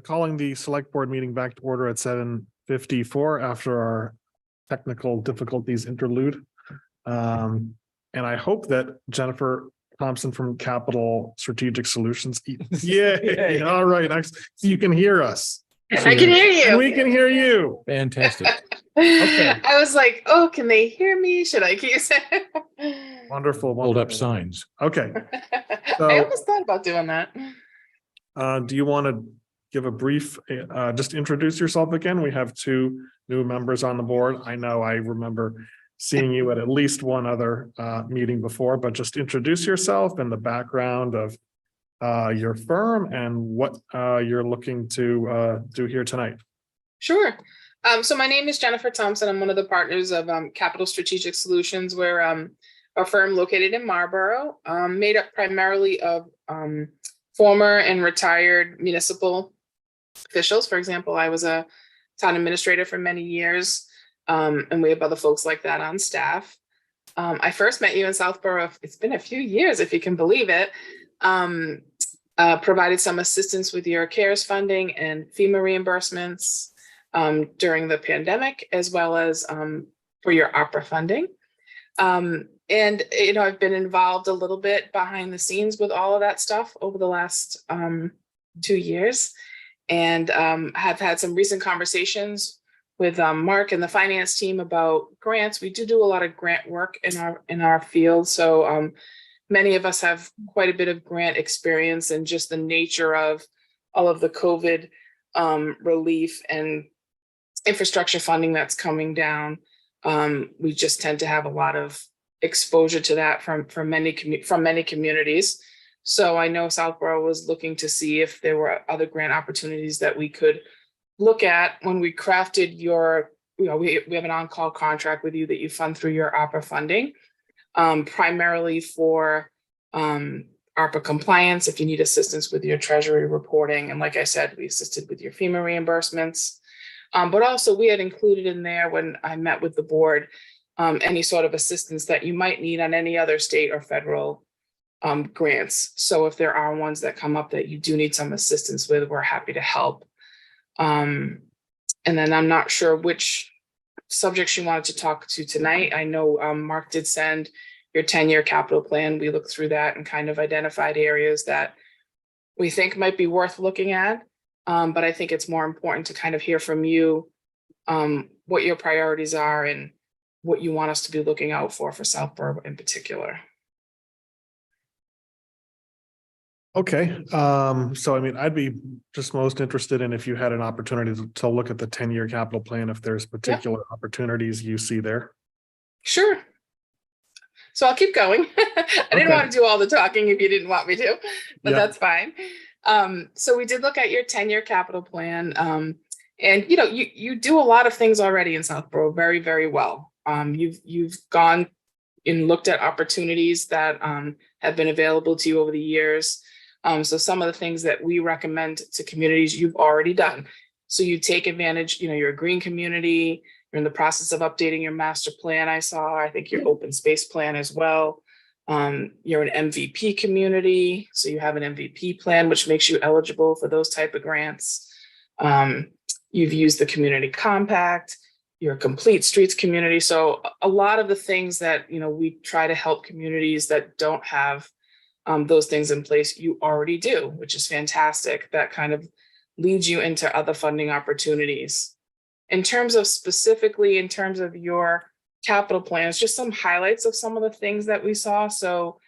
Calling the select board meeting back to order at 7:54 after our technical difficulties interlude. And I hope that Jennifer Thompson from Capital Strategic Solutions. Yay. All right. Next, you can hear us. I can hear you. And we can hear you. Fantastic. Okay. I was like, oh, can they hear me? Should I keep saying? Wonderful. Hold up wonderful. signs. Okay. I almost thought about doing that. Do you want to give a brief, just introduce yourself again? We have two new members on the board. I know I remember seeing you at least one other meeting before, but just introduce yourself and the background of your firm and what you're looking to do here tonight. Sure. So my name is Jennifer Thompson. I'm one of the partners of Capital Strategic Solutions. We're a firm located in Marlborough, made up primarily of former and retired municipal officials. For example, I was a town administrator for many years, and we have other folks like that on staff. I first met you in Southborough. It's been a few years, if you can believe it. Provided some assistance with your CARES funding and FEMA reimbursements during the pandemic, as well as for your opera funding. And, you know, I've been involved a little bit behind the scenes with all of that stuff over the last 2 years, and have had some recent conversations with Mark and the finance team about grants. We do a lot of grant work in our field. So many of us have quite a bit of grant experience, and just the nature of all of the COVID relief and infrastructure funding that's coming down. We just tend to have a lot of exposure to that from many communities. So I know Southborough was looking to see if there were other grant opportunities that we could look at when we crafted your, you know, we have an on-call contract with you that you fund through your ARPA funding, primarily for ARPA compliance, if you need assistance with your treasury reporting. And like I said, we assisted with your FEMA reimbursements. But also we had included in there, when I met with the board, any sort of assistance that you might need on any other state or federal grants. So if there are ones that come up that you do need some assistance with, we're happy to help. And then I'm not sure which subjects you wanted to talk to tonight. I know Mark did send your 10-year capital plan. We looked through that and kind of identified areas that we think might be worth looking at. But I think it's more important to kind of hear from you what your priorities are and what you want us to be looking out for Southborough in particular. Okay. So, I mean, I'd be just most interested in if you had an opportunity to look at the 10-year capital plan, if there's particular opportunities you see there. Sure. So I'll keep going. I didn't want to do all the talking if you didn't want me to, but that's fine. So we did look at your 10-year capital plan. And you know, you do a lot of things already in Southborough very, very well. You've gone and looked at opportunities that have been available to you over the years. So some of the things that we recommend to communities you've already done. So you take advantage, you know, you're a green community, you're in the process of updating your master plan. I think your open space plan as well. You're an MVP community, so you have an MVP plan, which makes you eligible for those type of grants. You've used the community compact, you're a complete streets community. So a lot of the things that, you know, we try to help communities that don't have those things in place, you already do, which is fantastic. That kind of leads you into other funding opportunities. In terms of specifically, in terms of your capital plans, just some highlights of some of the things that we saw. So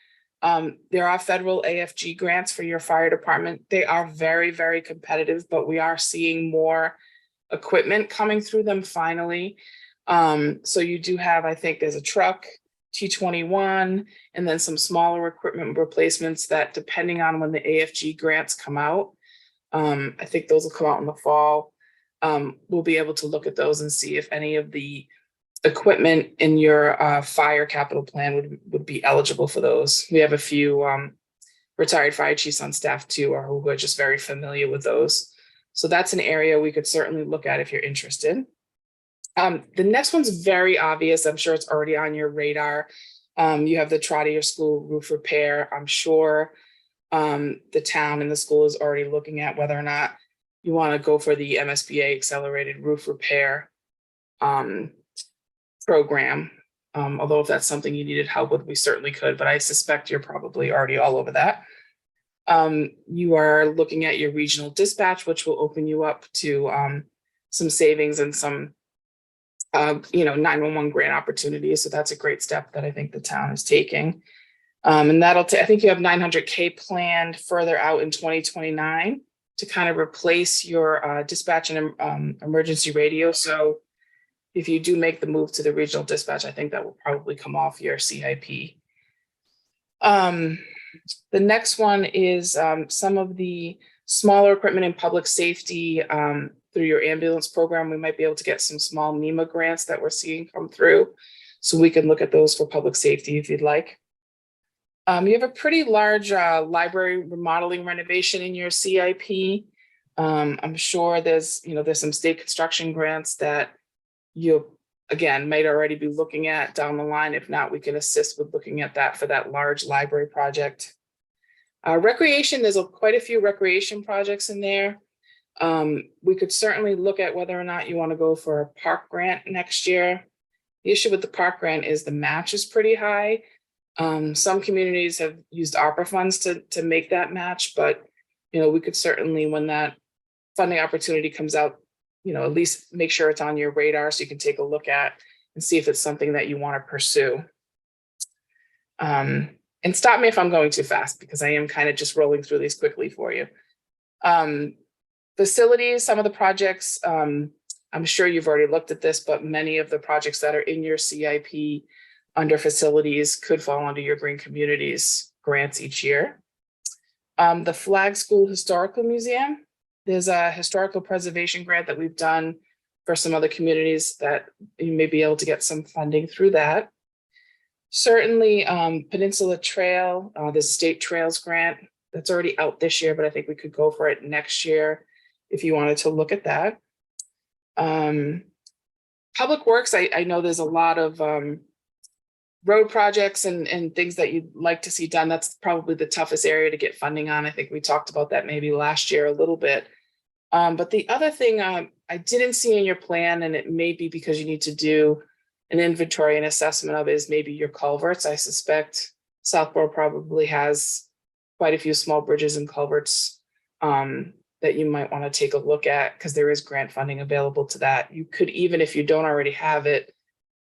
there are federal AFG grants for your fire department. They are very, very competitive, but we are seeing more equipment coming through them finally. So you do have, I think there's a truck, T21, and then some smaller equipment replacements that, depending on when the AFG grants come out, I think those will come out in the fall. We'll be able to look at those and see if any of the equipment in your fire capital plan would be eligible for those. We have a few retired fire chiefs on staff too, or who are just very familiar with those. So that's an area we could certainly look at if you're interested. The next one's very obvious. I'm sure it's already on your radar. You have the Trotter School roof repair. I'm sure the town and the school is already looking at whether or not you want to go for the MSBA accelerated roof repair program. Although if that's something you needed help with, we certainly could, but I suspect you're probably already all over that. You are looking at your regional dispatch, which will open you up to some savings and some 911 grant opportunities. So that's a great step that I think the town is taking. And I think you have 900K planned further out in 2029 to kind of replace your dispatch and emergency radio. So if you do make the move to the regional dispatch, I think that will probably come off your CIP. The next one is some of the smaller equipment in public safety through your ambulance program. We might be able to get some small NEMA grants that we're seeing come through. So we can look at those for public safety if you'd like. You have a pretty large library remodeling renovation in your CIP. I'm sure there's some state construction grants that you, again, might already be looking at down the line. If not, we can assist with looking at that for that large library project. Recreation, there's quite a few recreation projects in there. We could certainly look at whether or not you want to go for a park grant next year. The issue with the park grant is the match is pretty high. Some communities have used ARPA funds to make that match, but we could certainly, when that funding opportunity comes out, at least make sure it's on your radar so you can take a look at and see if it's something that you want to pursue. And stop me if I'm going too fast because I am kind of just rolling through these quickly for you. Facilities, some of the projects, I'm sure you've already looked at this, but many of the projects that are in your CIP under facilities could fall under your Green Communities grants each year. The Flag School Historical Museum, there's a historical preservation grant that we've done for some other communities that you may be able to get some funding through that. Certainly Peninsula Trail, the State Trails Grant, that's already out this year, but I think we could go for it next year if you wanted to look at that. Public Works, I know there's a lot of road projects and things that you'd like to see done. That's probably the toughest area to get funding on. I think we talked about that maybe last year a little bit. But the other thing I didn't see in your plan, and it may be because you need to do an inventory and assessment of, is maybe your culverts. I suspect Southborough probably has quite a few small bridges and culverts that you might want to take a look at because there is grant funding available to that. You could, even if you don't already have it,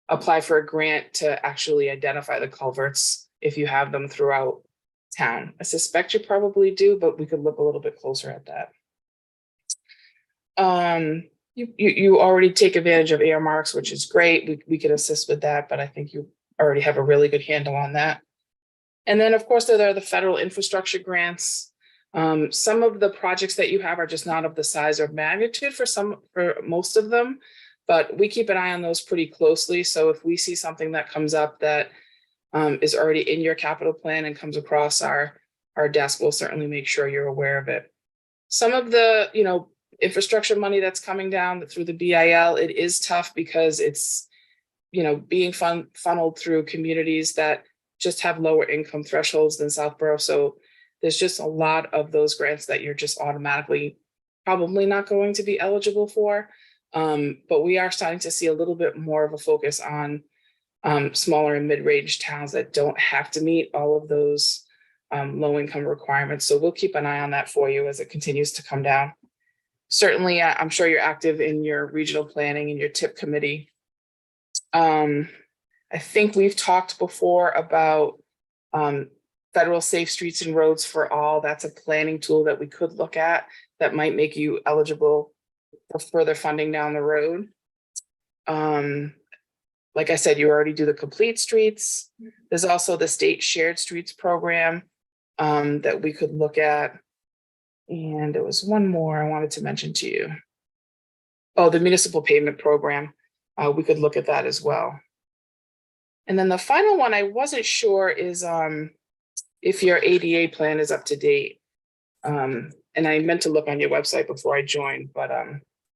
apply for a grant to actually identify the culverts if you have them throughout town. I suspect you probably do, but we could look a little bit closer at that. You already take advantage of earmarks, which is great. We can assist with that, but I think you already have a really good handle on that. And then, of course, there are the federal infrastructure grants. Some of the projects that you have are just not of the size or magnitude for most of them, but we keep an eye on those pretty closely. So if we see something that comes up that is already in your capital plan and comes across our desk, we'll certainly make sure you're aware of it. Some of the, infrastructure money that's coming down through the BIL, it is tough because it's, being funneled through communities that just have lower income thresholds than Southborough. So there's just a lot of those grants that you're just automatically probably not going to be eligible for. But we are starting to see a little bit more of a focus on smaller and mid-range towns that don't have to meet all of those low income requirements. So we'll keep an eye on that for you as it continues to come down. Certainly, I'm sure you're active in your regional planning and your TIP committee. I think we've talked before about federal Safe Streets and Roads for All. That's a planning tool that we could look at that might make you eligible for further funding down the road. Like I said, you already do the complete streets. There's also the state shared streets program that we could look at. And there was one more I wanted to mention to you. Oh, the municipal pavement program. We could look at that as well. And then the final one I wasn't sure is if your ADA plan is up to date. And I meant to look on your website before I joined, but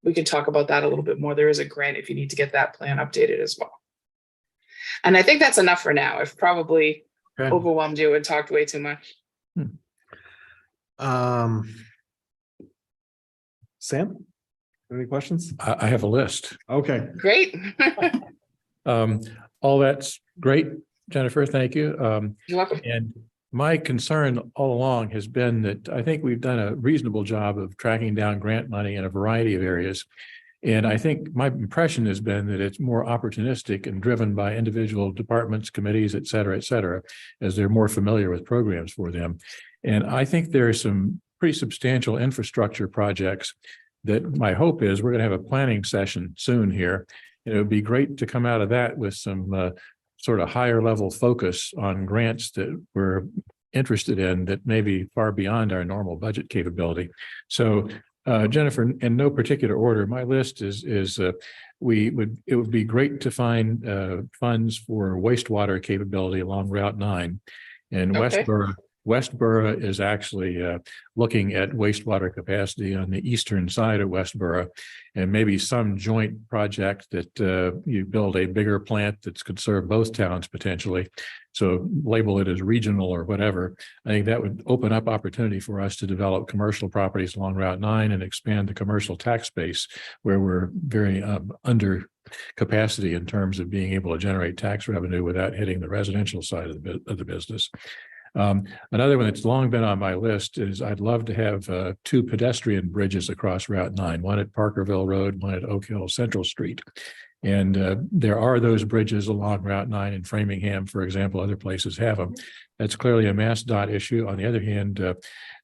we can talk about that a little bit more. There is a grant if you need to get that plan updated as well. And I think that's enough for now. I've probably overwhelmed you and talked way too much. Sam? Any questions? I have a list. Okay, Great. All that's great, Jennifer. Thank you. You're welcome. And my concern all along has been that I think we've done a reasonable job of tracking down grant money in a variety of areas. And I think my impression has been that it's more opportunistic and driven by individual departments, committees, et cetera, as they're more familiar with programs for them. And I think there are some pretty substantial infrastructure projects that my hope is we're going to have a planning session soon here. And it would be great to come out of that with some sort of higher level focus on grants that we're interested in that may be far beyond our normal budget capability. So Jennifer, in no particular order, my list is it would be great to find funds for wastewater capability along Route 9. And Okay. Westboro is actually looking at wastewater capacity on the eastern side of Westboro, and maybe some joint project that you build a bigger plant that could serve both towns potentially. So label it as regional or whatever. I think that would open up opportunity for us to develop commercial properties along Route 9 and expand the commercial tax base where we're very under capacity in terms of being able to generate tax revenue without hitting the residential side of the business. Another one that's long been on my list is I'd love to have 2 pedestrian bridges across Route 9, one at Parkerville Road, one at Oak Hill Central Street. And there are those bridges along Route 9 in Framingham, for example, other places have them. That's clearly a MassDOT issue. On the other hand,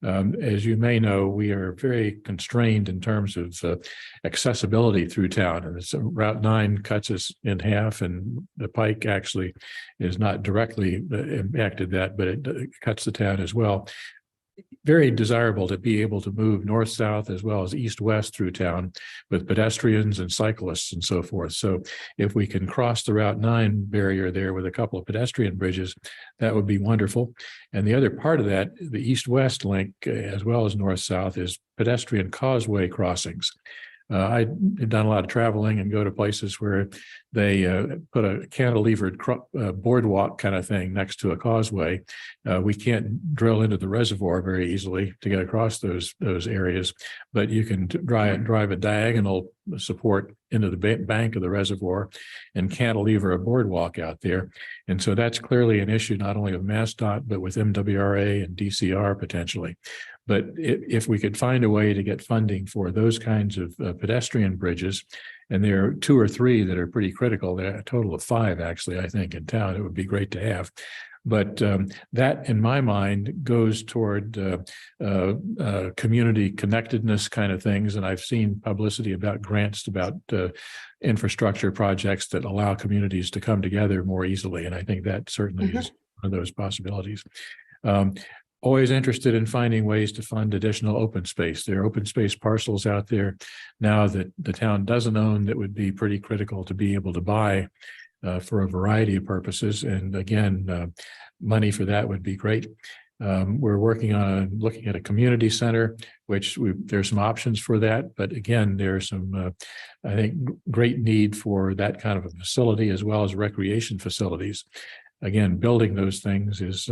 as you may know, we are very constrained in terms of accessibility through town. And so Route 9 cuts us in half, and the Pike actually is not directly impacted that, but it cuts the town as well. Very desirable to be able to move north-south as well as east-west through town with pedestrians and cyclists and so forth. So if we can cross the Route 9 barrier there with a couple of pedestrian bridges, that would be wonderful. And the other part of that, the east-west link, as well as north-south, is pedestrian causeway crossings. I've done a lot of traveling and go to places where they put a cantilevered boardwalk kind of thing next to a causeway. We can't drill into the reservoir very easily to get across those areas, but you can drive a diagonal support into the bank of the reservoir and cantilever a boardwalk out there. And so that's clearly an issue not only of MassDOT, but with MWRA and DCR potentially. But if we could find a way to get funding for those kinds of pedestrian bridges, and there are 2 or 3 that are pretty critical, there are a total of 5 actually, I think, in town, it would be great to have. But that, in my mind, goes toward community connectedness kind of things. And I've seen publicity about grants about infrastructure projects that allow communities to come together more easily. And I think that certainly is one of those possibilities. Always interested in finding ways to fund additional open space. There are open space parcels out there now that the town doesn't own that would be pretty critical to be able to buy for a variety of purposes. And again, money for that would be great. We're working on looking at a community center, which there's some options for that. But again, there's some, I think, great need for that kind of a facility as well as recreation facilities. Again, building those things is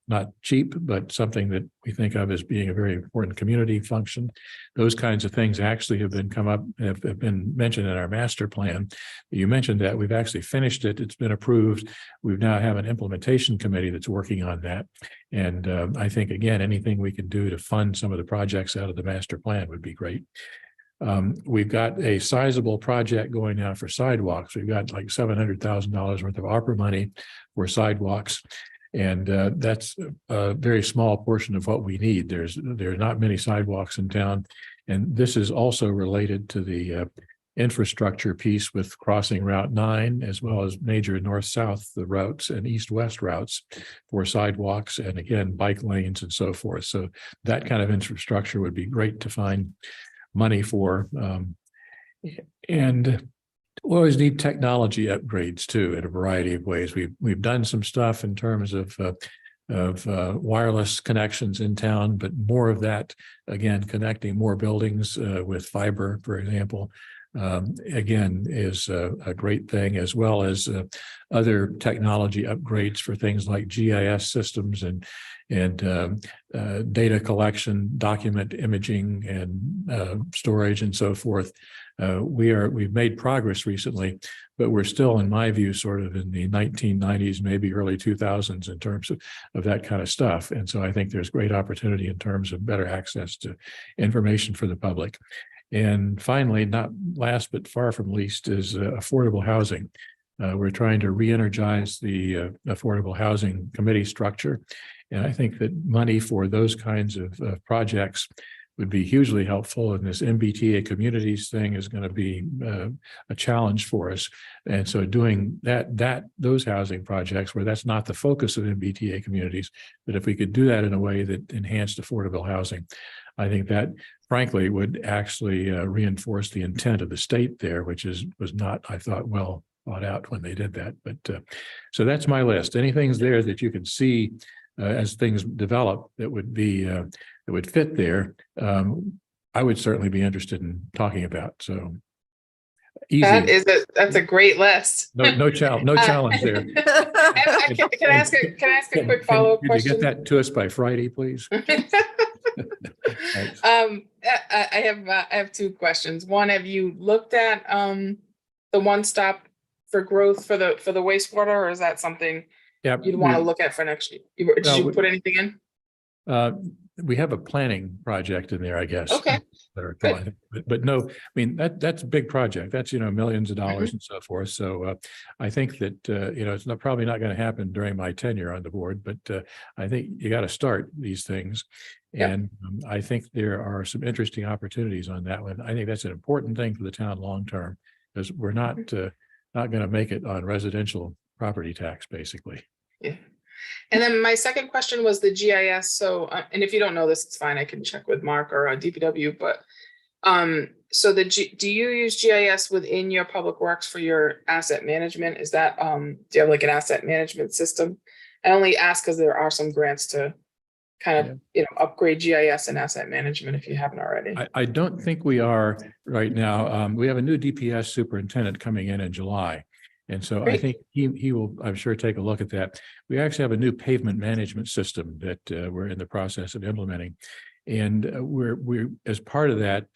not cheap, but something that we think of as being a very important community function. Those kinds of things actually have been mentioned in our master plan. You mentioned that we've actually finished it. It's been approved. We now have an implementation committee that's working on that. And I think, again, anything we can do to fund some of the projects out of the master plan would be great. We've got a sizable project going now for sidewalks. We've got like $700,000 worth of ARPA money for sidewalks. And that's a very small portion of what we need. There are not many sidewalks in town. And this is also related to the infrastructure piece with crossing Route 9, as well as major north-south routes and east-west routes for sidewalks, and again, bike lanes and so forth. So that kind of infrastructure would be great to find money for. And we always need technology upgrades too in a variety of ways. We've done some stuff in terms of wireless connections in town, but more of that, again, connecting more buildings with fiber, for example, again, is a great thing, as well as other technology upgrades for things like GIS systems and data collection, document imaging, and storage, and so forth. We've made progress recently, but we're still, in my view, sort of in the 1990s, maybe early 2000s in terms of that kind of stuff. And so I think there's great opportunity in terms of better access to information for the public. And finally, not last but far from least, is affordable housing. We're trying to re-energize the Affordable Housing Committee structure. And I think that money for those kinds of projects would be hugely helpful. And this MBTA communities thing is going to be a challenge for us. And so doing those housing projects where that's not the focus of MBTA communities, but if we could do that in a way that enhanced affordable housing, I think that frankly would actually reinforce the intent of the state there, which was not, I thought, well thought out when they did that. But so that's my list. Anything's there that you can see as things develop that would be that would fit there. I would certainly be interested in talking about. So easy. That's a great list. No challenge there. Can I ask a quick follow-up question? Could you get that to us by Friday, please? I have two questions. One, have you looked at the one-stop for growth for the wastewater, or is that something you'd want to look at for next year? Did you put anything in? We have a planning project in there, I guess. Okay. But no, I mean, that's a big project. That's, millions of dollars and so forth. So I think that, it's probably not going to happen during my tenure on the board, but I think you got to start these things. And I think there are some interesting opportunities on that one. I think that's an important thing for the town long term, because we're not going to make it on residential property tax, basically. Yeah. And then my second question was the GIS. So, and if you don't know this, it's fine. I can check with Mark or DPW, but so do you use GIS within your public works for your asset management? Is that, do you have like an asset management system? I only ask because there are some grants to kind of, upgrade GIS and asset management if you haven't already. I don't think we are right now. We have a new DPS superintendent coming in July. And so Great. I think he will, I'm sure, take a look at that. We actually have a new pavement management system that we're in the process of implementing. And we're as part of that,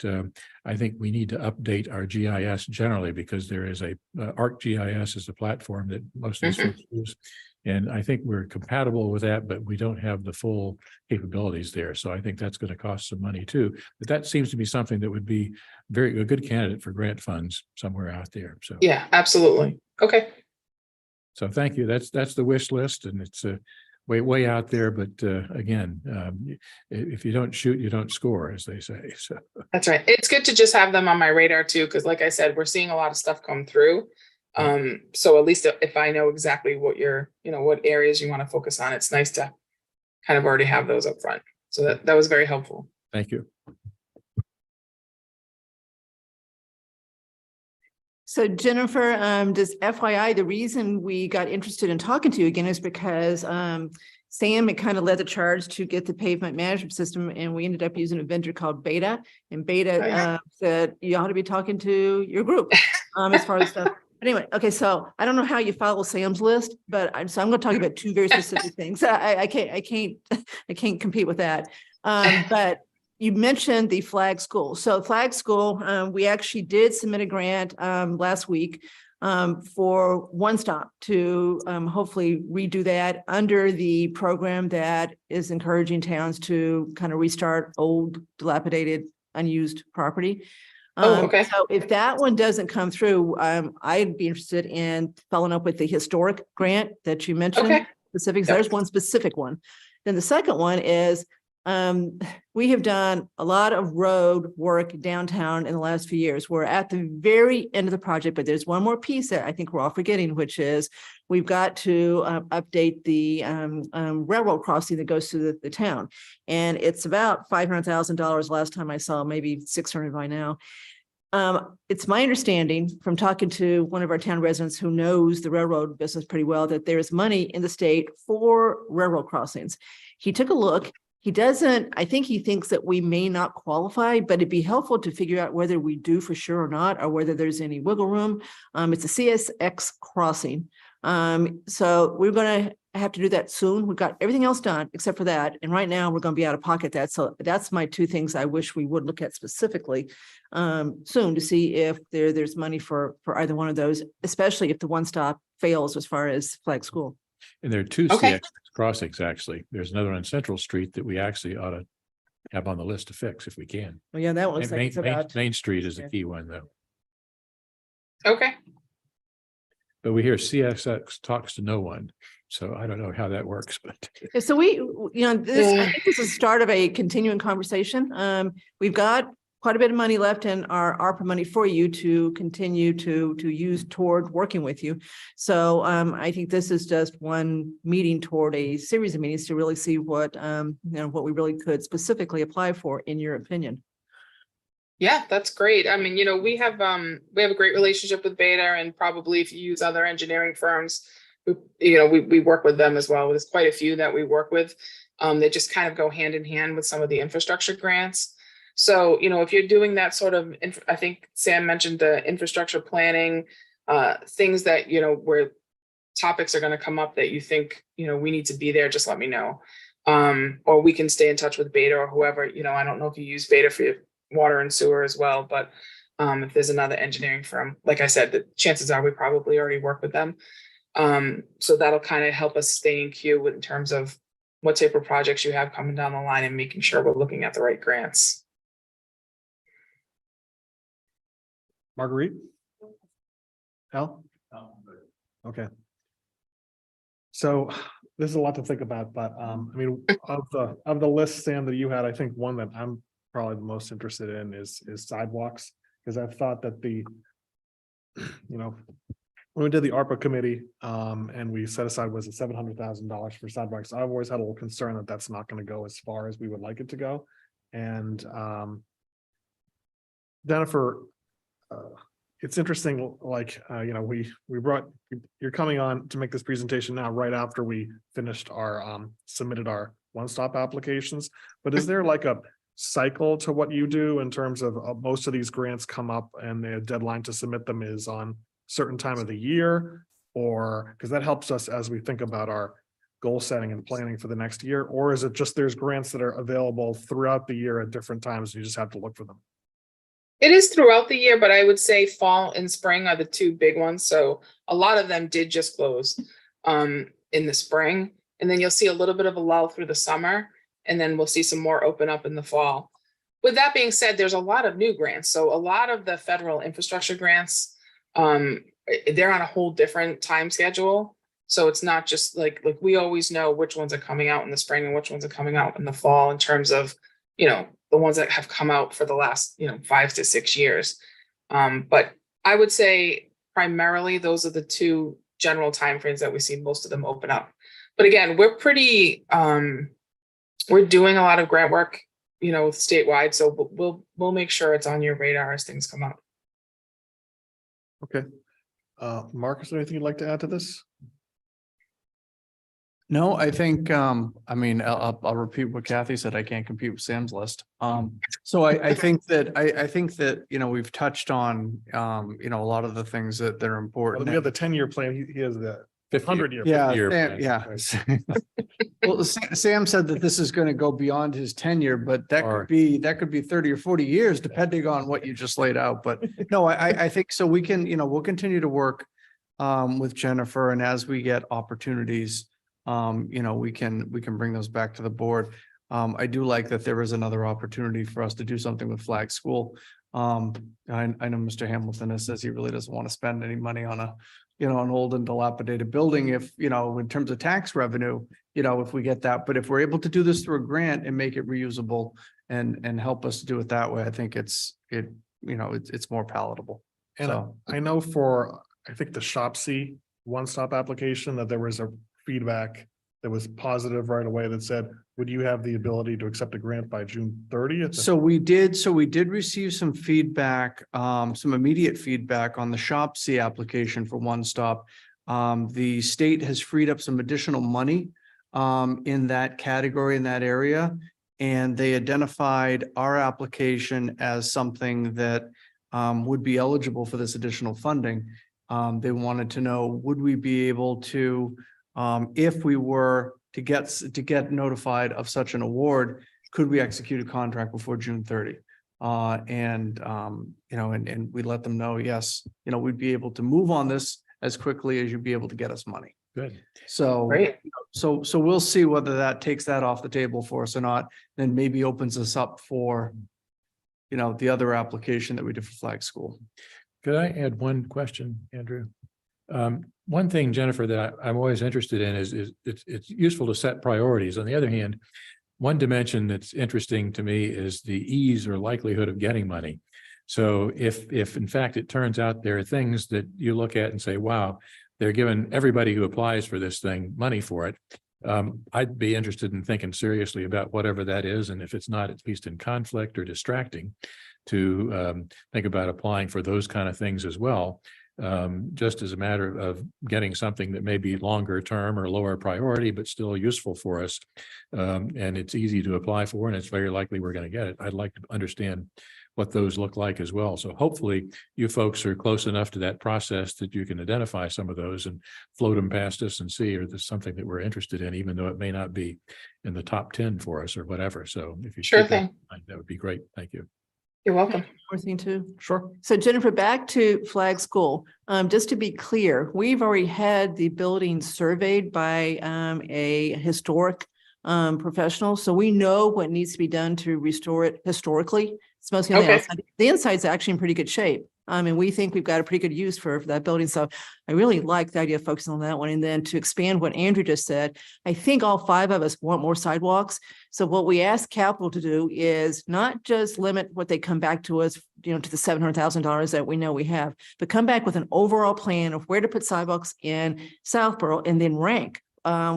I think we need to update our GIS generally, because there is ArcGIS is the platform that most of these folks use. And I think we're compatible with that, but we don't have the full capabilities there. So I think that's going to cost some money too. But that seems to be something that would be a good candidate for grant funds somewhere out there. So yeah, absolutely. Okay. So thank you. That's the wish list, and it's way out there. But again, if you don't shoot, you don't score, as they say. So that's right. It's good to just have them on my radar too, because like I said, we're seeing a lot of stuff come through. So at least if I know exactly what what areas you want to focus on, it's nice to kind of already have those up front. So that was very helpful. Thank you. So Jennifer, just FYI, the reason we got interested in talking to you again is because Sam had kind of led the charge to get the pavement management system, and we ended up using a vendor called Beta, and Beta said you ought to be talking to your group as far as stuff. But anyway, okay, so I don't know how you follow Sam's list, but I'm going to talk about two very specific things. I can't compete with that. But you mentioned the Flag School. So Flag School, we actually did submit a grant last week for One Stop to hopefully redo that under the program that is encouraging towns to kind of restart old, dilapidated, unused property. Okay. So if that one doesn't come through, I'd be interested in following up with the historic grant that you mentioned. Specifics. There's one specific one. Then the second one is we have done a lot of road work downtown in the last few years. We're at the very end of the project, but there's one more piece that I think we're all forgetting, which is we've got to update the railroad crossing that goes through the town. And it's about $500,000 last time I saw, maybe 600 by now. It's my understanding from talking to one of our town residents who knows the railroad business pretty well that there is money in the state for railroad crossings. He took a look He doesn't, I think he thinks that we may not qualify, but it'd be helpful to figure out whether we do for sure or not, or whether there's any wiggle room. It's a CSX crossing. So we're gonna have to do that soon. We've got everything else done except for that. And right now we're gonna be out of pocket that. So that's my two things I wish we would look at specifically soon to see if there's money for either one of those, especially if the one stop fails as far as Flag School. And there are two Okay. CX crossings, actually. There's another on Central Street that we actually ought to have on the list to fix if we can. Oh, yeah, that one looks like Main, it's about. Main Street is a Yeah. key one, though. Okay. But we hear CSX talks to no one. So I don't know how that works, but Yeah, so I think this is the start of a continuing conversation. We've got quite a bit of money left in our ARPA money for you to continue to use toward working with you. So I think this is just one meeting toward a series of meetings to really see what what we really could specifically apply for, in your opinion. Yeah, that's great. I mean, we have a great relationship with Beta, and probably if you use other engineering firms, we work with them as well. There's quite a few that we work with. They just kind of go hand in hand with some of the infrastructure grants. So, if you're doing that sort of, I think Sam mentioned the infrastructure planning, things that, where topics are going to come up that you think, we need to be there, just let me know. Or we can stay in touch with Beta or whoever, I don't know if you use Beta for your water and sewer as well, but if there's another engineering firm, like I said, the chances are we probably already work with them. So that'll kind of help us stay in queue in terms of what type of projects you have coming down the line and making sure we're looking at the right grants. Marguerite? Al? Okay. So there's a lot to think about, but I mean, of the list, Sam, that you had, I think one that I'm probably the most interested in is sidewalks, because I've thought that when we did the ARPA committee, and we set aside was it $700,000 for sidewalks, I've always had a little concern that that's not going to go as far as we would like it to go. And Jennifer, it's interesting, like, you're coming on to make this presentation now right after we finished our submitted our one-stop applications. But is there like a cycle to what you do in terms of most of these grants come up and the deadline to submit them is on certain time of the year? Or because that helps us as we think about our goal setting and planning for the next year? Or is it just there's grants that are available throughout the year at different times, you just have to look for them? It is throughout the year, but I would say fall and spring are the two big ones. So a lot of them did just close in the spring, and then you'll see a little bit of a lull through the summer, and then we'll see some more open up in the fall. With that being said, there's a lot of new grants. So a lot of the federal infrastructure grants, they're on a whole different time schedule. So it's not just like we always know which ones are coming out in the spring and which ones are coming out in the fall in terms of, the ones that have come out for the last, 5 to 6 years. But I would say primarily those are the two general timeframes that we see most of them open up. But again, we're doing a lot of grant work, statewide. So we'll make sure it's on your radar as things come up. Okay. Marcus, anything you'd like to add to this? No, I think, I'll repeat what Kathy said. I can't compete with Sam's list. So I think that, we've touched on, a lot of the things that are important. We have the 10-year plan. He has the 100-year. Yeah, year Sam, plan. yeah. Well, Sam said that this is going to go beyond his tenure, but that Or- could be 30 or 40 years, depending on what you just laid out. But no, I think so. We can, we'll continue to work with Jennifer, and as we get opportunities, we can bring those back to the board. I do like that there is another opportunity for us to do something with Flag School. I know Mr. Hamilton says he really doesn't want to spend any money on an old and dilapidated building if, in terms of tax revenue, if we get that. But if we're able to do this through a grant and make it reusable and help us do it that way, I think it's more palatable. And So- I know I think the ShopC one-stop application that there was a feedback that was positive right away that said, would you have the ability to accept a grant by June 30th? So we did receive some feedback, some immediate feedback on the ShopC application for One Stop. The state has freed up some additional money in that category, in that area. And they identified our application as something that would be eligible for this additional funding. They wanted to know, would we be able to, if we were to get notified of such an award, could we execute a contract before June 30? And we let them know, yes, we'd be able to move on this as quickly as you'd be able to get us money. Good. So, Great. so we'll see whether that takes that off the table for us or not, then maybe opens us up for, the other application that we did for Flag School. Could I add one question, Andrew? One thing, Jennifer, that I'm always interested in is it's useful to set priorities. On the other hand, one dimension that's interesting to me is the ease or likelihood of getting money. So if in fact it turns out there are things that you look at and say, wow, they're giving everybody who applies for this thing money for it. I'd be interested in thinking seriously about whatever that is. And if it's not at least in conflict or distracting, to think about applying for those kind of things as well. Just as a matter of getting something that may be longer term or lower priority, but still useful for us. And it's easy to apply for, and it's very likely we're going to get it. I'd like to understand what those look like as well. So hopefully you folks are close enough to that process that you can identify some of those and float them past us and see, is this something that we're interested in, even though it may not be in the top 10 for us or whatever. So if you Sure keep that in thing. mind, that would be great. Thank you. You're welcome. More thing too. Sure. So Jennifer, back to Flag School. Just to be clear, we've already had the building surveyed by a historic professional. So we know what needs to be done to restore it historically. It's mostly on the Okay. outside. The inside's actually in pretty good shape. And we think we've got a pretty good use for that building. So I really like the idea of focusing on that one. And then to expand what Andrew just said, I think all 5 of us want more sidewalks. So what we ask capital to do is not just limit what they come back to us, to the $700,000 that we know we have, but come back with an overall plan of where to put sidewalks in Southborough and then rank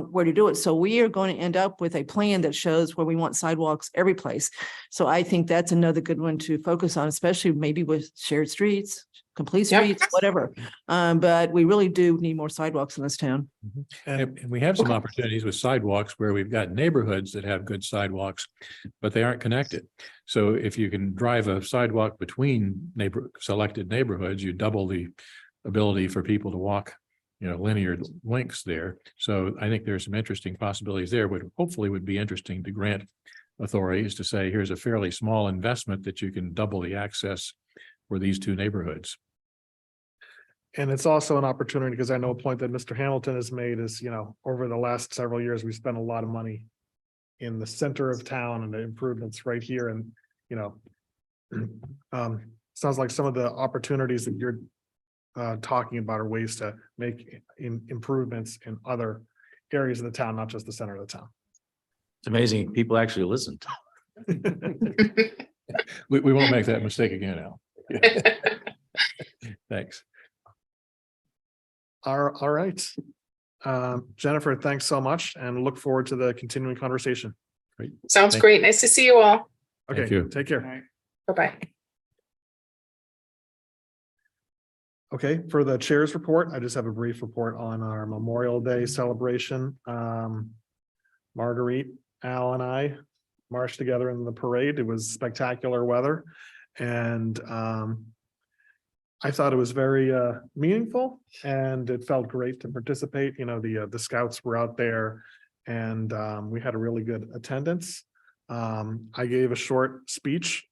where to do it. So we are going to end up with a plan that shows where we want sidewalks every place. So I think that's another good one to focus on, especially maybe with shared streets, complete Yep. streets, whatever. But we really do need more sidewalks in this town. And we have some opportunities with sidewalks where we've got neighborhoods that have good sidewalks, but they aren't connected. So if you can drive a sidewalk between selected neighborhoods, you double the ability for people to walk, linear links there. So I think there's some interesting possibilities there, but hopefully would be interesting to grant authorities to say, here's a fairly small investment that you can double the access for these 2 neighborhoods. And it's also an opportunity, because I know a point that Mr. Hamilton has made is, over the last several years, we spent a lot of money in the center of town and the improvements right here. And, sounds like some of the opportunities that you're talking about are ways to make improvements in other areas of the town, not just the center of the town. It's amazing. People actually listen. We won't make that mistake again, Al. Thanks. All right. Jennifer, thanks so much, and look forward to the continuing conversation. Sounds Thank- great. Nice to see you all. Okay, you. take care. Bye-bye. Okay, for the chair's report, I just have a brief report on our Memorial Day celebration. Marguerite, Al, and I marched together in the parade. It was spectacular weather, and I thought it was very meaningful, and it felt great to participate. The scouts were out there, and we had a really good attendance. I gave a short speech.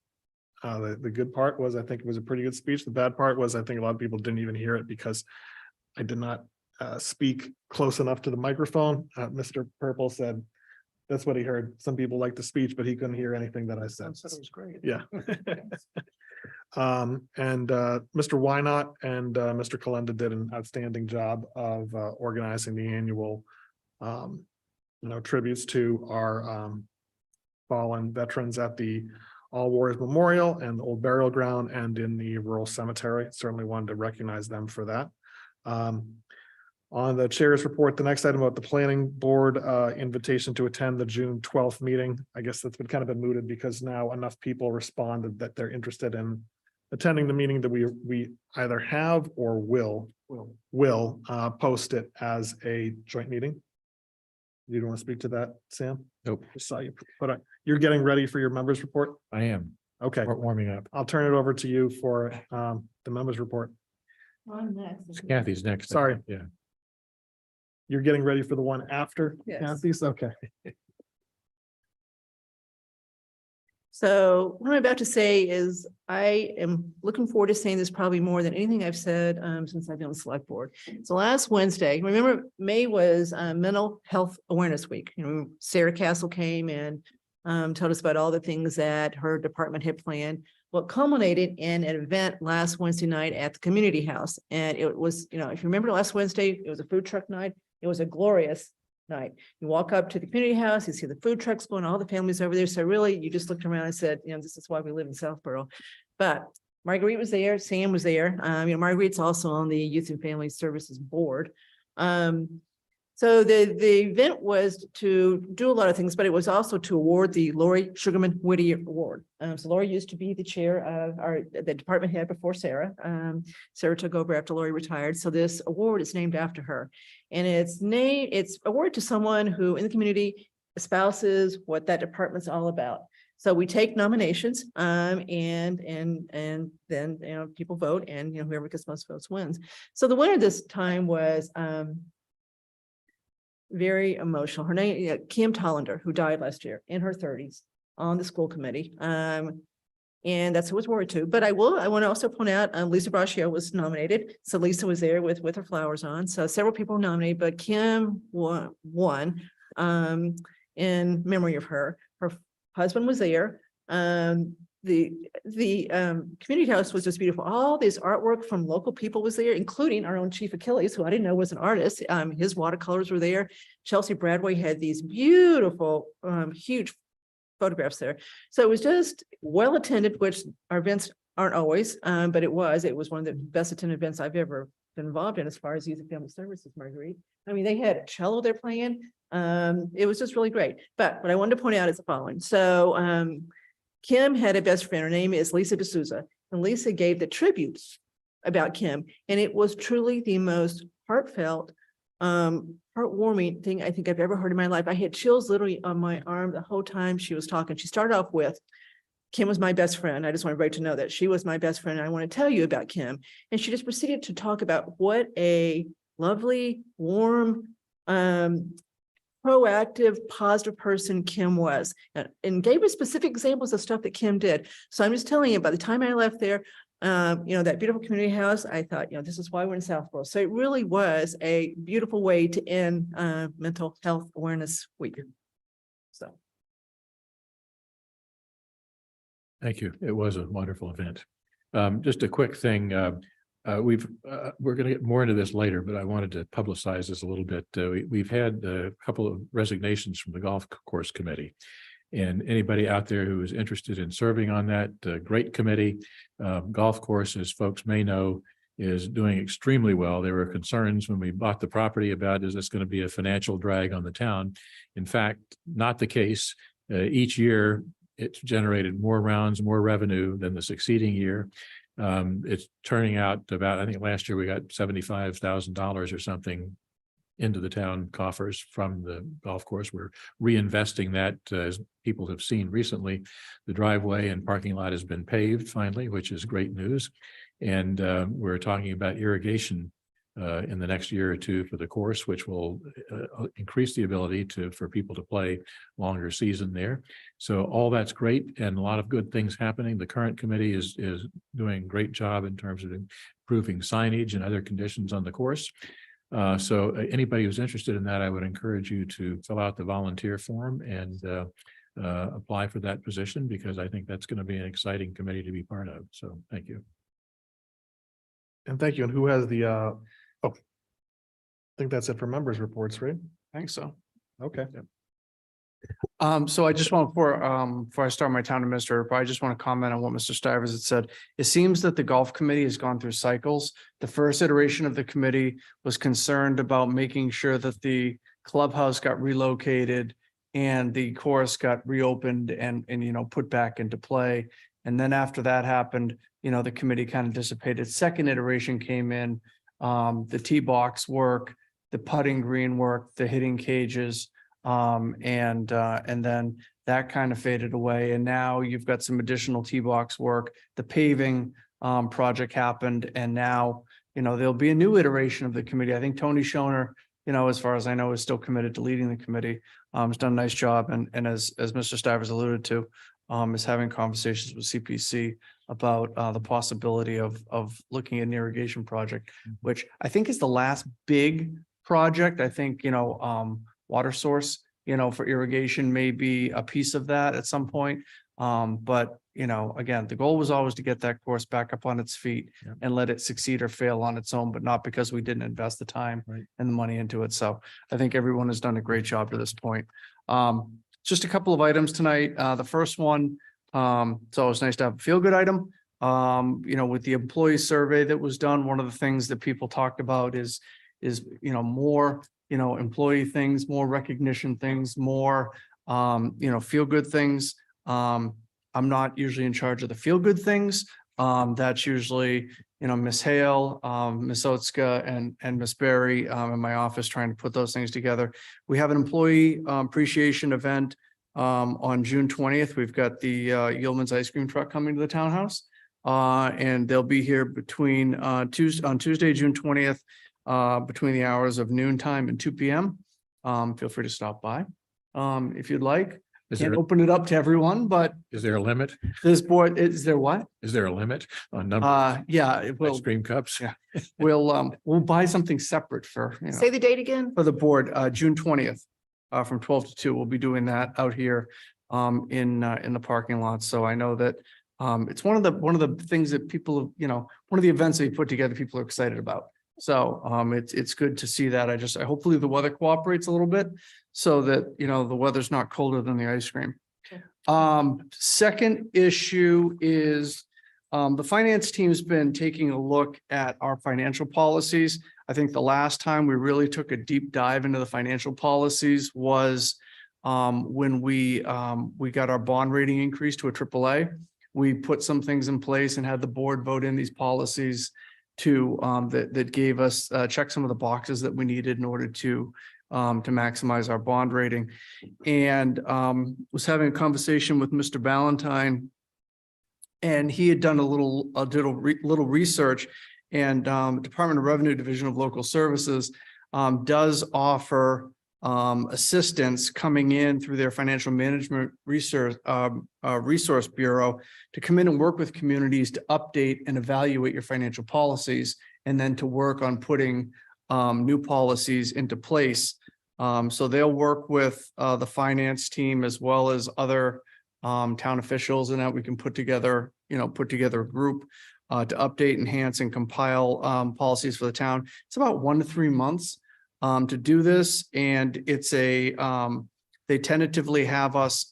The good part was, I think it was a pretty good speech. The bad part was, I think a lot of people didn't even hear it because I did not speak close enough to the microphone. Mr. Purple said that's what he heard. Some people liked the speech, but he couldn't hear anything that I said. It was great. Yeah. And Mr. Wynot and Mr. Kalenda did an outstanding job of organizing the annual tributes to our fallen veterans at the All Warriors Memorial and the Old Burial Ground and in the rural cemetery. Certainly wanted to recognize them for that. On the chair's report, the next item about the planning board invitation to attend the June 12th meeting. I guess that's been mooted because now enough people responded that they're interested in attending the meeting that we either have or will post it as a joint meeting. You don't want to speak to that, Sam? Nope, Just saw you put on, you're getting ready for your members report? I am Okay, warming up. I'll turn it over to you for the members report. Kathy's next. Sorry. Yeah. You're getting ready for the one after Yes. Kathy's? Okay. So what I'm about to say is I am looking forward to saying this probably more than anything I've said since I've been on the select board. So last Wednesday, remember May was Mental Health Awareness Week. You know, Sarah Castle came and told us about all the things that her department had planned. Well, it culminated in an event last Wednesday night at the community house. And it was, you know, if you remember last Wednesday, it was a food truck night. It was a glorious night. You walk up to the community house, you see the food trucks going, all the families over there. So really, you just looked around and said, you know, this is why we live in Southborough. But Marguerite was there, Sam was there. You know, Marguerite's also on the Youth and Family Services Board. So the event was to do a lot of things, but it was also to award the Lori Sugarman Whittier Award. So Lori used to be the chair of the department head before Sarah. Sarah took over after Lori retired. So this award is named after her. And it's awarded to someone who in the community espouses what that department's all about. So we take nominations and then, you know, people vote and, you know, whoever gets most votes wins. So the winner this time was very emotional. Her name, Kim Tollender, who died last year in her 30s on the school committee. And that's who was awarded to. But I want to also point out Lisa Braccio was nominated. So Lisa was there with her flowers on. So several people were nominated, but Kim won in memory of her. Her husband was there. The community house was just beautiful. All this artwork from local people was there, including our own Chief Achilles, who I didn't know was an artist. His watercolors were there. Chelsea Bradway had these beautiful, huge photographs there. So it was just well attended, which our events aren't always, but it was one of the best attended events I've ever been involved in as far as Youth and Family Services, Marguerite. I mean, they had a cello they're playing. It was just really great. But what I wanted to point out is the following. So Kim had a best friend. Her name is Lisa D'Souza, and Lisa gave the tributes about Kim. And it was truly the most heartfelt, heartwarming thing I think I've ever heard in my life. I had chills literally on my arm the whole time she was talking. She started off with, Kim was my best friend. I just want everybody to know that she was my best friend. And I want to tell you about Kim. And she just proceeded to talk about what a lovely, warm, proactive, positive person Kim was, and gave us specific examples of stuff that Kim did. So I'm just telling you, by the time I left there, you know, that beautiful community house, I thought, you know, this is why we're in Southborough. So it really was a beautiful way to end Mental Health Awareness Week. So. Thank you. It was a wonderful event. Just a quick thing. We're going to get more into this later, but I wanted to publicize this a little bit. We've had a couple of resignations from the golf course committee. And anybody out there who is interested in serving on that great committee, golf course, as folks may know, is doing extremely well. There were concerns when we bought the property about, is this going to be a financial drag on the town? In fact, not the case. Each year, it's generated more rounds, more revenue than the succeeding year. It's turning out about, I think last year we got $75,000 or something into the town coffers from the golf course. We're reinvesting that, as people have seen recently. The driveway and parking lot has been paved finally, which is great news. And we're talking about irrigation in the next year or two for the course, which will increase the ability for people to play longer season there. So all that's great, and a lot of good things happening. The current committee is doing a great job in terms of improving signage and other conditions on the course. So anybody who's interested in that, I would encourage you to fill out the volunteer form and apply for that position, because I think that's going to be an exciting committee to be part of. So thank you. And thank you. And who has the, I think that's it for members reports, right? I think so. Okay. So I just want, before I start my town administrator report, I just want to comment on what Mr. Stivers had said. It seems that the golf committee has gone through cycles. The first iteration of the committee was concerned about making sure that the clubhouse got relocated and the course got reopened and you know, put back into play. And then after that happened, you know, the committee kind of dissipated. Second iteration came in, the tee box work, the putting green work, the hitting cages. And then that kind of faded away. And now you've got some additional T-box work. The paving project happened, and now, there'll be a new iteration of the committee. I think Tony Schoner, as far as I know, is still committed to leading the committee. Has done a nice job, and as Mr. Stivers alluded to, is having conversations with CPC about the possibility of looking at an irrigation project, which I think is the last big project. I think, water source, for irrigation may be a piece of that at some point. But, again, the goal was always to get that course back up on its feet and let it succeed or fail on its own, but not because we didn't invest the time and the money into it. So I think everyone has done a great job to this point. Just a couple of items tonight. The first one, it's always nice to have a feel-good item. With the employee survey that was done, one of the things that people talked about is more, employee things, more recognition things, more, feel-good things. I'm not usually in charge of the feel-good things. That's usually, Ms. Hale, Ms. Otska and Ms. Berry in my office trying to put those things together. We have an employee appreciation event on June 20th. We've got the Yeoman's ice cream truck coming to the townhouse. And they'll be here between on Tuesday, June 20th, between the hours of noontime and 2 p.m. Feel free to stop by if you'd like. Can't open it up to everyone, but Is there a limit? this board, is there what? Is there a limit on number of Yeah, it will. ice cream cups? Yeah. We'll buy something separate for, Say the date again. for the board, June 20th, from 12 to 2. We'll be doing that out here in the parking lot. So I know that it's one of the things that people, one of the events that we put together, people are excited about. So it's good to see that. I hopefully the weather cooperates a little bit so that, the weather's not colder than the ice cream. Okay. Second issue is the finance team's been taking a look at our financial policies. I think the last time we really took a deep dive into the financial policies was when we got our bond rating increase to a AAA. We put some things in place and had the board vote in these policies to that gave us check some of the boxes that we needed in order to maximize our bond rating. And was having a conversation with Mr. Ballantyne, and he had done a little research, and Department of Revenue Division of Local Services does offer assistance coming in through their financial management resource bureau to come in and work with communities to update and evaluate your financial policies, and then to work on putting new policies into place. So they'll work with the finance team as well as other town officials, and that we can put together a group to update, enhance, and compile policies for the town. It's about 1 to 3 months to do this, and it's they tentatively have us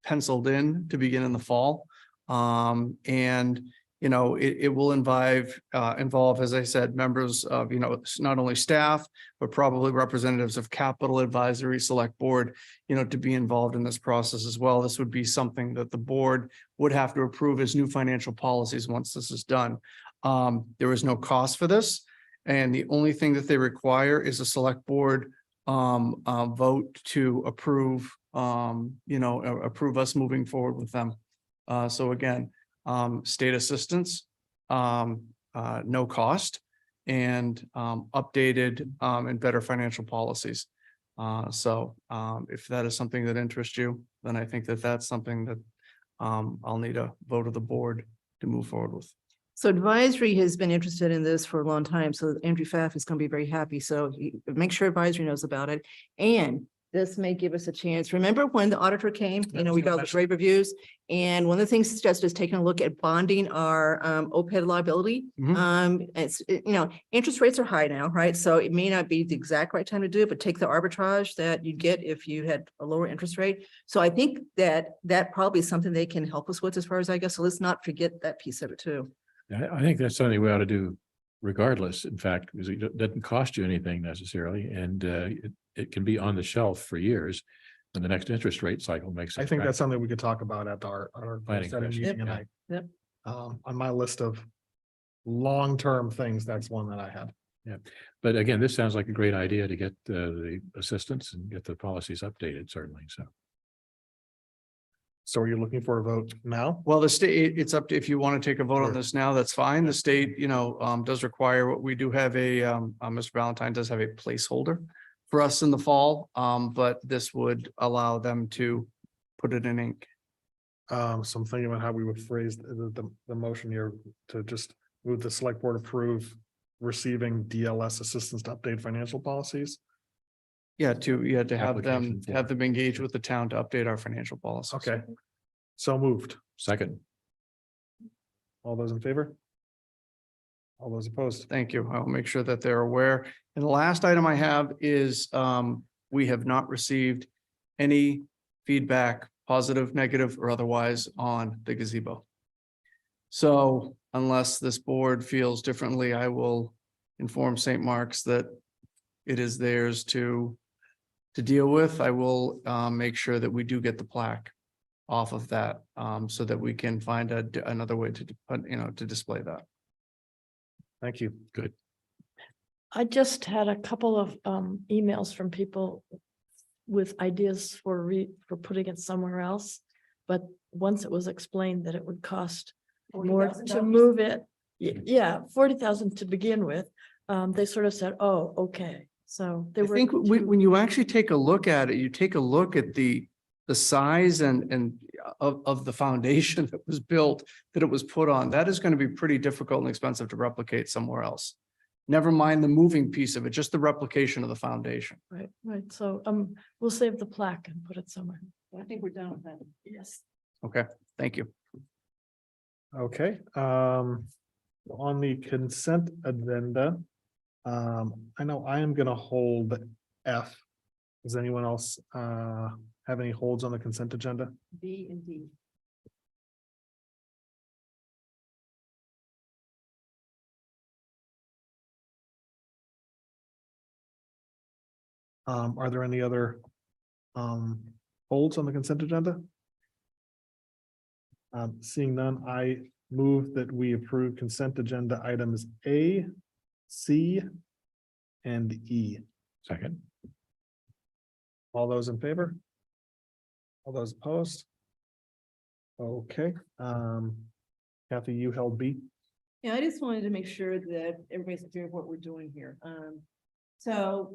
penciled in to begin in the fall. And it will involve, as I said, members of, not only staff, but probably representatives of Capital Advisory Select Board, to be involved in this process as well. This would be something that the board would have to approve as new financial policies once this is done. There is no cost for this. And the only thing that they require is a select board vote to approve, approve us moving forward with them. So again, state assistance, no cost, and updated and better financial policies. So if that is something that interests you, then I think that that's something that I'll need a vote of the board to move forward with. So advisory has been interested in this for a long time, so Andrew Pfaff is going to be very happy. So make sure advisory knows about it. And this may give us a chance. Remember when the auditor came, we got the great reviews. And one of the things suggested is taking a look at bonding our OPEB liability. It's, interest rates are high now, right? So it may not be the exact right time to do it, but take the arbitrage that you'd get if you had a lower interest rate. So I think that probably is something they can help us with as far as I guess. So let's not forget that piece of it too. I think that's something we ought to do regardless, in fact, because it doesn't cost you anything necessarily, and it can be on the shelf for years. And the next interest rate cycle makes it. I think that's something we could talk about at our Planning study session. meeting. Yep. And Yep. on my list of long-term things, that's one that I had. But again, this sounds like a great idea to get the assistance and get the policies updated, certainly. So are you looking for a vote now? Well, the state, it's up to, if you want to take a vote on Sure. this now, that's fine. The state, does require, we do have Mr. Valentine does have a placeholder for us in the fall, but this would allow them to put it in ink. So I'm thinking about how we would phrase the motion here to just move the select board approve receiving DLS assistance to update financial policies. Yeah, to have Application form. engage with the town to update our financial policies. Okay. So moved. Second, All those in favor? All those opposed? Thank you. I'll make sure that they're aware. And the last item I have is, we have not received any feedback, positive, negative, or otherwise on the gazebo. So unless this board feels differently, I will inform St. Mark's that it is theirs to deal with. I will make sure that we do get the plaque off of that, so that we can find another way to display that. Thank you. good. I just had a couple of emails from people with ideas for putting it somewhere else. But once it was explained that it would cost more to move it, yeah, 40,000 to begin with, they sort of said, oh, okay. So they I were. think when you actually take a look at it, you take a look at the size and of the foundation that was built, that it was put on, that is going to be pretty difficult and expensive to replicate somewhere else. Never mind the moving piece of it, just the replication of the foundation. Right, right. So we'll save the plaque and put it somewhere. I think we're done with that. Yes. Okay, thank you. Okay, on the consent agenda, I know I am gonna hold F. Does anyone else have any holds on the consent agenda? B and D. Are there any other holds on the consent agenda? Seeing none, I move that we approve consent agenda items A, C, and E. Second, All those in favor? All those opposed? Okay, Kathy, you held B. Yeah, I just wanted to make sure that everybody's clear of what we're doing here. So,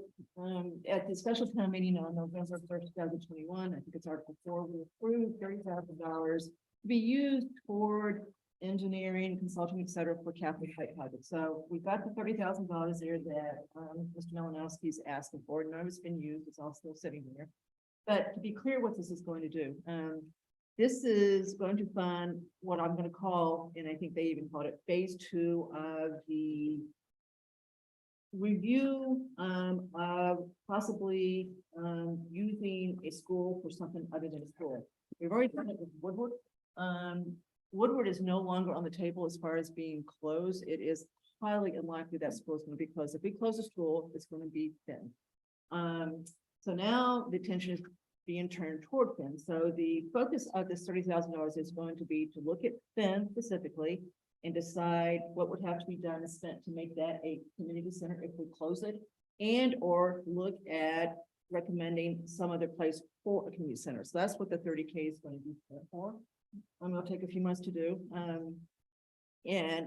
at the special town meeting on November 1st, 2021, I think it's Article 4, we approved $30,000 to be used toward engineering, consulting, et cetera, for capital site projects. So we got the $30,000 there that, Mr. Malinowski's asking for, none of it's been used, it's all still sitting there. But to be clear what this is going to do, this is going to fund what I'm gonna call, and I think they even called it phase 2 of the review of possibly using a school for something other than a school. We've already done it with Woodward. Woodward is no longer on the table as far as being closed. It is highly unlikely that school is going to be closed. If we close the school, it's going to be Finn. So now the attention is being turned toward Finn. So the focus of this $30,000 is going to be to look at Finn specifically and decide what would have to be done and spent to make that a community center if we close it, and or look at recommending some other place for a community center. So that's what the 30K is going to be for. It'll take a few months to do. And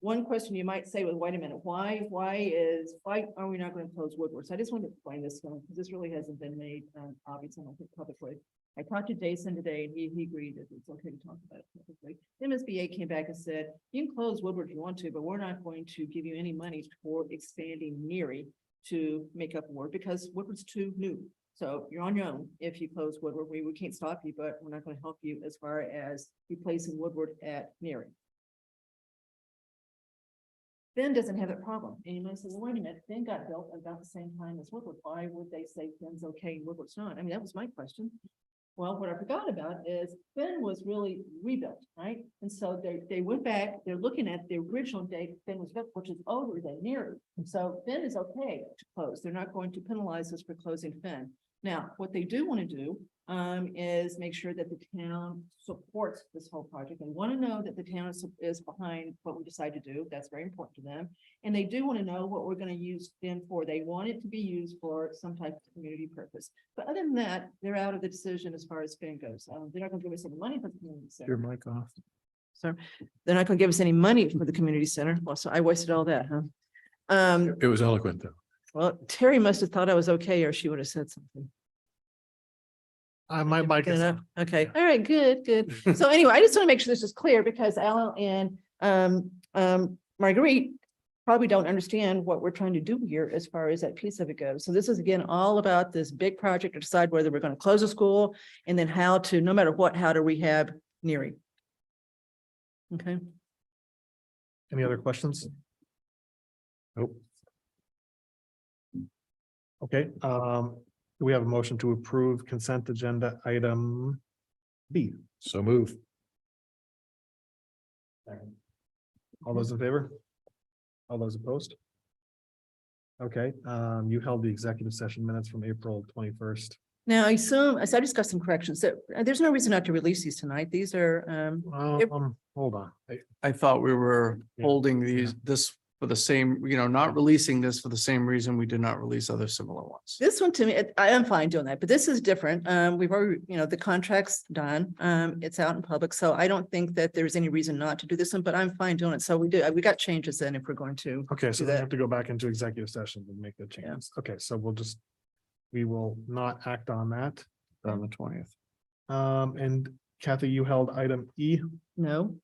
one question you might say, well, wait a minute, why are we not going to close Woodward? So I just wanted to explain this one because this really hasn't been made obvious, I don't think, publicly. I talked to Jason today and he agreed that it's okay to talk about it publicly. MSBA came back and said, you can close Woodward if you want to, but we're not going to give you any money for expanding Neary to make up Woodward because Woodward's too new. So you're on your own if you close Woodward. We can't stop you, but we're not going to help you as far as replacing Woodward at Neary. Finn doesn't have that problem. And you might say, well, wait a minute, Finn got built about the same time as Woodward. Why would they say Finn's okay and Woodward's not? I mean, that was my question. Well, what I forgot about is Finn was really rebuilt, right? And so they went back, they're looking at the original date Finn was built, which is older than Neary. So Finn is okay to close. They're not going to penalize us for closing Finn. Now, what they do want to do is make sure that the town supports this whole project. They want to know that the town is behind what we decide to do. That's very important to them. And they do want to know what we're going to use then for. They want it to be used for some type of community purpose. But other than that, they're out of the decision as far as spending goes. They're not going to give us any money for the community center. Your mic off. So they're not going to give us any money for the community center. Well, so I wasted all that, huh? It was eloquent, though. Well, Terry must have thought I was okay, or she would have said something. My mic Good is. enough. Okay, all right, good, good. So anyway, I just want to make sure this is clear because Alan and Marguerite probably don't understand what we're trying to do here as far as that piece of it goes. So this is again, all about this big project to decide whether we're going to close a school and then how to, no matter what, how to rehab Neary. Okay. Any other questions? Nope. Okay, do we have a motion to approve consent agenda item B? So move. All those in favor? All those opposed? Okay, you held the executive session minutes from April 21st. Now, I assume, so I just got some corrections. So there's no reason not to release these tonight. These are, Hold on. I thought we were Yeah. holding this for the same, not releasing this for the same reason we did not release other similar ones. this one to me, I am fine doing that, but this is different. We've already, the contract's done. It's out in public, so I don't think that there's any reason not to do this one, but I'm fine doing it. So we got changes then if we're going to. Okay, so do we that. have to go back into executive session and make the changes. Okay, so we will not act on that. On the 20th. And Kathy, you held item E. No.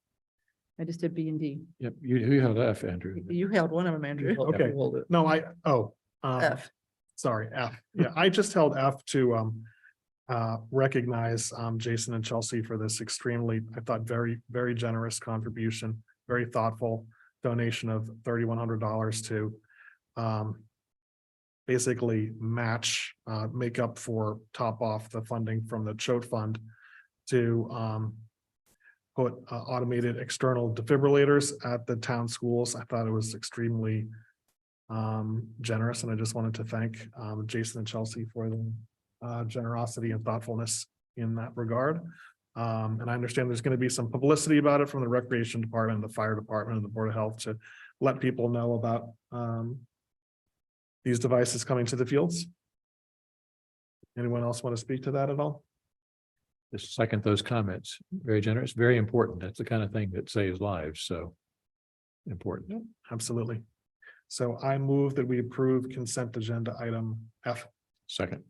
I just did B and D. Yep, you held F, Andrew. You held one of them, Andrew. Okay. No, F. sorry, F. Yeah, I just held F to recognize Jason and Chelsea for this extremely, I thought, very, very generous contribution, very thoughtful donation of $3,100 to basically make up for top off the funding from the Choate Fund to put automated external defibrillators at the town schools. I thought it was extremely generous, and I just wanted to thank Jason and Chelsea for the generosity and thoughtfulness in that regard. And I understand there's going to be some publicity about it from the Recreation Department, the Fire Department, and the Board of Health to let people know about these devices coming to the fields. Anyone else want to speak to that at all? Just second those comments. Very generous, very important. That's the kind of thing that saves lives, so important. Absolutely. So I move that we approve consent agenda item F. Second.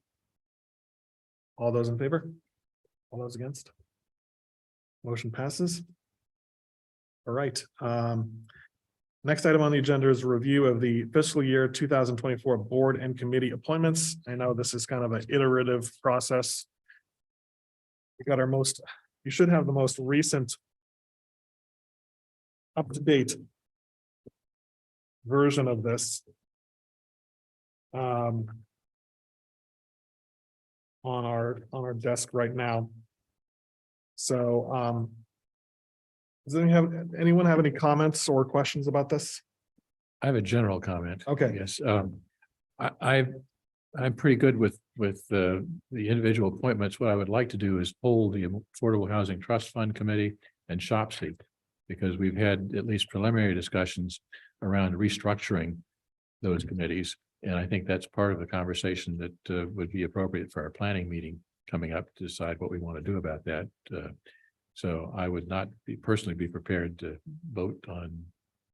All those in favor? All those against? Motion passes. All right. Next item on the agenda is a review of the fiscal year 2024 board and committee appointments. I know this is kind of an iterative process. We got you should have the most recent up-to-date version of this on our desk right now. So does anyone have any comments or questions about this? I have a general comment. Okay. Yes, I'm pretty good with the individual appointments. What I would like to do is pull the Affordable Housing Trust Fund Committee and SHOPSI, because we've had at least preliminary discussions around restructuring those committees. And I think that's part of the conversation that would be appropriate for our planning meeting coming up to decide what we want to do about that. So I would not personally be prepared to vote on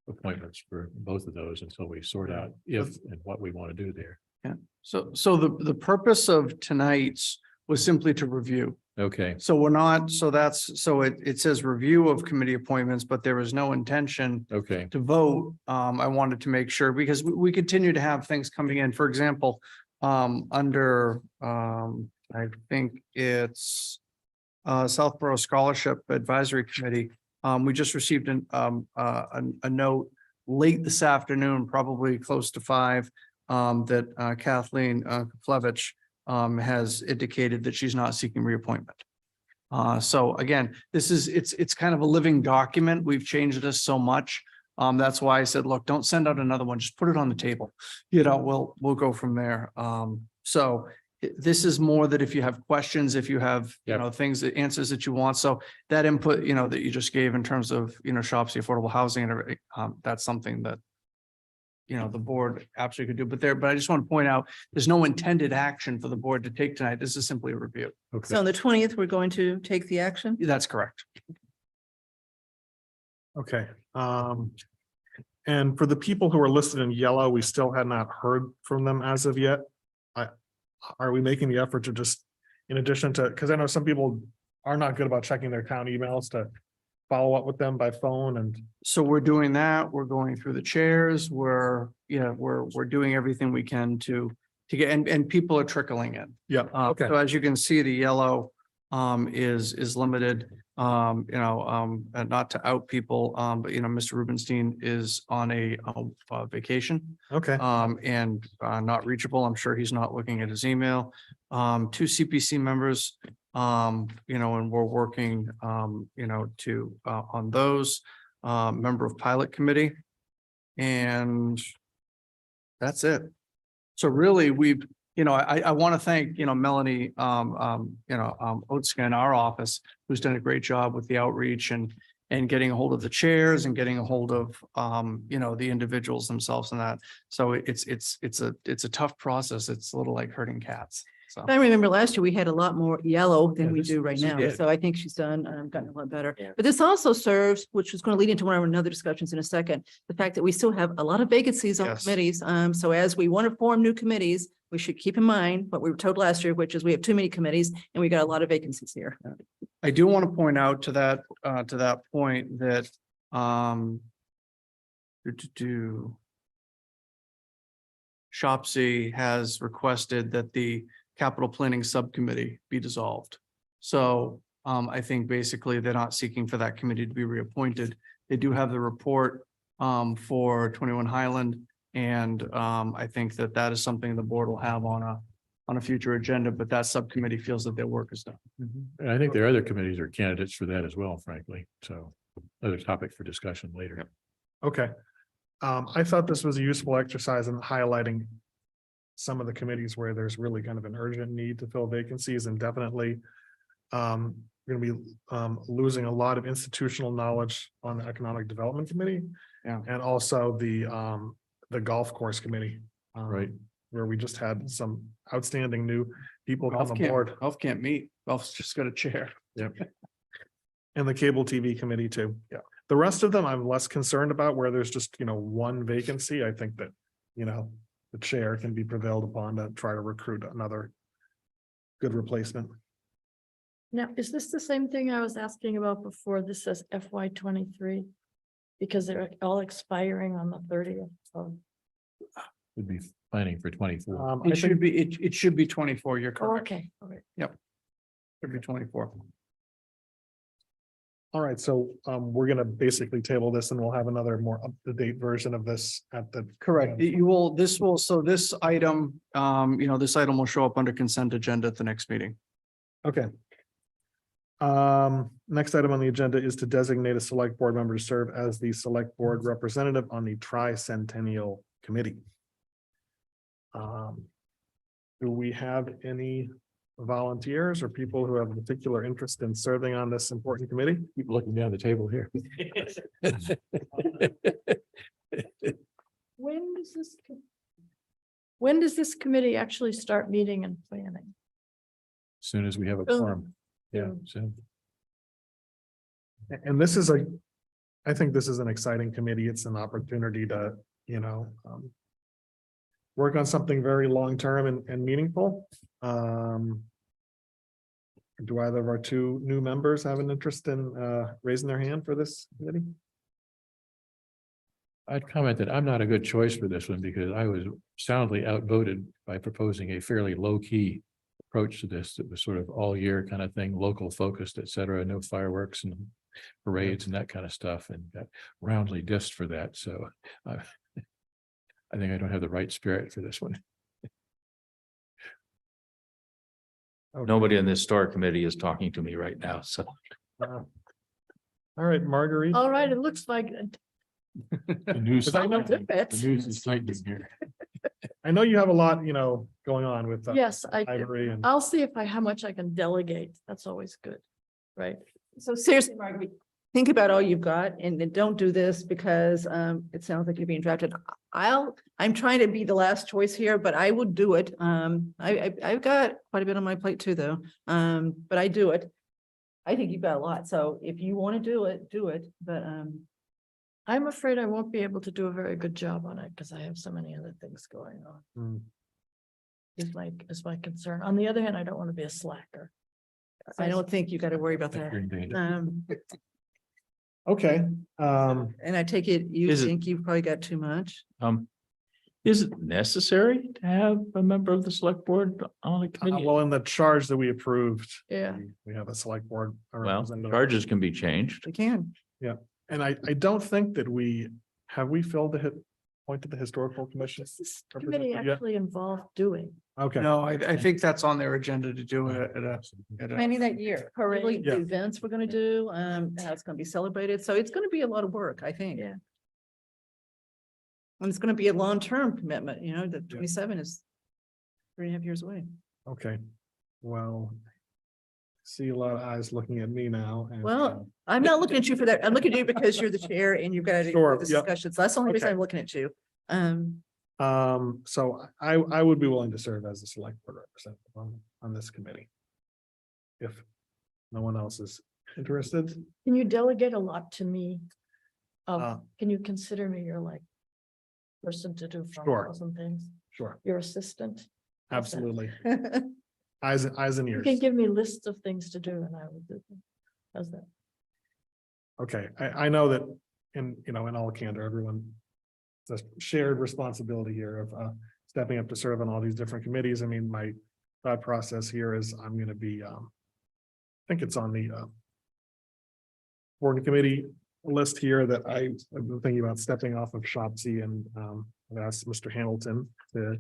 appointments for both of those until we sort out if and what we want to do there. Yeah. So the purpose of tonight's was simply to review. Okay, So we're not, it says review of committee appointments, but there is no intention okay. to vote. I wanted to make sure because we continue to have things coming in. For example, under I think it's Southborough Scholarship Advisory Committee. We just received a note late this afternoon, probably close to 5, that Kathleen Kuplevich has indicated that she's not seeking reappointment. So again, it's kind of a living document. We've changed this so much. That's why I said, look, don't send out another one. Just put it on the table. We'll go from there. So this is more that if you have questions, if you have, Yep. things, answers that you want. So that input, that you just gave in terms of, shops, the affordable housing and everything, that's something that the board absolutely could do, but I just want to point out, there's no intended action for the board to take tonight. This is simply a review. So on the 20th, we're going to take the action. That's correct. Okay, and for the people who are listed in yellow, we still had not heard from them as of yet. Are we making the effort to just, in addition to, because I know some people are not good about checking their town emails, to follow up with them by phone and, So we're doing that. We're going through the chairs. We're doing everything we can to get, and people are trickling in. yeah, okay, So as you can see, the yellow is limited, and not to out people, but Mr. Rubenstein is on a vacation, okay, and not reachable. I'm sure he's not looking at his email. Two CPC members, and we're working, to on those, member of pilot committee. And that's it. So really, we've, I want to thank, Melanie, Otska in our office, who's done a great job with the outreach and getting a hold of the chairs and getting a hold of, the individuals themselves and that. So it's a tough process. It's a little like herding cats. So. I remember last year, we had a lot more yellow than Yeah, we this- do right this is now. good. So I think she's gotten a lot better. Yeah. But this also serves, which is going to lead into one of our other discussions in a second, the fact that we still have a lot of vacancies on Yes. committees. So as we want to form new committees, we should keep in mind what we were told last year, which is we have too many committees and we got a lot of vacancies here. I do want to point out to that point that, Shopsy has requested that the capital planning subcommittee be dissolved. So, I think basically they're not seeking for that committee to be reappointed. They do have the report, for 21 Highland. And, I think that is something the board will have on a future agenda, but that subcommittee feels that their work is done. And I think there are other committees or candidates for that as well, frankly. So another topic for discussion later. okay. I thought this was a useful exercise in highlighting some of the committees where there's really kind of an urgent need to fill vacancies, and definitely we're going to be losing a lot of institutional knowledge on the Economic Development Committee. Yeah. And also the Golf Course Committee. Right. Where we just had some outstanding new people on the Golf board, can't meet. Golf's just got a chair. and the Cable TV Committee too. Yeah. The rest of them, I'm less concerned about, where there's just, one vacancy. I think that, the chair can be prevailed upon to try to recruit another good replacement. Now, is this the same thing I was asking about before? This says FY 23? Because they're all expiring on the 30th of. Would be planning for 24. I It should think, be, it should be 24. You're Oh, correct. okay, all right. Should be 24. all right, so we're gonna basically table this, and we'll have another more up-to-date version of this at the. Correct. You will, so this item, this item will show up under consent agenda at the next meeting. Okay. Next item on the agenda is to designate a select board member to serve as the select board representative on the Tricentennial Committee. Do we have any volunteers or people who have a particular interest in serving on this important committee? Keep looking down the table here. When does this committee actually start meeting and planning? Soon as we have a Oh. quorum. Yeah, soon. And this is I think this is an exciting committee. It's an opportunity to, work on something very long-term and meaningful. Do either of our two new members have an interest in raising their hand for this committee? I'd comment that I'm not a good choice for this one because I was soundly outvoted by proposing a fairly low-key approach to this. That was sort of all year kind of thing, local focused, et cetera, no fireworks and parades and that kind of stuff, and got roundly dissed for that. So I think I don't have the right spirit for this one. Nobody on this historic committee is talking to me right now, so. All right, Marguerite. All right, it looks like The news Is that the enough? news is tightening here. I know you have a lot, going on with Yes, I do. Ivory and. I'll see if how much I can delegate. That's always good, right? So seriously, Margaret, think about all you've got and then don't do this because it sounds like you're being drafted. I'm trying to be the last choice here, but I would do it. I've got quite a bit on my plate too, though. But I do it. I think you've got a lot. So if you want to do it, but I'm afraid I won't be able to do a very good job on it because I have so many other things going on. Mm, Is my concern. On the other hand, I don't want to be a slacker. I don't think you got to worry about You're that. in danger. Okay, And I take it you Is it- think you've probably got too much? Is it necessary to have a member of the select board on a committee? well, in the charge that we approved. Yeah. We have a select board. Well, representative. charges can be changed. You can. And I don't think that have we filled appointed the historical commission? This committee representative yet? actually involved doing. Okay, No, I think that's on their agenda to do it at a. Planning that year, Parade. the events we're gonna do, how it's gonna be celebrated. So it's gonna be a lot of work, I think. Yeah. And it's gonna be a long-term commitment, the 27 is 3.5 years away. okay. Well, see a lot of eyes looking at me now. and, Well, I'm not looking at you for that. I'm looking at you because you're the chair and you've got to Sure, do this yep. discussion. So that's the only reason Okay. I'm looking at you. So I would be willing to serve as a select board representative on this committee. If no one else is interested. Can you delegate a lot to me? Uh, Can you consider me your person to do phone Sure. calls and things? Sure, Your assistant? absolutely. Eyes and You ears. can give me lists of things to do and I will do them. How's that? Okay, I know that in all candor, everyone. It's a shared responsibility here of stepping up to serve on all these different committees. I mean, my thought process here is I'm gonna be I think it's on the board and committee list here that I've been thinking about stepping off of Shopsy and I've asked Mr. Hamilton to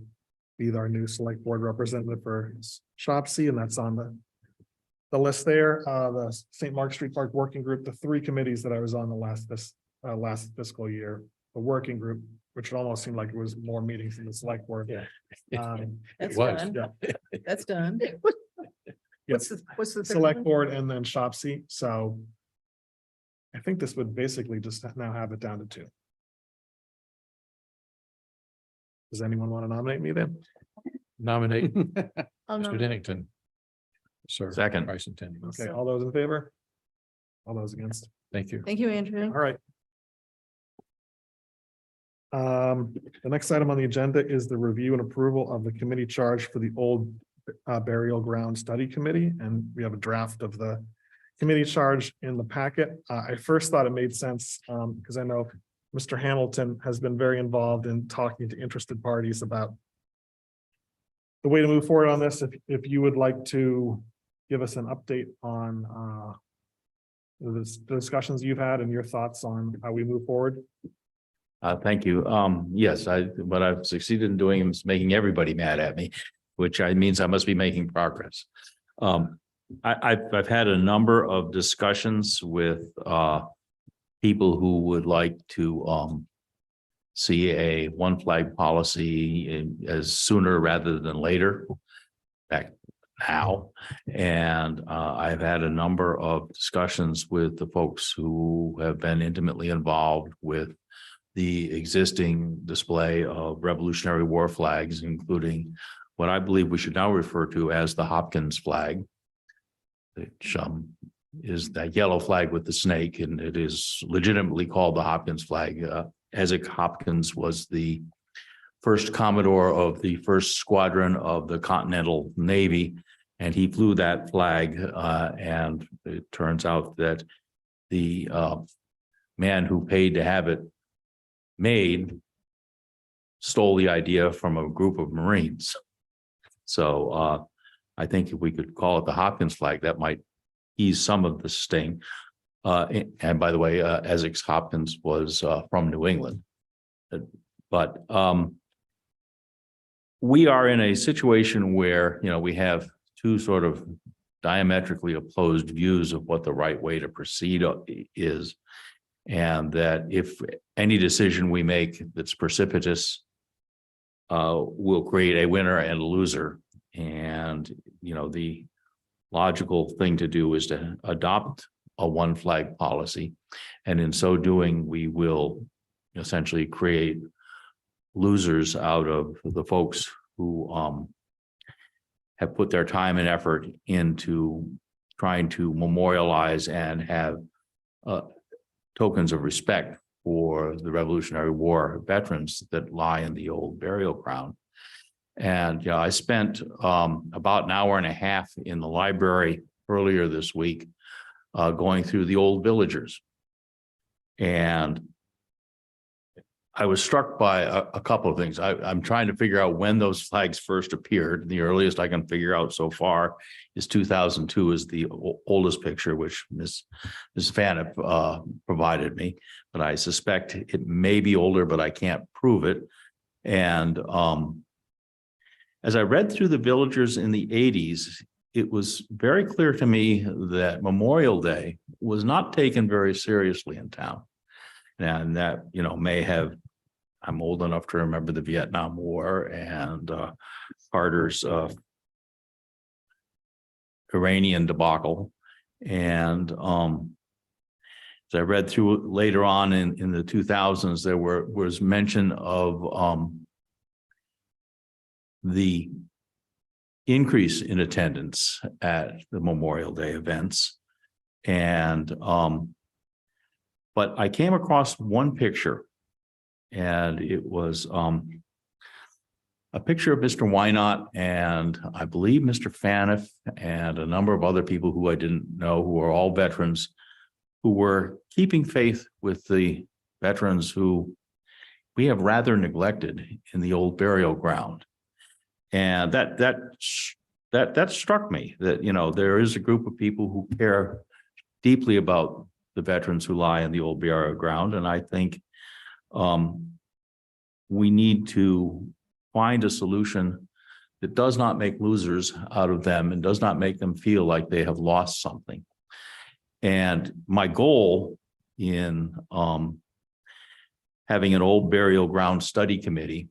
be our new select board representative for Shopsy, and that's on the list there. The St. Mark Street Park Working Group, the 3 committees that I was on the last fiscal year, the working group, which almost seemed like it was more meetings than the select board. Yeah. That's was. done. Yeah. That's done. Yes, What's the third select one? board and then Shopsy, so. I think this would basically just now have it down to 2. Does anyone want to nominate me then? Nominate I'll Mr. nominate- Dennington. Sir. Second. Bicentennial. Okay, So- all those in favor? All those against? Thank you. Thank you, Andrew. All right. The next item on the agenda is the review and approval of the committee charge for the old burial ground study committee, and we have a draft of the committee charge in the packet. I first thought it made sense because I know Mr. Hamilton has been very involved in talking to interested parties about the way to move forward on this. If you would like to give us an update on the discussions you've had and your thoughts on how we move forward. Thank you. Yes, what I've succeeded in doing is making everybody mad at me, which means I must be making progress. I've had a number of discussions with people who would like to see a one flag policy as sooner rather than later. Back now, and I've had a number of discussions with the folks who have been intimately involved with the existing display of Revolutionary War flags, including what I believe we should now refer to as the Hopkins flag, which is that yellow flag with the snake, and it is legitimately called the Hopkins flag. Isaac Hopkins was the first Commodore of the first squadron of the Continental Navy, and he flew that flag. And it turns out that the man who paid to have it made stole the idea from a group of Marines. So I think if we could call it the Hopkins flag, that might ease some of the sting. And by the way, Isaac Hopkins was from New England. But we are in a situation where, we have 2 sort of diametrically opposed views of what the right way to proceed is. And that if any decision we make that's precipitous will create a winner and a loser. And, you know, the logical thing to do is to adopt a one flag policy. And in so doing, we will essentially create losers out of the folks who have put their time and effort into trying to memorialize and have tokens of respect for the Revolutionary War veterans that lie in the old burial ground. And I spent about an hour and a half in the library earlier this week going through the old villagers. And I was struck by a couple of things. I'm trying to figure out when those flags first appeared. The earliest I can figure out so far is 2002 is the oldest picture, which Ms. Faniff provided me. But I suspect it may be older, but I can't prove it. And as I read through the villagers in the 80s, it was very clear to me that Memorial Day was not taken very seriously in town. And that, may have, I'm old enough to remember the Vietnam War and Carter's Iranian debacle. And as I read through later on in the 2000s, there was mention of the increase in attendance at the Memorial Day events. And but I came across one picture, and it was a picture of Mr. Wynot and I believe Mr. Faniff and a number of other people who I didn't know, who are all veterans, who were keeping faith with the veterans who we have rather neglected in the old burial ground. And that struck me that, there is a group of people who care deeply about the veterans who lie in the old burial ground. And I think we need to find a solution that does not make losers out of them and does not make them feel like they have lost something. And my goal in having an old burial ground study committee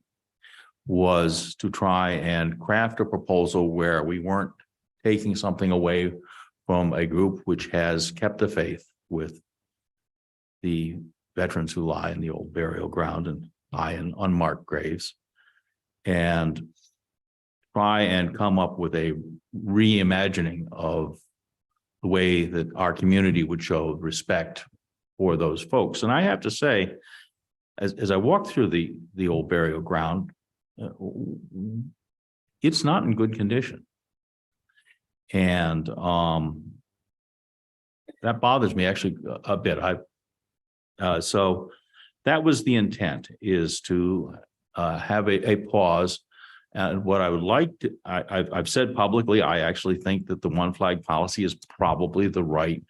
was to try and craft a proposal where we weren't taking something away from a group which has kept the faith with the veterans who lie in the old burial ground and lie in unmarked graves, and try and come up with a reimagining of the way that our community would show respect for those folks. And I have to say, as I walk through the old burial ground, it's not in good condition. And that bothers me actually a bit. So that was the intent, is to have a pause. And what I would like to, I've said publicly, I actually think that the one flag policy is probably the right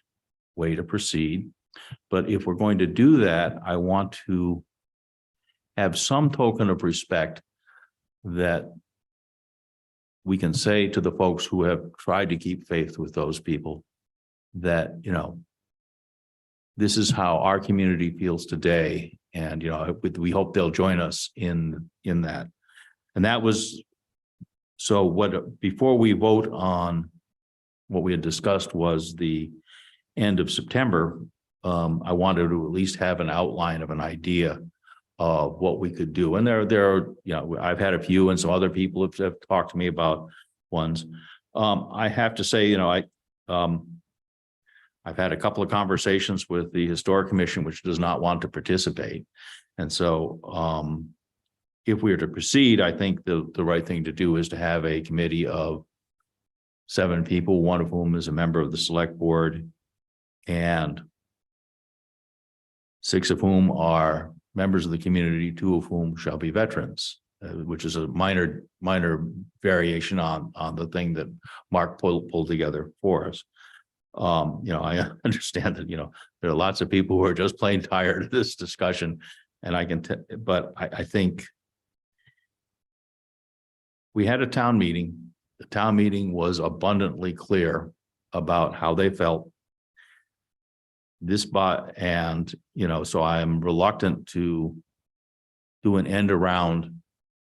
way to proceed. But if we're going to do that, I want to have some token of respect that we can say to the folks who have tried to keep faith with those people that, this is how our community feels today. And, we hope they'll join us in that. And that was, so before we vote on what we had discussed was the end of September, I wanted to at least have an outline of an idea of what we could do. And there are, I've had a few, and some other people have talked to me about ones. I have to say, I've had a couple of conversations with the Historic Commission, which does not want to participate. And so if we are to proceed, I think the right thing to do is to have a committee of 7 people, one of whom is a member of the select board, and 6 of whom are members of the community, 2 of whom shall be veterans, which is a minor variation on the thing that Mark pulled together for us. I understand that, there are lots of people who are just plain tired of this discussion, and but I think we had a town meeting. The town meeting was abundantly clear about how they felt. And, so I am reluctant to do an end around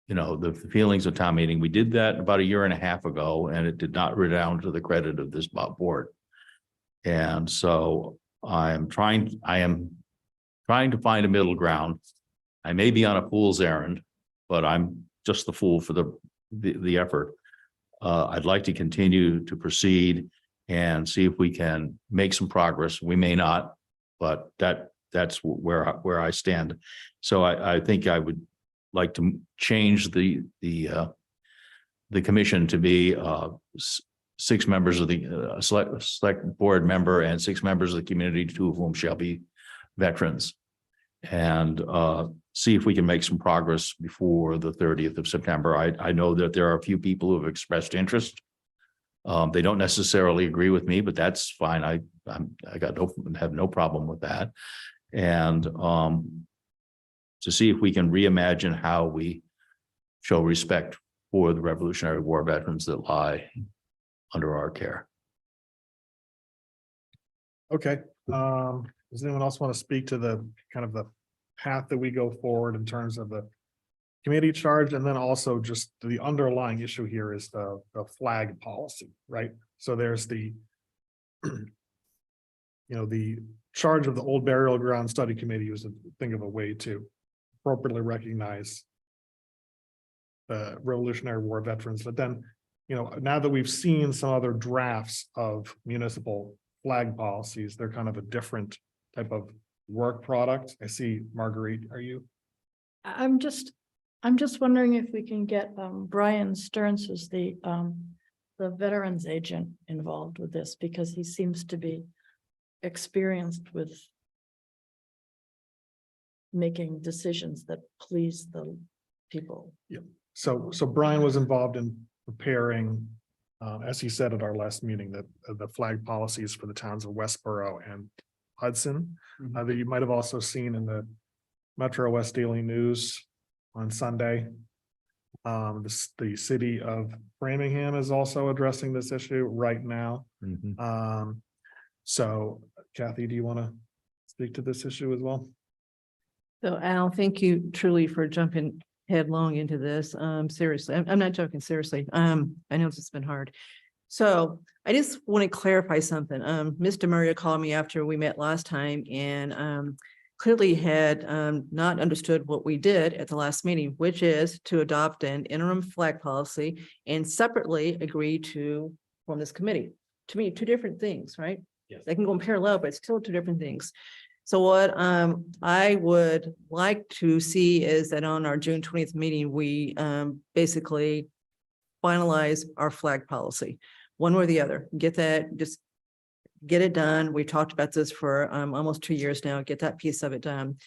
the feelings of town meeting. We did that about a year and a half ago, and it did not redound to the credit of this board. And so I am trying to find a middle ground. I may be on a fool's errand, but I'm just the fool for the effort. I'd like to continue to proceed and see if we can make some progress. We may not, but that's where I stand. So I think I would like to change the commission to be 6 members of the select board member and 6 members of the community, 2 of whom shall be veterans. And see if we can make some progress before the 30th of September. I know that there are a few people who have expressed interest. They don't necessarily agree with me, but that's fine. I have no problem with that. And to see if we can reimagine how we show respect for the Revolutionary War veterans that lie under our care. Okay, does anyone else want to speak to the kind of the path that we go forward in terms of the committee charge? And then also just the underlying issue here is the flag policy, right? So there's the the charge of the Old Burial Ground Study Committee was a think of a way to appropriately recognize the Revolutionary War veterans. But then, now that we've seen some other drafts of municipal flag policies, they're kind of a different type of work product. I see Marguerite, are you? I'm just wondering if we can get Brian Stearns, who's the veterans agent, involved with this, because he seems to be experienced with making decisions that please the people. So Brian was involved in preparing, as he said at our last meeting, that the flag policies for the towns of Westboro and Hudson, that you might have also seen in the Metro West Daily News on Sunday. The city of Framingham is also addressing this issue right now. So Kathy, do you want to speak to this issue as well? So Al, thank you truly for jumping headlong into this. Seriously, I'm not joking, seriously. I know it's been hard. So I just want to clarify something. Mr. Murray called me after we met last time and clearly had not understood what we did at the last meeting, which is to adopt an interim flag policy and separately agree to form this committee. To me, 2 different things, right? Yes. They can go in parallel, but it's still 2 different things. So what I would like to see is that on our June 20th meeting, we basically finalize our flag policy, one or the other. Get that, just get it done. We talked about this for almost 2 years now. Get that piece of it done.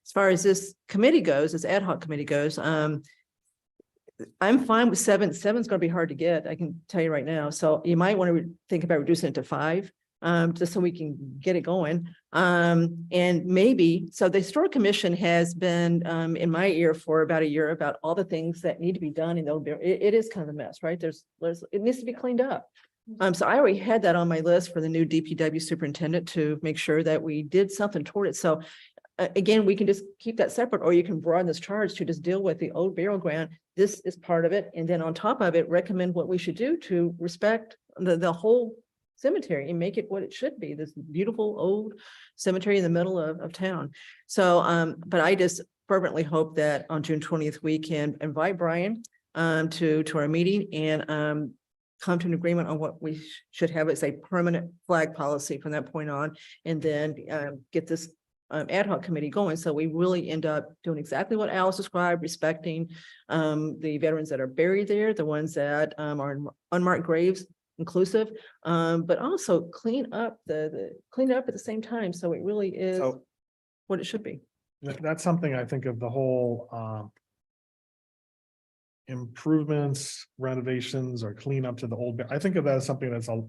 As far as this committee goes, this ad hoc committee goes, I'm fine with 7. 7's going to be hard to get, I can tell you right now. So you might want to think about reducing it to 5. Just so we can get it going. And maybe, so the Historic Commission has been in my ear for about a year about all the things that need to be done in the old building. It is kind of a mess, right? It needs to be cleaned up. So I already had that on my list for the new DPW superintendent to make sure that we did something toward it. So again, we can just keep that separate, or you can broaden this charge to just deal with the old burial ground. This is part of it. And then on top of it, recommend what we should do to respect the whole cemetery and make it what it should be, this beautiful old cemetery in the middle of town. So, but I just fervently hope that on June 20th, we can invite Brian to our meeting and come to an agreement on what we should have as a permanent flag policy from that point on, and then get this ad hoc committee going. So we really end up doing exactly what Alice described, respecting the veterans that are buried there, the ones that are in unmarked graves, inclusive, but also clean up at the same time. So it really is So- what it should be. That's something I think of the whole improvements, renovations, or cleanup to the old. I think of that as something that's a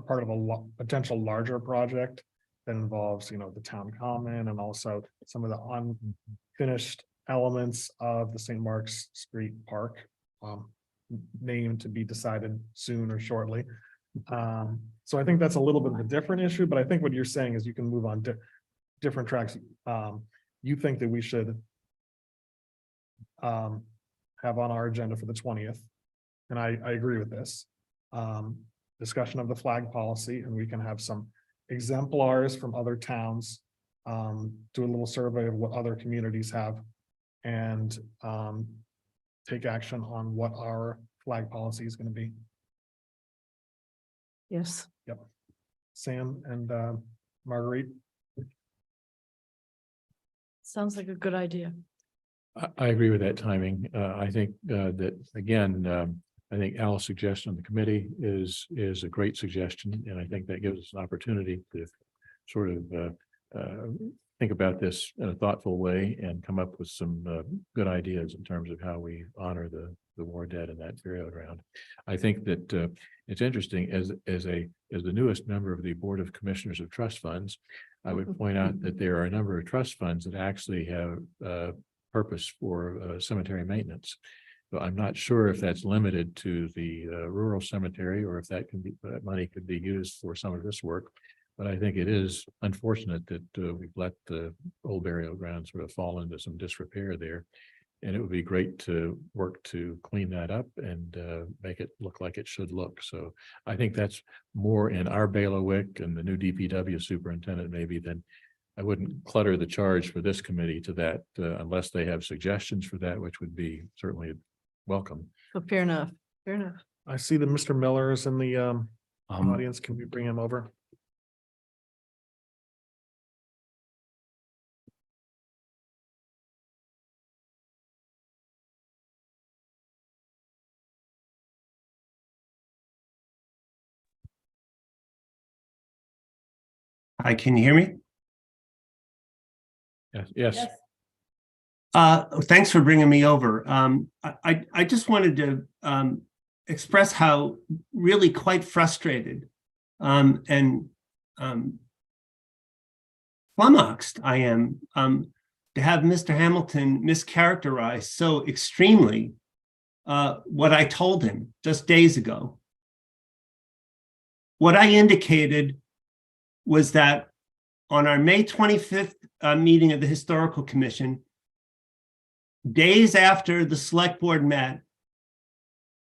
part of a potential larger project that involves, the town common and also some of the unfinished elements of the St. Mark's Street Park, name to be decided soon or shortly. So I think that's a little bit of a different issue, but I think what you're saying is you can move on to different tracks. You think that we should have on our agenda for the 20th. And I agree with this. Discussion of the flag policy, and we can have some exemplars from other towns. Do a little survey of what other communities have and take action on what our flag policy is going to be. Yes. Sam and Marguerite. Sounds like a good idea. I agree with that timing. I think that, again, I think Al's suggestion on the committee is a great suggestion, and I think that gives us an opportunity to sort of think about this in a thoughtful way and come up with some good ideas in terms of how we honor the war dead in that period round. I think that it's interesting as the newest member of the Board of Commissioners of Trust Funds, I would point out that there are a number of trust funds that actually have purpose for cemetery maintenance. So I'm not sure if that's limited to the rural cemetery or if that money could be used for some of this work. But I think it is unfortunate that we've let the old burial ground sort of fall into some disrepair there. And it would be great to work to clean that up and make it look like it should look. So I think that's more in our bailiwick and the new DPW superintendent maybe than I wouldn't clutter the charge for this committee to that unless they have suggestions for that, which would be certainly welcome. So fair enough. Fair enough. I see that Mr. Miller is in the audience. Can we bring him over? Hi, can you hear me? Yes. Thanks for bringing me over. I just wanted to express how really quite frustrated and flummoxed I am to have Mr. Hamilton mischaracterize so extremely what I told him just days ago. What I indicated was that on our May 25th meeting of the Historical Commission, days after the select board met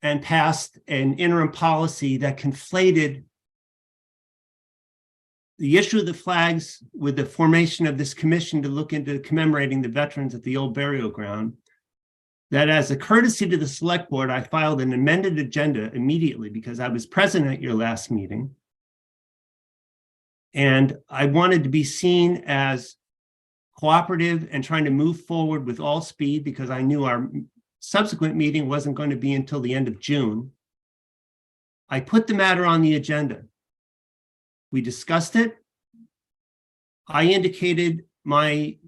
and passed an interim policy that conflated the issue of the flags with the formation of this commission to look into commemorating the veterans at the old burial ground, that as a courtesy to the select board, I filed an amended agenda immediately because I was present at your last meeting. And I wanted to be seen as cooperative and trying to move forward with all speed because I knew our subsequent meeting wasn't going to be until the end of June. I put the matter on the agenda. We discussed it. I indicated my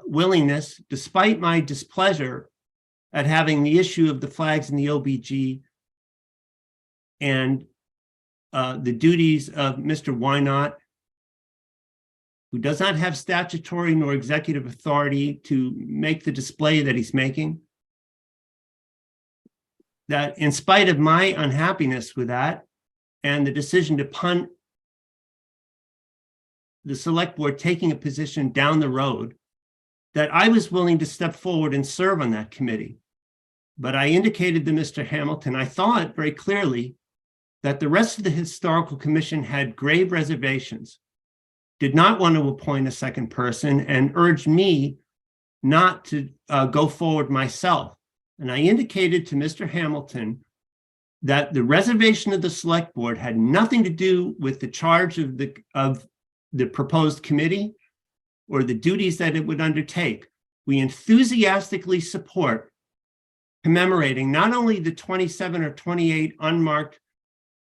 willingness, despite my displeasure at having the issue of the flags in the OBG and the duties of Mr. Wynot, who does not have statutory nor executive authority to make the display that he's making, that in spite of my unhappiness with that and the decision to punt the select board taking a position down the road, that I was willing to step forward and serve on that committee. But I indicated to Mr. Hamilton, I thought very clearly that the rest of the Historical Commission had grave reservations, did not want to appoint a second person, and urged me not to go forward myself. And I indicated to Mr. Hamilton that the reservation of the select board had nothing to do with the charge of the proposed committee or the duties that it would undertake. We enthusiastically support commemorating not only the 27 or 28 unmarked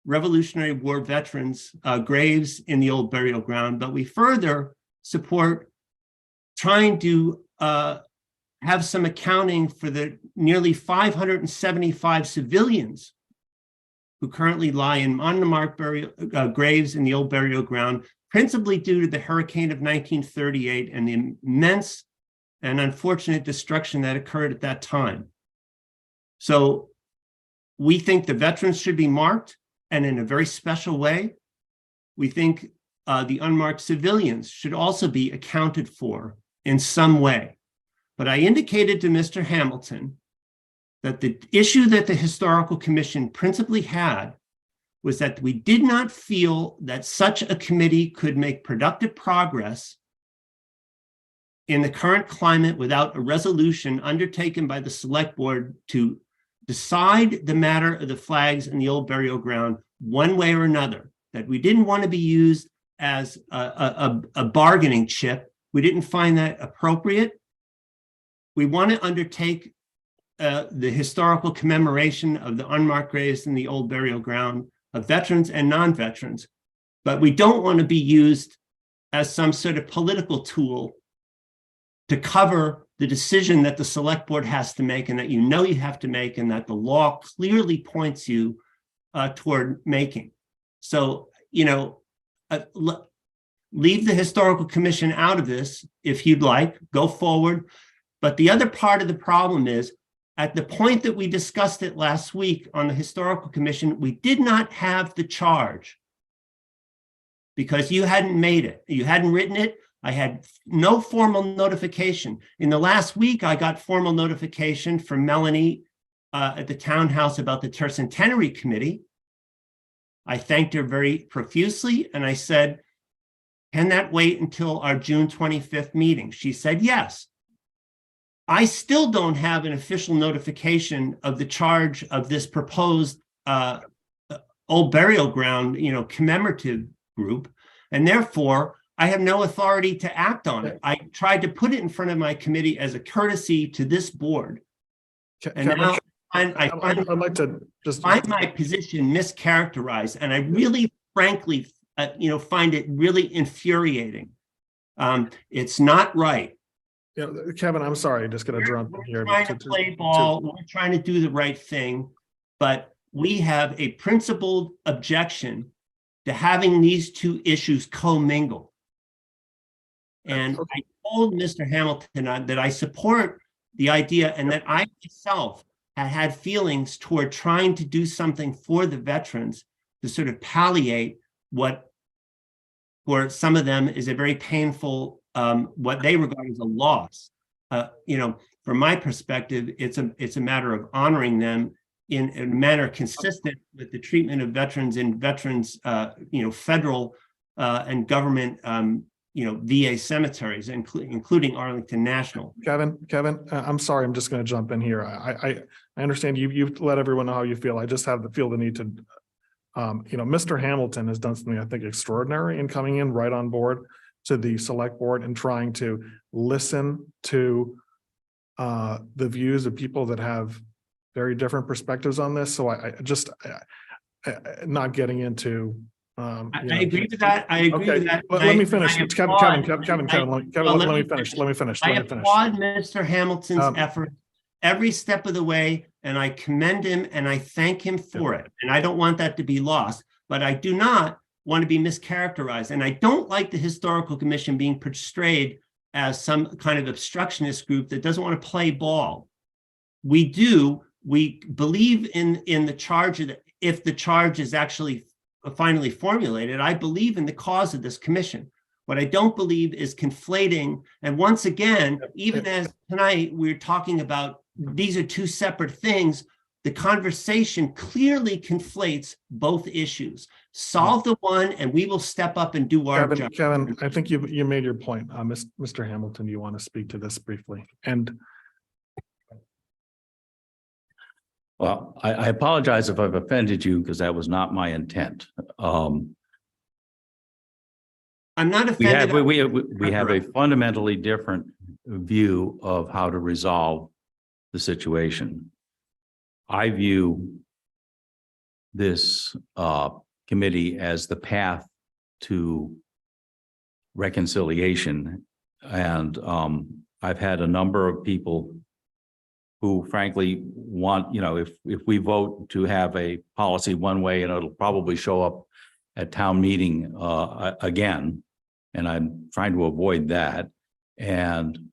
Revolutionary War veterans' graves in the old burial ground, but we further support trying to have some accounting for the nearly 575 civilians who currently lie in unmarked graves in the old burial ground, principally due to the hurricane of 1938 and the immense and unfortunate destruction that occurred at that time. So we think the veterans should be marked, and in a very special way. We think the unmarked civilians should also be accounted for in some way. But I indicated to Mr. Hamilton that the issue that the Historical Commission principally had was that we did not feel that such a committee could make productive progress in the current climate without a resolution undertaken by the select board to decide the matter of the flags in the old burial ground one way or another, that we didn't want to be used as a bargaining chip. We didn't find that appropriate. We want to undertake the historical commemoration of the unmarked graves in the old burial ground of veterans and non-veterans, but we don't want to be used as some sort of political tool to cover the decision that the select board has to make and that you know you have to make and that the law clearly points you toward making. So, you know, leave the Historical Commission out of this if you'd like, go forward. But the other part of the problem is, at the point that we discussed it last week on the Historical Commission, we did not have the charge because you hadn't made it. You hadn't written it. I had no formal notification. In the last week, I got formal notification from Melanie at the townhouse about the Tercentenary Committee. I thanked her very profusely and I said, can that wait until our June 25th meeting? She said, yes. I still don't have an official notification of the charge of this proposed old burial ground, you know, commemorative group. And therefore, I have no authority to act on it. I tried to put it in front of my committee as a courtesy to this board. And now I'd like to just find my position mischaracterized. And I really, frankly, you know, find it really infuriating. It's not right. Yeah, Kevin, I'm sorry, just gonna jump in here. We're trying to play ball, we're trying to do the right thing, but we have a principled objection to having these two issues commingle. And I told Mr. Hamilton that I support the idea and that I myself had feelings toward trying to do something for the veterans to sort of palliate what for some of them is a very painful what they regard as a loss. You know, from my perspective, it's a matter of honoring them in a manner consistent with the treatment of veterans in veterans, you know, federal and government, you know, VA cemeteries, including Arlington National. Kevin, I'm sorry, I'm just going to jump in here. I understand you've let everyone know how you feel. I just feel the need to, you know, Mr. Hamilton has done something I think extraordinary in coming in right on board to the select board and trying to listen to the views of people that have very different perspectives on this. So I just not getting into. I agree with that. I agree with that. Let me finish. Kevin, let me finish. I applaud Mr. Hamilton's effort every step of the way, and I commend him and I thank him for it. And I don't want that to be lost, but I do not want to be mischaracterized. And I don't like the Historical Commission being portrayed as some kind of obstructionist group that doesn't want to play ball. We believe in the charge that if the charge is actually finally formulated, I believe in the cause of this commission. What I don't believe is conflating. And once again, even as tonight we're talking about these are two separate things, the conversation clearly conflates both issues. Solve the one and we will step up and do our job. Kevin, I think you made your point. Mr. Hamilton, you want to speak to this briefly? And well, I apologize if I've offended you because that was not my intent. I'm not offended. We have a fundamentally different view of how to resolve the situation. I view this committee as the path to reconciliation. And I've had a number of people who frankly want, you know, if we vote to have a policy one way and it'll probably show up at town meeting again, and I'm trying to avoid that. And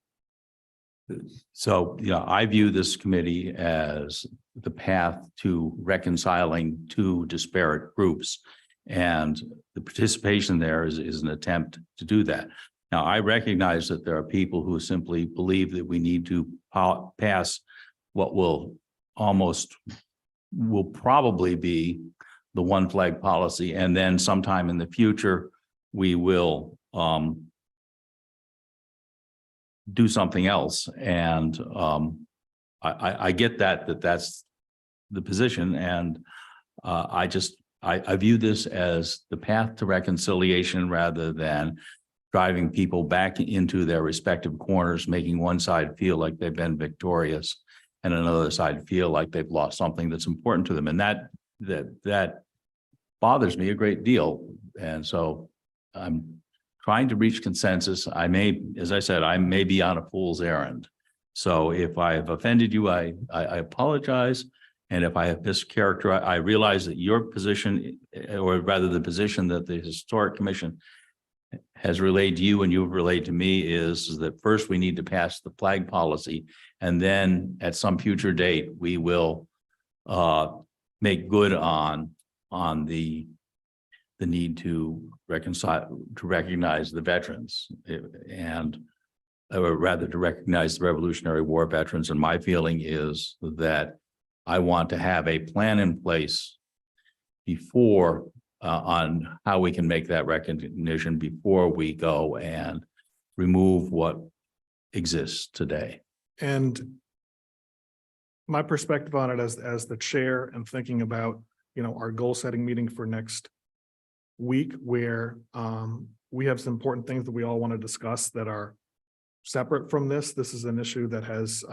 so, you know, I view this committee as the path to reconciling two disparate groups, and the participation there is an attempt to do that. Now, I recognize that there are people who simply believe that we need to pass what will almost will probably be the one flag policy. And then sometime in the future, we will do something else. And I get that's the position. And I view this as the path to reconciliation rather than driving people back into their respective corners, making one side feel like they've been victorious and another side feel like they've lost something that's important to them. And that bothers me a great deal. And so I'm trying to reach consensus. I may, as I said, I may be on a fool's errand. So if I have offended you, I apologize. And if I have mischaracterized, I realize that your position, or rather the position that the Historic Commission has relayed to you and you've relayed to me is that first we need to pass the flag policy. And then at some future date, we will make good on the need to recognize the veterans or rather to recognize the Revolutionary War veterans. And my feeling is that I want to have a plan in place before on how we can make that recognition before we go and remove what exists today. And my perspective on it as the chair and thinking about, our goal setting meeting for next week where we have some important things that we all want to discuss that are separate from this. This is an issue that has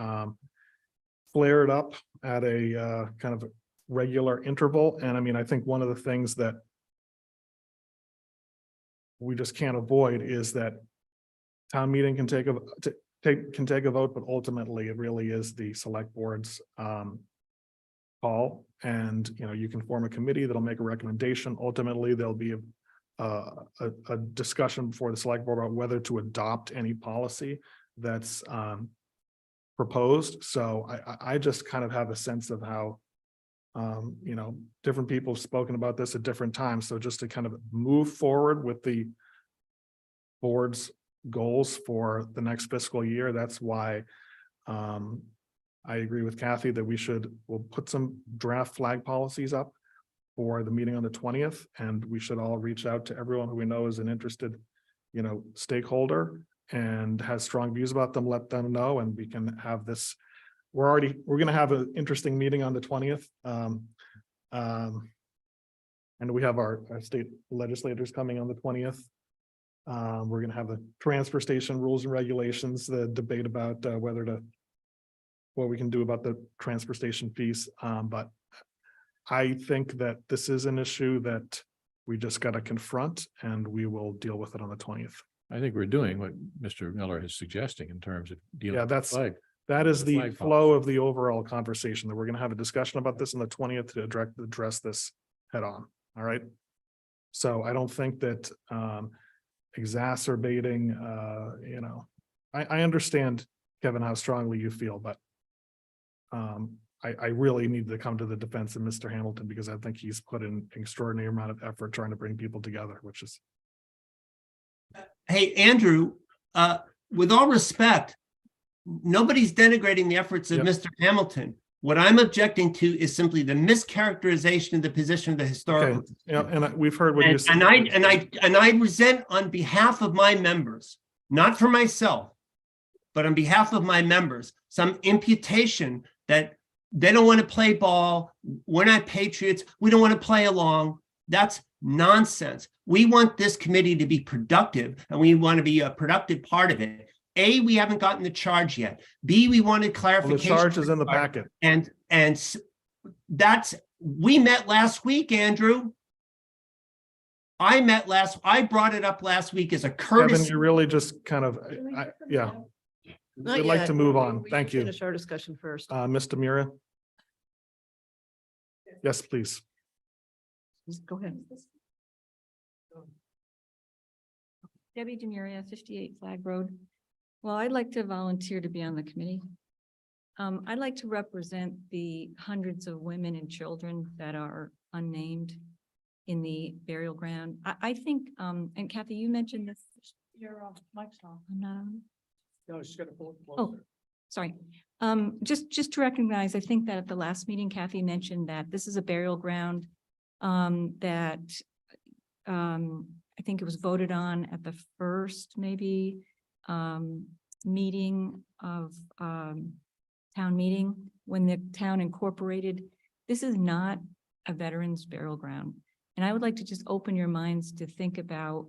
flared up at a kind of regular interval. And I mean, I think one of the things that we just can't avoid is that town meeting can take a vote, but ultimately it really is the select board's call. And, you can form a committee that'll make a recommendation. Ultimately, there'll be a discussion before the select board about whether to adopt any policy that's proposed. So I just kind of have a sense of how, different people have spoken about this at different times. So just to kind of move forward with the board's goals for the next fiscal year, that's why I agree with Kathy that we'll put some draft flag policies up for the meeting on the 20th, and we should all reach out to everyone who we know is an interested, stakeholder and has strong views about them, let them know, and we can have this. We're going to have an interesting meeting on the 20th. And we have our state legislators coming on the 20th. We're going to have the transfer station rules and regulations, the debate about what we can do about the transfer station fees. But I think that this is an issue that we just got to confront, and we will deal with it on the 20th. I think we're doing what Mr. Miller is suggesting in terms of dealing. Yeah, that is the flag flow policy. of the overall conversation, that we're going to have a discussion about this on the 20th to address this head on. All right. So I don't think that exacerbating, I understand, Kevin, how strongly you feel, but I really need to come to the defense of Mr. Hamilton, because I think he's put in an extraordinary amount of effort trying to bring people together, which is. Hey, Andrew, with all respect, nobody's denigrating the efforts of Yep. Mr. Hamilton. What I'm objecting to is simply the mischaracterization of the position of the historical. Okay, yeah, and we've heard what you And, said. and I resent on behalf of my members, not for myself, but on behalf of my members, some imputation that they don't want to play ball. We're not patriots. We don't want to play along. That's nonsense. We want this committee to be productive, and we want to be a productive part of it. A, we haven't gotten the charge yet. B, we wanted Well, the clarification. charge is in the packet. And we met last week, Andrew. I brought it up last week as a Kevin, courtesy. you really just kind of, yeah. Not We'd like yet. to move on. We Thank should you. Finish our discussion first. Mr. Mira? Yes, please. Just go ahead. Debbie Demuria, 58 Flag Road. Well, I'd like to volunteer to be on the committee. I'd like to represent the hundreds of women and children that are unnamed in the burial ground. I think, and Kathy, you mentioned this. Your mic's on. I'm not on. No, she's got to pull it Oh, sorry. Just to recognize, I think that at the last meeting, Kathy mentioned that this is a burial ground that I think it was voted on at the first maybe meeting of town meeting when the town incorporated. This is not a veterans burial ground. And I would like to just open your minds to think about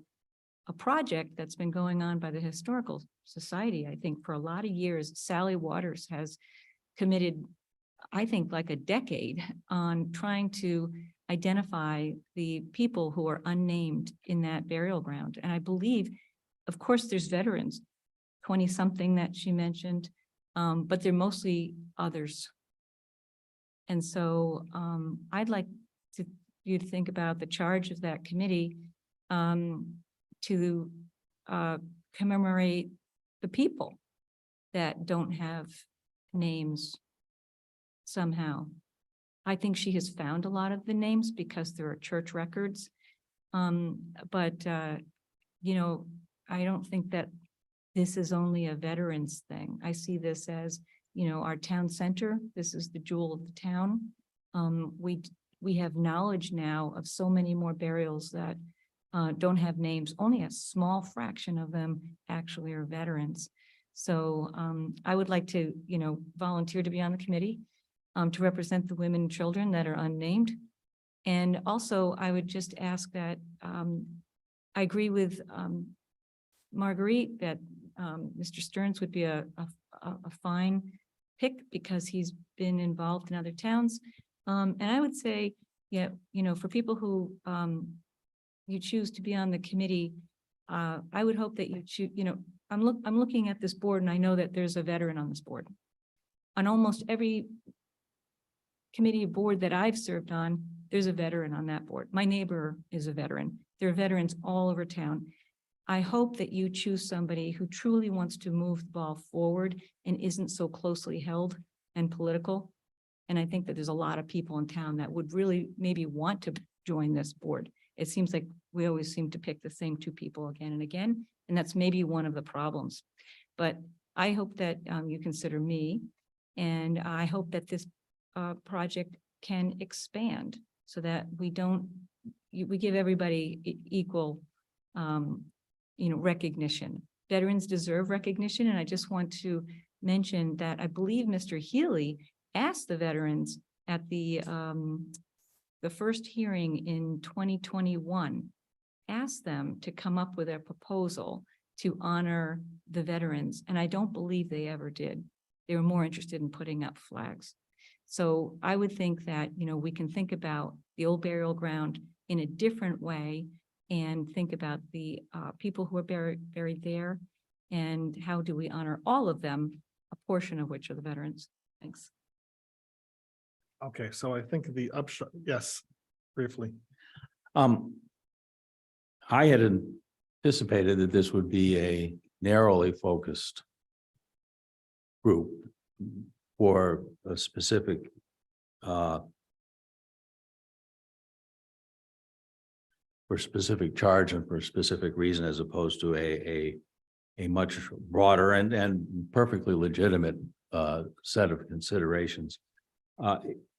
a project that's been going on by the Historical Society, I think, for a lot of years. Sally Waters has committed, I think, like a decade on trying to identify the people who are unnamed in that burial ground. And I believe, of course, there's veterans, 20-something that she mentioned, but they're mostly others. And so I'd like you to think about the charge of that committee to commemorate the people that don't have names somehow. I think she has found a lot of the names because there are church records. But you know, I don't think that this is only a veterans thing. I see this as, you know, our town center. This is the jewel of the town. We have knowledge now of so many more burials that don't have names. Only a small fraction of them actually are veterans. So I would like to, you know, volunteer to be on the committee to represent the women and children that are unnamed. And also I would just ask that I agree with Marguerite that Mr. Stearns would be a fine pick because he's been involved in other towns. And I would say, yeah, you know, for people who you choose to be on the committee, I would hope that you choose, you know, I'm looking at this board and I know that there's a veteran on this board. On almost every committee board that I've served on, there's a veteran on that board. My neighbor is a veteran. There are veterans all over town. I hope that you choose somebody who truly wants to move the ball forward and isn't so closely held and political. And I think that there's a lot of people in town that would really maybe want to join this board. It seems like we always seem to pick the same two people again and again, and that's maybe one of the problems. But I hope that you consider me, and I hope that this project can expand so that we give everybody equal, you know, recognition. Veterans deserve recognition, and I just want to mention that I believe Mr. Healy asked the veterans at the first hearing in 2021, asked them to come up with a proposal to honor the veterans. And I don't believe they ever did. They were more interested in putting up flags. So I would think that, you know, we can think about the old burial ground in a different way and think about the people who are buried there and how do we honor all of them, a portion of which are the veterans. Thanks. Okay, so I think the upshot, yes, briefly. I had anticipated that this would be a narrowly focused group for a specific charge and for a specific reason, as opposed to a much broader and perfectly legitimate set of considerations.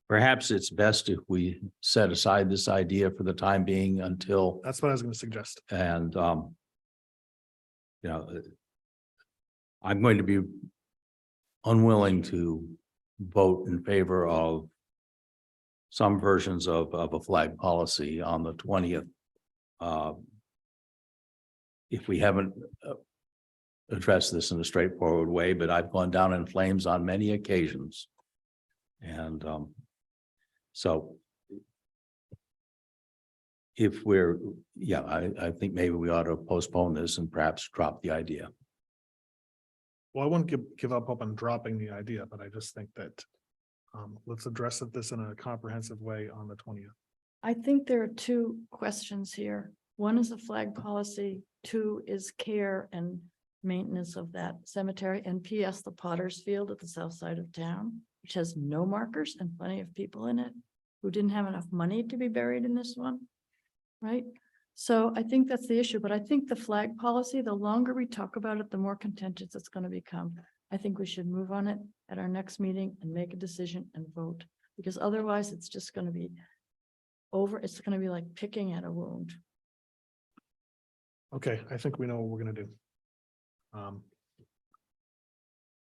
Perhaps it's best if we set aside this idea for the time being until, That's what I was going to suggest. and you know, I'm going to be unwilling to vote in favor of some versions of a flag policy on the 20th. If we haven't addressed this in a straightforward way, but I've gone down in flames on many occasions. And so if we're, yeah, I think maybe we ought to postpone this and perhaps drop the idea. Well, I wouldn't give up on dropping the idea, but I just think that let's address this in a comprehensive way on the 20th. I think there are two questions here. One is a flag policy. Two is care and maintenance of that cemetery. And PS, the Potter's Field at the south side of town, which has no markers and plenty of people in it who didn't have enough money to be buried in this one, right? So I think that's the issue, but I think the flag policy, the longer we talk about it, the more contentious it's going to become. I think we should move on it at our next meeting and make a decision and vote, because otherwise it's just gonna be over. It's gonna be like picking at a wound. Okay, I think we know what we're gonna do.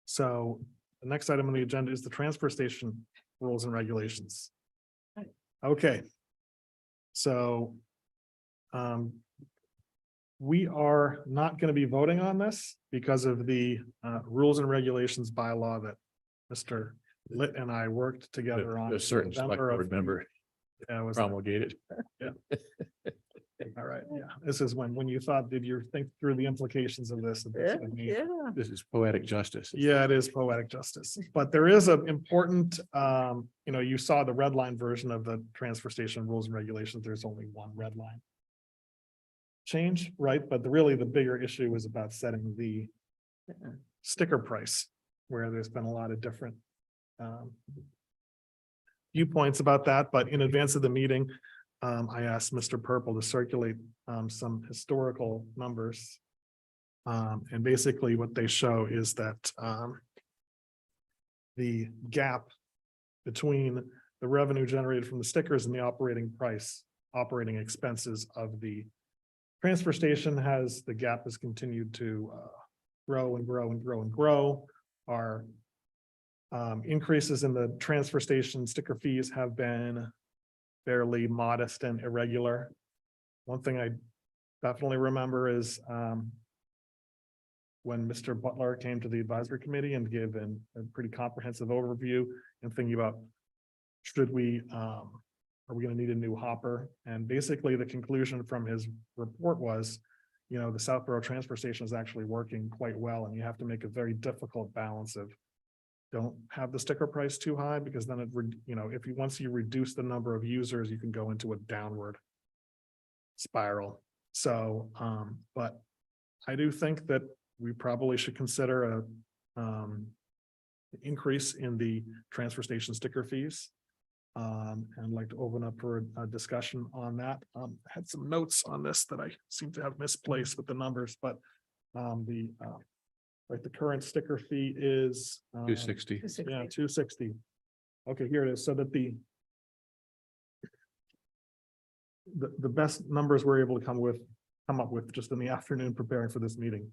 So the next item on the agenda is the transfer station rules and regulations. Okay. So we are not going to be voting on this because of the rules and regulations bylaw that Mr. Litt and I worked together on. A certain select November of- board member Yeah, it was promulgated. all right. Yeah, this is when you thought, did you think through the implications of this? Yeah. This is poetic justice. Yeah, it is poetic justice, but there is an important, you saw the red line version of the transfer station rules and regulations. There's only one red line change, right? But really the bigger issue is about setting the sticker price, where there's been a lot of different viewpoints about that. But in advance of the meeting, I asked Mr. Purple to circulate some historical numbers. And basically what they show is that the gap between the revenue generated from the stickers and the operating expenses of the transfer station the gap has continued to grow and grow and grow and grow. Our increases in the transfer station sticker fees have been fairly modest and irregular. One thing I definitely remember is when Mr. Butler came to the advisory committee and gave a pretty comprehensive overview and thinking about should we, are we going to need a new hopper? And basically the conclusion from his report was, the Southborough transfer station is actually working quite well, and you have to make a very difficult balance of don't have the sticker price too high, because then once you reduce the number of users, you can go into a downward spiral. So, but I do think that we probably should consider a increase in the transfer station sticker fees. And I'd like to open up for a discussion on that. I had some notes on this that I seem to have misplaced with the numbers, but the current sticker fee is 260. yeah, 260. Okay, here it is. So that the best numbers we're able to come up with just in the afternoon preparing for this meeting.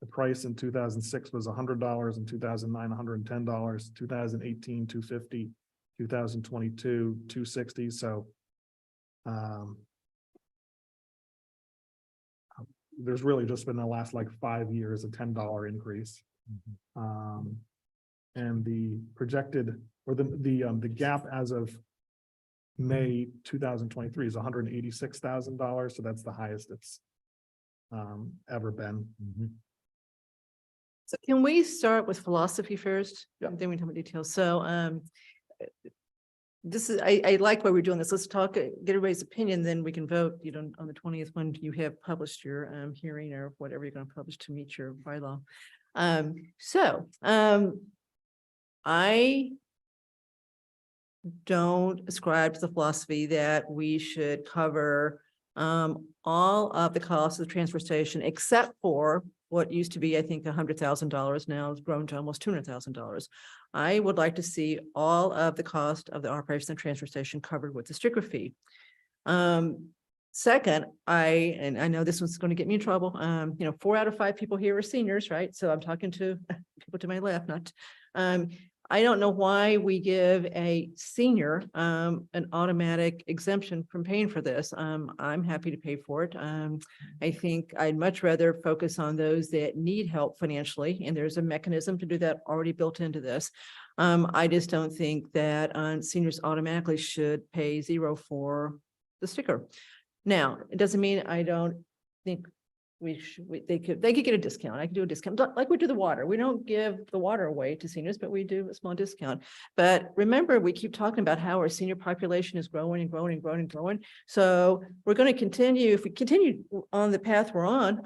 The price in 2006 was $100, in 2009, $110, 2018, $250, 2022, $260. So there's really just been the last like 5 years, a $10 increase. And the projected, or the gap as of May 2023 is $186,000. So that's the highest it's ever been. So can we start with philosophy first? Yeah. And then we talk about details. So this is, I like why we're doing this. Let's talk, get everybody's opinion, then we can vote, on the 20th when you have published your hearing or whatever you're going to publish to meet your bylaw. I don't ascribe to the philosophy that we should cover all of the costs of the transfer station, except for what used to be, I think, $100,000 now has grown to almost $200,000. I would like to see all of the cost of the operation of the transfer station covered with the sticker fee. Second, and I know this one's going to get me in trouble. 4 out of 5 people here are seniors, right? So I'm talking to people to my left, not. I don't know why we give a senior an automatic exemption from paying for this. I'm happy to pay for it. I think I'd much rather focus on those that need help financially, and there's a mechanism to do that already built into this. I just don't think that seniors automatically should pay $0 for the sticker. Now, it doesn't mean I don't think they could get a discount. I could do a discount like we do the water. We don't give the water away to seniors, but we do a small discount. But remember, we keep talking about how our senior population is growing and growing and growing and growing. So we're going to continue, if we continue on the path we're on,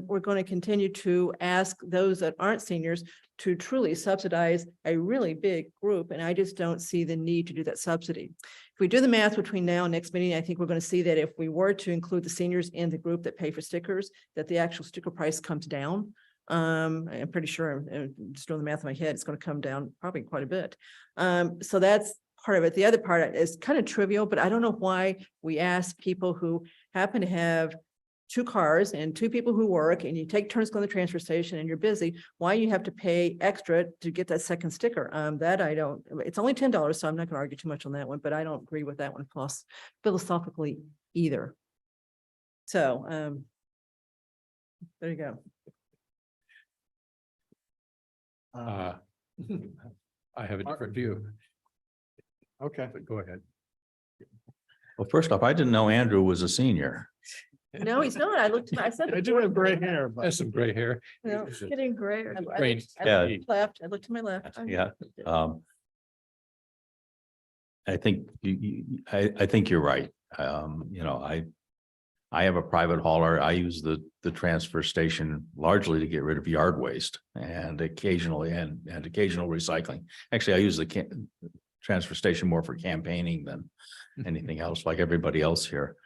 we're going to continue to ask those that aren't seniors to truly subsidize a really big group. And I just don't see the need to do that subsidy. If we do the math between now and next meeting, I think we're going to see that if we were to include the seniors in the group that pay for stickers, that the actual sticker price comes down. I'm pretty sure, just doing the math in my head, it's gonna come down probably quite a bit. So that's part of it. The other part is kind of trivial, but I don't know why we ask people who happen to have two cars and two people who work, and you take turns going to the transfer station and you're busy, why you have to pay extra to get that second sticker. That I don't, it's only $10, so I'm not gonna argue too much on that one, but I don't agree with that one plus philosophically either. So, there you go. Uh, I have a different view, Okay. but go ahead. Well, first off, I didn't know Andrew was a senior. No, he's not. I looked, I said. I do have gray hair, but Has some gray hair. No. Getting grayer. Brain- Yeah. Left, I looked to my left. Yeah. I think I think you're right. You know, I have a private hauler. I use the transfer station largely to get rid of yard waste and occasionally and occasional recycling. Actually, I use the transfer station more for campaigning than anything else, like everybody else here.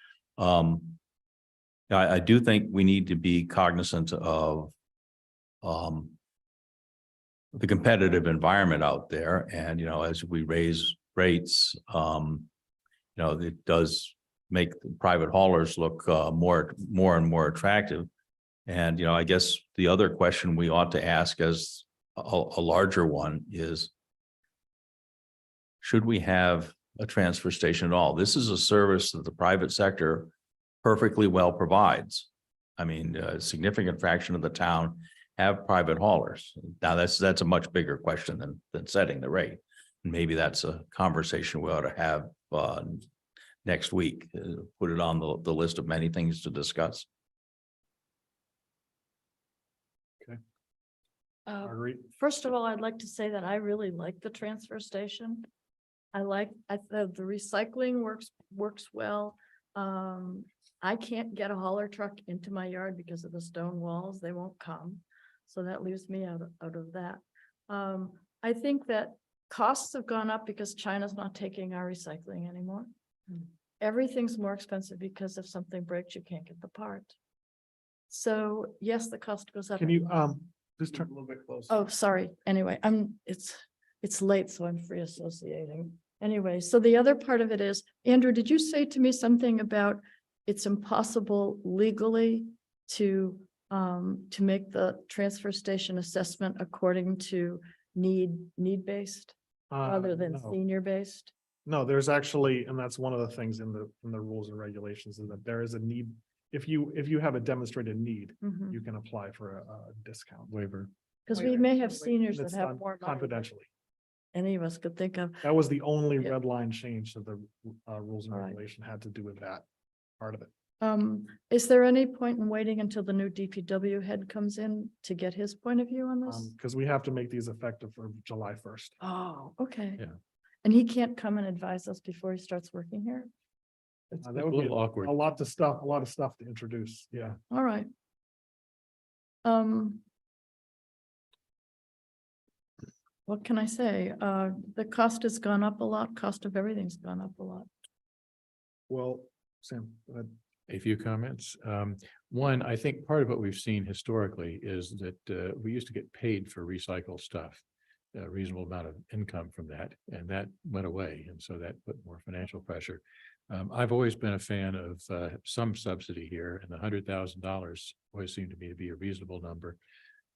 I do think we need to be cognizant of the competitive environment out there. And, you know, as we raise rates, you know, it does make the private haulers look more and more attractive. And, you know, I guess the other question we ought to ask as a larger one is, should we have a transfer station at all? This is a service that the private sector perfectly well provides. I mean, a significant fraction of the town have private haulers. Now, that's a much bigger question than setting the rate. And maybe that's a conversation we ought to have next week. Put it on the list of many things to discuss. Marguerite, First of all, I'd like to say that I really like the transfer station. The recycling works well. I can't get a hauler truck into my yard because of the stone walls. They won't come. So that leaves me out of that. I think that costs have gone up because China's not taking our recycling anymore. Everything's more expensive because if something breaks, you can't get the part. So yes, the cost goes up. can you, just turn a little bit closer? Oh, sorry. Anyway, it's late, so I'm free associating. Anyway, so the other part of it is, Andrew, did you say to me something about it's impossible legally to make the transfer station assessment according to need-based rather than No. senior-based? No, there's actually, and that's one of the things in the rules and regulations is that there is a need. If you have a demonstrated need, Mhm. you can apply for a discount. Waiver. Because we may have seniors It's that have done more money than confidentially. any of us could think of. That was the only Yeah. red line change to the rules and All right. regulation had to do with that part of it. Is there any point in waiting until the new DPW head comes in to get his point of view on this? Because we have to make these effective for July 1st. Oh, okay. Yeah. And he can't come and advise us before he starts working here? It's That a would be little awkward. a lot of stuff to introduce. Yeah. All right. What can I say? The cost has gone up a lot. Cost of everything's gone up a lot. Well, Sam, go ahead. A few comments. One, I think part of what we've seen historically is that we used to get paid for recycled stuff. A reasonable amount of income from that, and that went away. And so that put more financial pressure. I've always been a fan of some subsidy here, and the $100,000 always seemed to me to be a reasonable number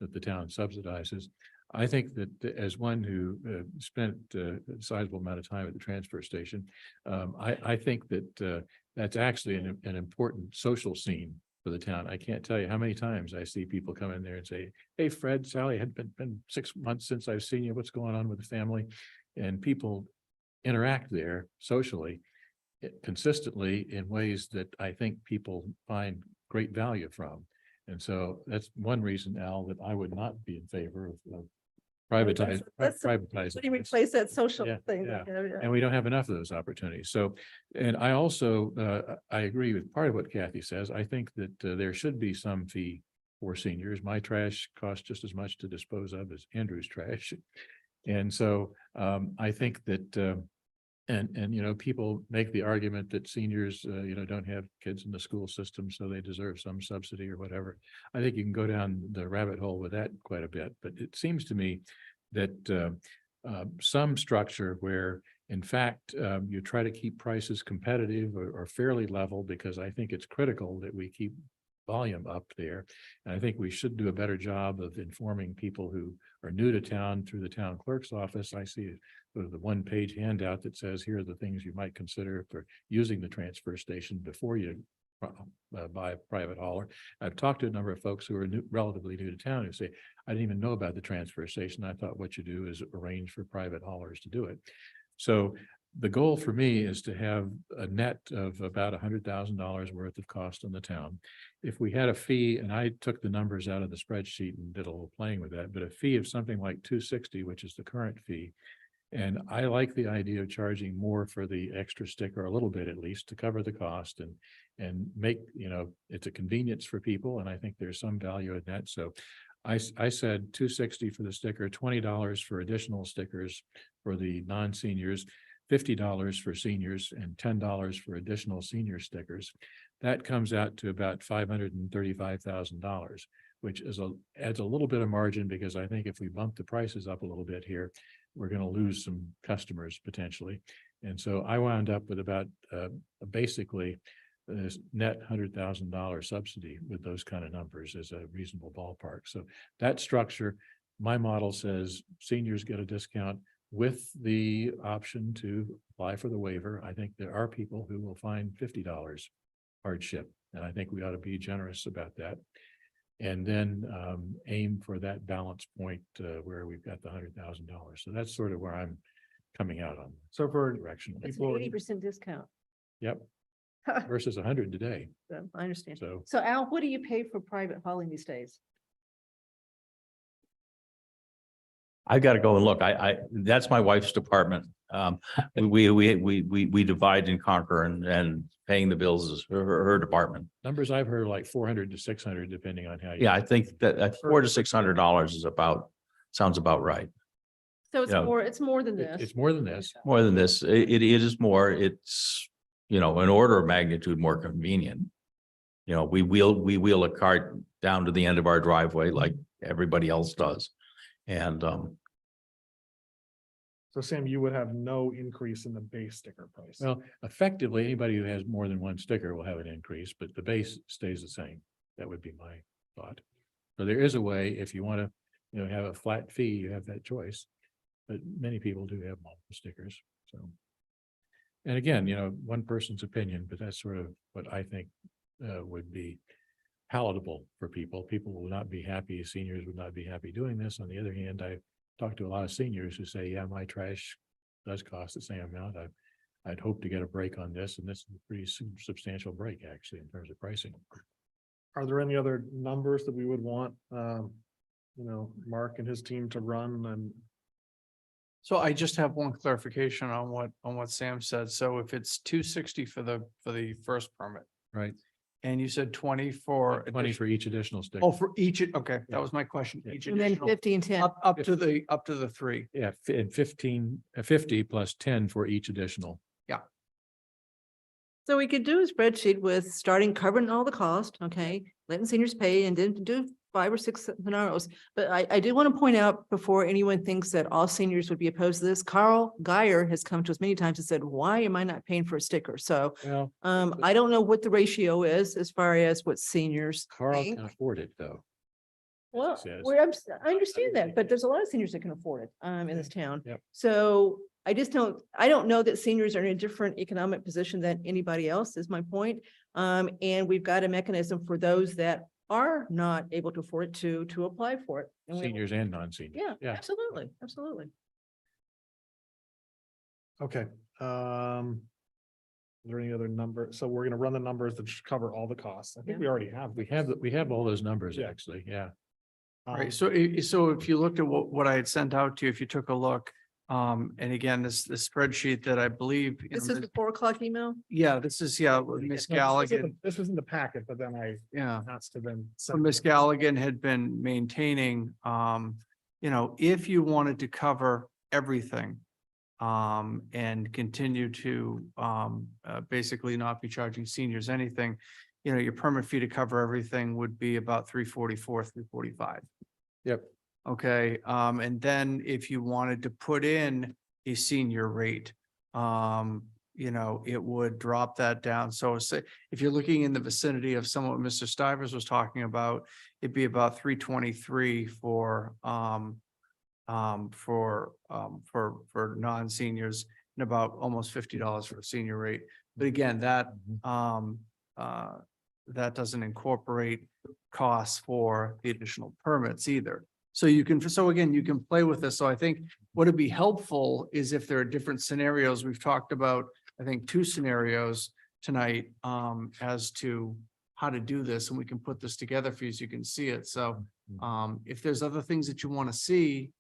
that the town subsidizes. I think that as one who spent a sizable amount of time at the transfer station, I think that that's actually an important social scene for the town. I can't tell you how many times I see people come in there and say, "Hey, Fred, Sally, had been 6 months since I've seen you. What's going on with the family?" And people interact there socially consistently in ways that I think people find great value from. And so that's one reason, Al, that I would not be in favor of privatizing. That's- Privatizing. What do you this. replace that social Yeah, thing? yeah. Yeah. And we don't have enough of those opportunities. So, and I also, I agree with part of what Kathy says. I think that there should be some fee for seniors. My trash costs just as much to dispose of as Andrew's trash. And so I think that And, you know, people make the argument that seniors, you know, don't have kids in the school system, so they deserve some subsidy or whatever. I think you can go down the rabbit hole with that quite a bit, but it seems to me that some structure where, in fact, you try to keep prices competitive or fairly level, because I think it's critical that we keep volume up there. And I think we should do a better job of informing people who are new to town through the town clerk's office. I see sort of the one-page handout that says, here are the things you might consider for using the transfer station before you buy a private hauler. I've talked to a number of folks who are relatively new to town who say, I didn't even know about the transfer station. I thought what you do is arrange for private haulers to do it. So the goal for me is to have a net of about $100,000 worth of cost on the town. If we had a fee, and I took the numbers out of the spreadsheet and did a little playing with that, but a fee of something like $260, which is the current fee. And I like the idea of charging more for the extra sticker, a little bit at least, to cover the cost and make, you know, it's a convenience for people. And I think there's some value in that. So I said $260 for the sticker, $20 for additional stickers for the non-seniors, $50 for seniors, and $10 for additional senior stickers. That comes out to about $535,000, which is adds a little bit of margin, because I think if we bump the prices up a little bit here, we're going to lose some customers potentially. And so I wound up with about basically this net $100,000 subsidy with those kind of numbers as a reasonable ballpark. So that structure, my model says seniors get a discount with the option to apply for the waiver. I think there are people who will find $50 hardship, and I think we ought to be generous about that. And then aim for that balance point where we've got the $100,000. So that's sort of where I'm coming out on. So for Direction. It's people, an 80% discount. Yep. Versus 100 today. So I understand. So So Al, what do you pay for private hauling these days? I've got to go and look. That's my wife's department. We divide and conquer, and paying the bills is her department. numbers I've heard like 400 to 600, depending on how you. Yeah, I think that $400 to $600 is sounds about right. So it's Yeah. it's more than this. It's more than this. More than this, it is more, it's, you know, an order of magnitude more convenient. You know, we wheel a cart down to the end of our driveway like everybody else does. And so Sam, you would have no increase in the base sticker price. Well, effectively, anybody who has more than one sticker will have an increase, but the base stays the same. That would be my thought. So there is a way, if you want to, you know, have a flat fee, you have that choice. But many people do have multiple stickers, so. And again, you know, one person's opinion, but that's sort of what I think would be palatable for people. People will not be happy, seniors would not be happy doing this. On the other hand, I talked to a lot of seniors who say, yeah, my trash does cost the same amount. I'd hope to get a break on this, and this is a pretty substantial break actually in terms of pricing. Are there any other numbers that we would want, you know, Mark and his team to run? And So I just have one clarification on what Sam said. So if it's $260 for the first permit, Right. and you said 20 for 20 for each additional sticker. Oh, for each, okay, Yeah. that was my question. Yeah. Each And then additional, 50 and 10. up to the 3. Yeah, and 50 plus 10 for each additional. So we could do a spreadsheet with starting covering all the cost, okay, letting seniors pay, and then do 5 or 6 scenarios. But I do want to point out, before anyone thinks that all seniors would be opposed to this, Carl Geyer has come to us many times and said, why am I not paying for a sticker? So Well, I don't know what the ratio is as far as what seniors Carl think. can afford it though. Well, says. I understand that, but there's a lot of seniors that can afford it in this town. Yep. So I don't know that seniors are in a different economic position than anybody else, is my point. And we've got a mechanism for those that are not able to afford it to apply for it. And we- Seniors and non-seniors. Yeah, absolutely, absolutely. okay, is there any other number? So we're gonna run the numbers that should cover all the costs. I think we already have. We have all those numbers Yeah. actually, yeah. Right, so so if you looked at what I had sent out to you, if you took a look, and again, this spreadsheet that I believe. you This know, is the 4 o'clock email. Yeah, this is, yeah, with Miss Galligan, This was in the packet, but then I yeah. has to then. So Miss Galligan had been maintaining, you know, if you wanted to cover everything, and continue to, basically not be charging seniors anything, you know, your permit fee to cover everything would be about $344, $345. Yep. Okay, and then if you wanted to put in a senior rate, you know, it would drop that down. So say, if you're looking in the vicinity of some of what Mr. Stivers was talking about, it'd be about 323 for non-seniors and about almost $50 for a senior rate. But again, that doesn't incorporate costs for the additional permits either. So you can, so again, you can play with this. So I think what would be helpful is if there are different scenarios. We've talked about, I think, 2 scenarios tonight as to how to do this, and we can put this together for you so you can see it. So if there's other things that you want to see,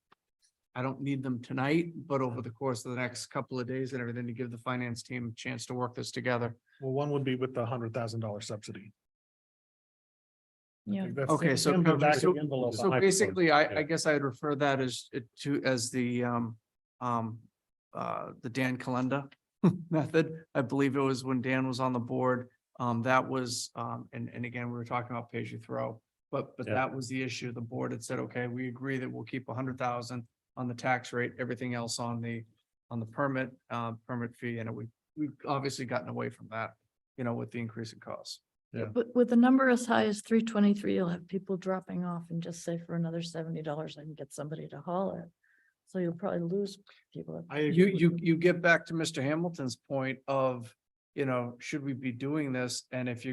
I don't need them tonight, but over the course of the next couple of days and everything, to give the finance team a chance to work this together. Well, one would be with the $100,000 subsidy. I Yeah. think that's Okay, so- in the back of so- the envelope. So iPhone, basically, yeah. I guess I'd refer that as the Dan Calenda method. I believe it was when Dan was on the board. That was, and again, we were talking about pay as you throw, but Yeah. that was the issue. The board had said, okay, we agree that we'll keep 100,000 on the tax rate, everything else on the permit fee, and we've obviously gotten away from that, you know, with the increase in costs. But with a number as high as 323, you'll have people dropping off and just say for another $70, I can get somebody to haul it. So you'll probably lose people. You get back to Mr. Hamilton's point of, you know, should we be doing this? And if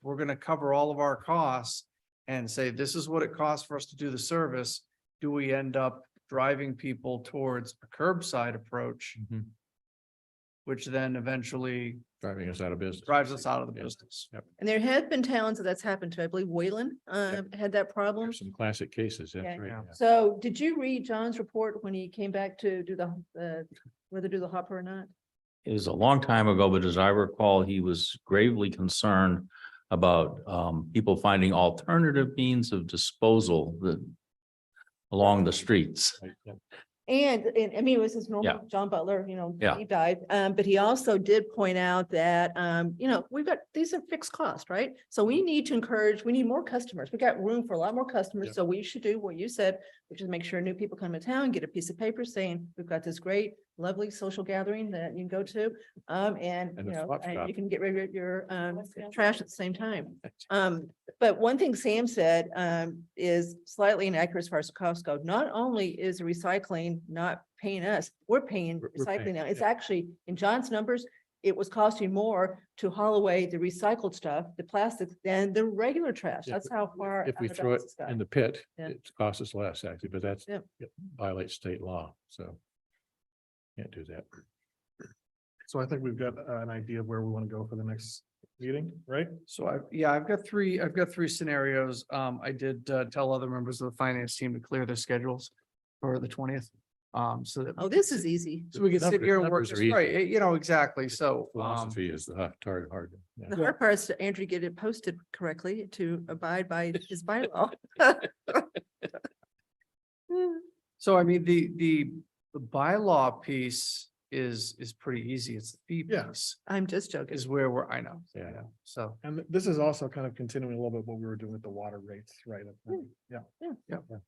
we're gonna cover all of our costs and say, this is what it costs for us to do the service, do we end up driving people towards a curbside approach, Mhm. which then eventually Driving us out of business. drives us out of the Yeah. business? And there have been towns that that's happened to. I believe Wayland had that problem. There's some classic cases, that's Yeah. right. Yeah. yeah. So did you read John's report when he came back to do whether to do the hopper or not? It was a long time ago, but as I recall, he was gravely concerned about people finding alternative means of disposal that along the streets. Right, yeah. And I mean, it was his Yeah. normal John Butler, you know, Yeah. deep dive. But he also did point out that, you know, these are fixed costs, right? So we need to encourage, we need more customers. We got room for a lot more customers. Yeah. So we should do what you said, which is make sure new people come to town, get a piece of paper saying, we've got this great, lovely social gathering that you can go to. And And you a know, swap and shop. you can get rid of your trash at the same time. But one thing Sam said is slightly inaccurate as far as the costs go. Not only is the recycling not paying us, we're paying We're paying, recycling now. It's yeah. actually, in John's numbers, it was costing more to haul away the recycled stuff, the plastics, than the regular trash. Yeah, That's how far. If we out of throw it balance it's got. in the pit, Yeah. it costs us less actually, but that's Yeah. it violates state law, so. Can't do that. So I think we've got an idea of where we want to go for the next meeting, right? So I've got three scenarios. I did tell other members of the finance team to clear their schedules for the 20th. So that. Oh, this is easy. So we can sit here and work, Numbers are this easy. right, you know, exactly. So, Philosophy is the hard. Yeah. The hard part is to Andrew get it posted correctly to abide by his bylaw. so I mean, the bylaw piece is pretty easy. It's the fee Yeah. piece I'm just joking. is where I know. Yeah. So, And this is also kind of continuing a little bit what we were doing with the water rates, right? Yeah.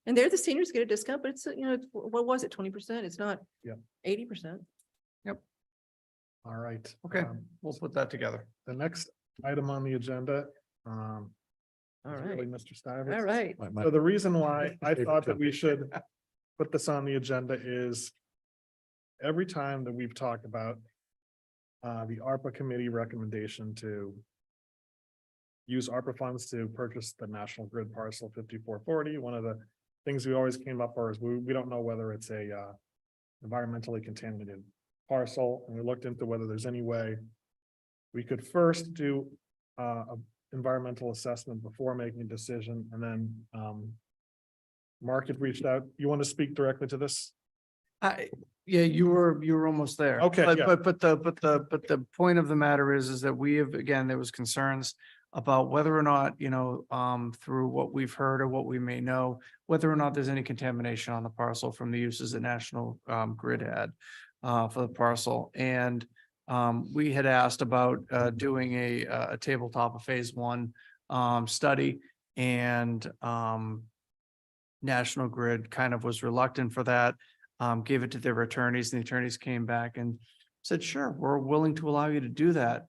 And there the seniors get a discount, but it's, you know, what was it, 20%? It's not. Yeah. 80%. All right. Okay. we'll put that together. The next item on the agenda. All is really right, Mr. Stivers. all right. So the reason why I Favorite thought that we topic. should put this on the agenda is every time that we've talked about the ARPA committee recommendation to use ARPA funds to purchase the National Grid parcel 5440, one of the things we always came up for is we don't know whether it's a environmentally contaminated parcel, and we looked into whether there's any way we could first do a environmental assessment before making a decision, and then Mark had reached out. You want to speak directly to this? Yeah, you were almost there. Okay, But, yeah. but the point of the matter is that we have, again, there was concerns about whether or not, you know, through what we've heard or what we may know, whether or not there's any contamination on the parcel from the uses that National Grid had. for the parcel. And we had asked about doing a tabletop of phase one study, and National Grid kind of was reluctant for that, gave it to their attorneys, and the attorneys came back and said, sure, we're willing to allow you to do that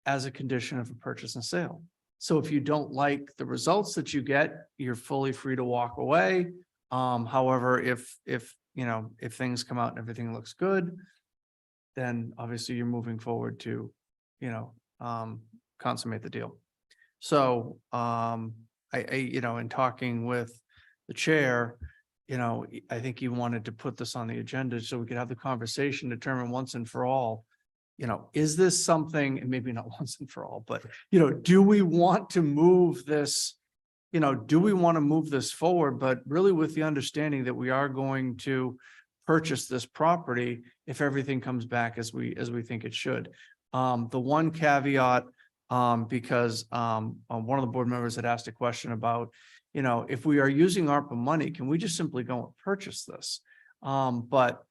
as a condition of a purchase and sale. So if you don't like the results that you get, you're fully free to walk away. However, if you know, if things come out and everything looks good, then obviously you're moving forward to, you know, consummate the deal. So, you know, in talking with the chair, you know, I think he wanted to put this on the agenda so we could have the conversation, determine once and for all, you know, is this something, and maybe not once and for all, but, you know, do we want to move this, you know, do we want to move this forward, but really with the understanding that we are going to purchase this property if everything comes back as we think it should. The one caveat, because one of the board members had asked a question about, you know, if we are using ARPA money, can we just simply go and purchase this? But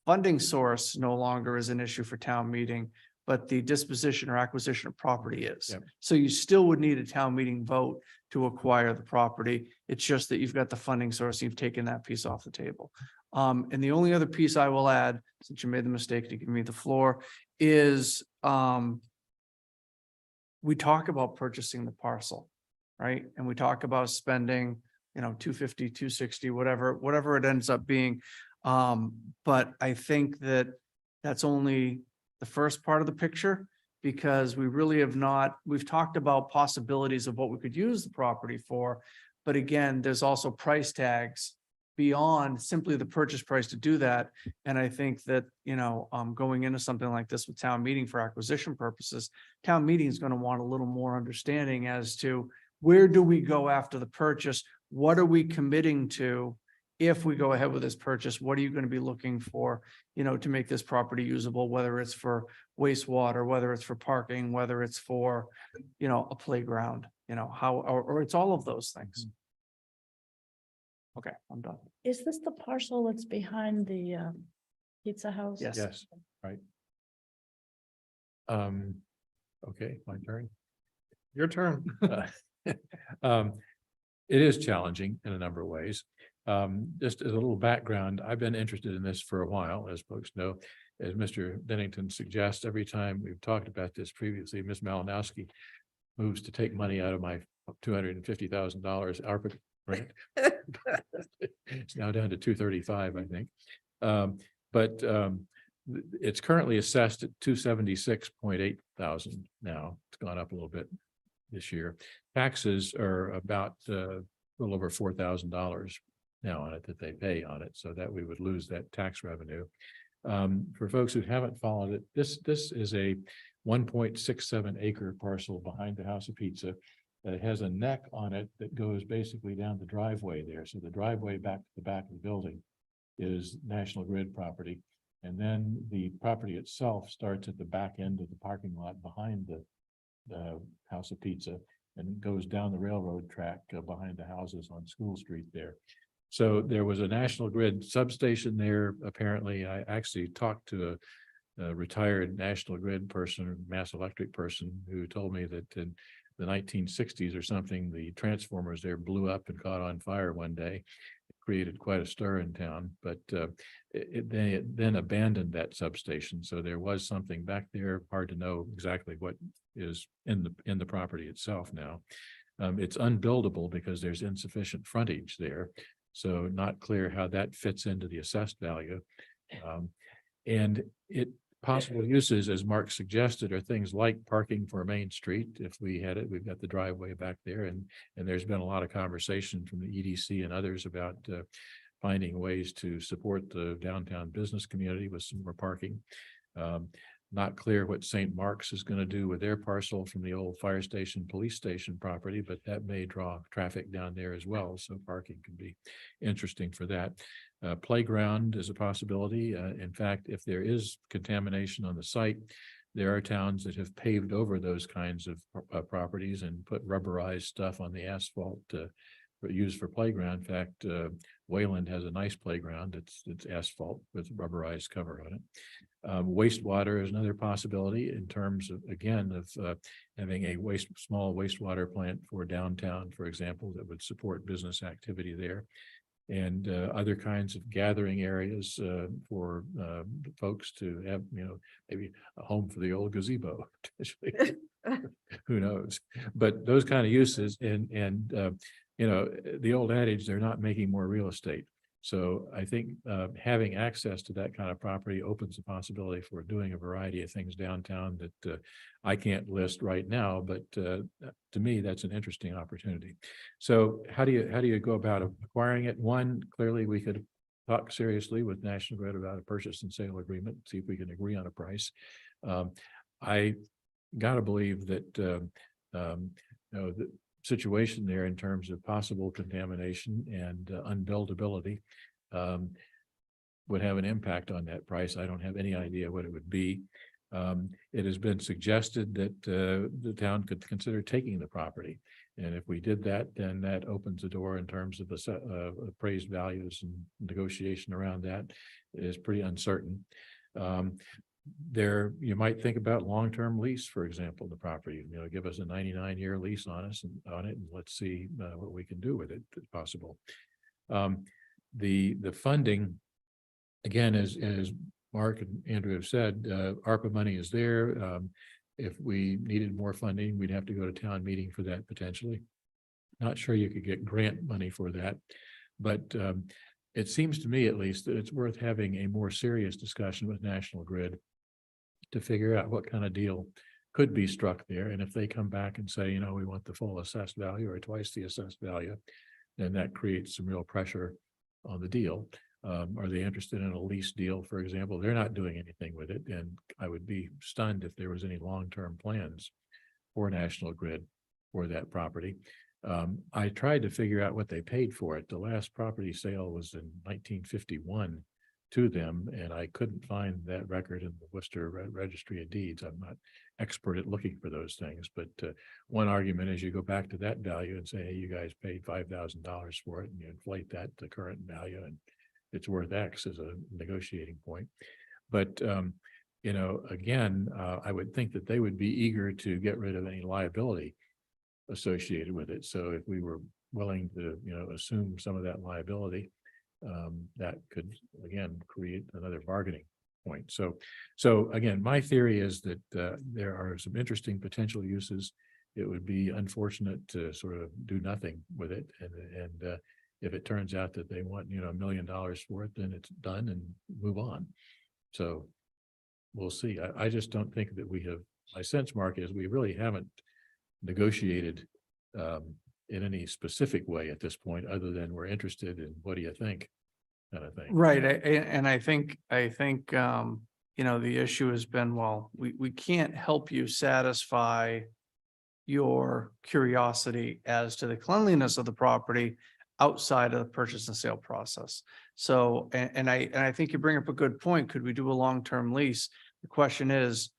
funding source no longer is an issue for town meeting, but the disposition or acquisition of property is. Yep. So you still would need a town meeting vote to acquire the property. It's just that you've got the funding source, you've taken that piece off the table. And the only other piece I will add, since you made the mistake to give me the floor, is we talk about purchasing the parcel, right? And we talk about spending, you know, 250, 260, whatever it ends up being. But I think that that's only the first part of the picture, because we really have not, we've talked about possibilities of what we could use the property for. But again, there's also price tags beyond simply the purchase price to do that. And I think that, you know, going into something like this with town meeting for acquisition purposes, town meeting is going to want a little more understanding as to where do we go after the purchase? What are we committing to? If we go ahead with this purchase, what are you going to be looking for, you know, to make this property usable, whether it's for wastewater, whether it's for parking, whether it's for, you know, a playground, you know, how, or it's all of those things. Okay, I'm done. Is this the parcel that's behind the Pizza House? Yes. Yes, right. Okay, my turn. Your turn. It is challenging in a number of ways. Just as a little background, I've been interested in this for a while, as folks know. As Mr. Bennington suggests, every time we've talked about this previously, Ms. Malinowski moves to take money out of my $250,000 ARPA grant. It's now down to 235, I think. But it's currently assessed at 276.8 thousand now. It's gone up a little bit this year. Taxes are about a little over $4,000 now on it that they pay on it, so that we would lose that tax revenue. For folks who haven't followed it, this is a 1.67 acre parcel behind the House of Pizza that has a neck on it that goes basically down the driveway there. So the driveway back to the back of the building is National Grid property. And then the property itself starts at the back end of the parking lot behind the House of Pizza and goes down the railroad track behind the houses on School Street there. So there was a National Grid substation there. Apparently, I actually talked to a retired National Grid person, Mass Electric person, who told me that in the 1960s or something, the transformers there blew up and caught on fire one day. It created quite a stir in town, but they then abandoned that substation. So there was something back there. Hard to know exactly what is in the property itself now. It's unbuildable because there's insufficient frontage there. So not clear how that fits into the assessed value. And possible uses, as Mark suggested, are things like parking for Main Street. If we had it, we've got the driveway back there, and there's been a lot of conversation from the EDC and others about finding ways to support the downtown business community with some more parking. Not clear what St. Mark's is going to do with their parcel from the old fire station, police station property, but that may draw traffic down there as well. So parking can be interesting for that. Playground is a possibility. In fact, if there is contamination on the site, there are towns that have paved over those kinds of properties and put rubberized stuff on the asphalt to used for playground. In fact, Wayland has a nice playground. It's asphalt with rubberized cover on it. Wastewater is another possibility in terms of, again, of having a small wastewater plant for downtown, for example, that would support business activity there. And other kinds of gathering areas for folks to have, maybe a home for the old gazebo. Who knows? But those kind of uses and the old adage, they're not making more real estate. So I think having access to that kind of property opens the possibility for doing a variety of things downtown that I can't list right now, but to me, that's an interesting opportunity. So how do you go about acquiring it? One, clearly we could talk seriously with National Grid about a purchase and sale agreement, see if we can agree on a price. I gotta believe that the situation there in terms of possible contamination and unbuildability would have an impact on that price. I don't have any idea what it would be. It has been suggested that the town could consider taking the property. And if we did that, then that opens the door in terms of the appraised values, and negotiation around that is pretty uncertain. There, you might think about long-term lease, for example, the property, give us a 99-year lease on it, and let's see what we can do with it if possible. The funding, again, as Mark and Andrew have said, ARPA money is there. If we needed more funding, we'd have to go to town meeting for that potentially. Not sure you could get grant money for that, but it seems to me at least that it's worth having a more serious discussion with National Grid to figure out what kind of deal could be struck there. And if they come back and say, we want the full assessed value or twice the assessed value, then that creates some real pressure on the deal. Are they interested in a lease deal, for example? They're not doing anything with it. And I would be stunned if there was any long-term plans for National Grid for that property. I tried to figure out what they paid for it. The last property sale was in 1951 to them, and I couldn't find that record in the Worcester Registry of Deeds. I'm not expert at looking for those things, but one argument is you go back to that value and say, hey, you guys paid $5,000 for it, and you inflate that to current value, and it's worth X as a negotiating point. But again, I would think that they would be eager to get rid of any liability associated with it. So if we were willing to, assume some of that liability, that could again create another bargaining point. So again, my theory is that there are some interesting potential uses. It would be unfortunate to sort of do nothing with it, and if it turns out that they want $1 million for it, then it's done and move on. So we'll see. I just don't think that we have. My sense, Mark, is we really haven't negotiated in any specific way at this point, other than we're interested in what do you think, kind of thing. Right. And I think, the issue has been, well, we can't help you satisfy your curiosity as to the cleanliness of the property outside of the purchase and sale process. So, and I think you bring up a good point. Could we do a long-term lease? The question is,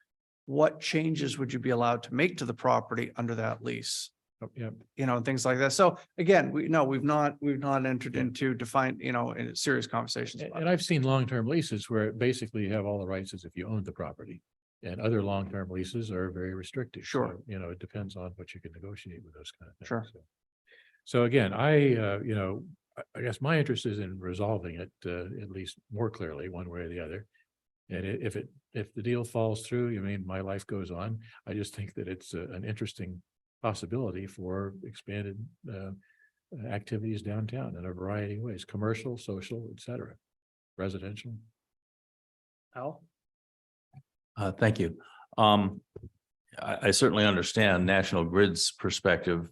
what changes would you be allowed to make to the property under that lease? Yeah. And things like that. So again, we've not entered into defined, in serious conversations. And I've seen long-term leases where basically you have all the rights as if you owned the property, and other long-term leases are very restrictive. Sure. So, it depends on what you can negotiate with those kind of things. Sure. So again, I guess my interest is in resolving it at least more clearly, one way or the other. And if the deal falls through, my life goes on. I just think that it's an interesting possibility for expanded activities downtown in a variety of ways: commercial, social, etc., residential. Al? Thank you. I certainly understand National Grid's perspective.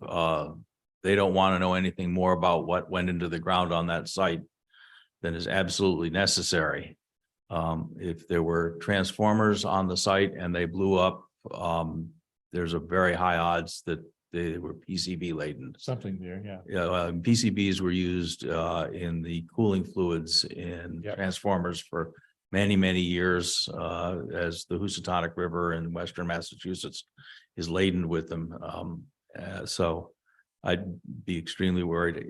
They don't want to know anything more about what went into the ground on that site than is absolutely necessary. If there were transformers on the site and they blew up, there's a very high odds that they were PCB laden. Something there, yeah. Yeah, PCBs were used in the cooling fluids in Yep. transformers for many, many years, as the Housatonic River in western Massachusetts is laden with them. So I'd be extremely worried.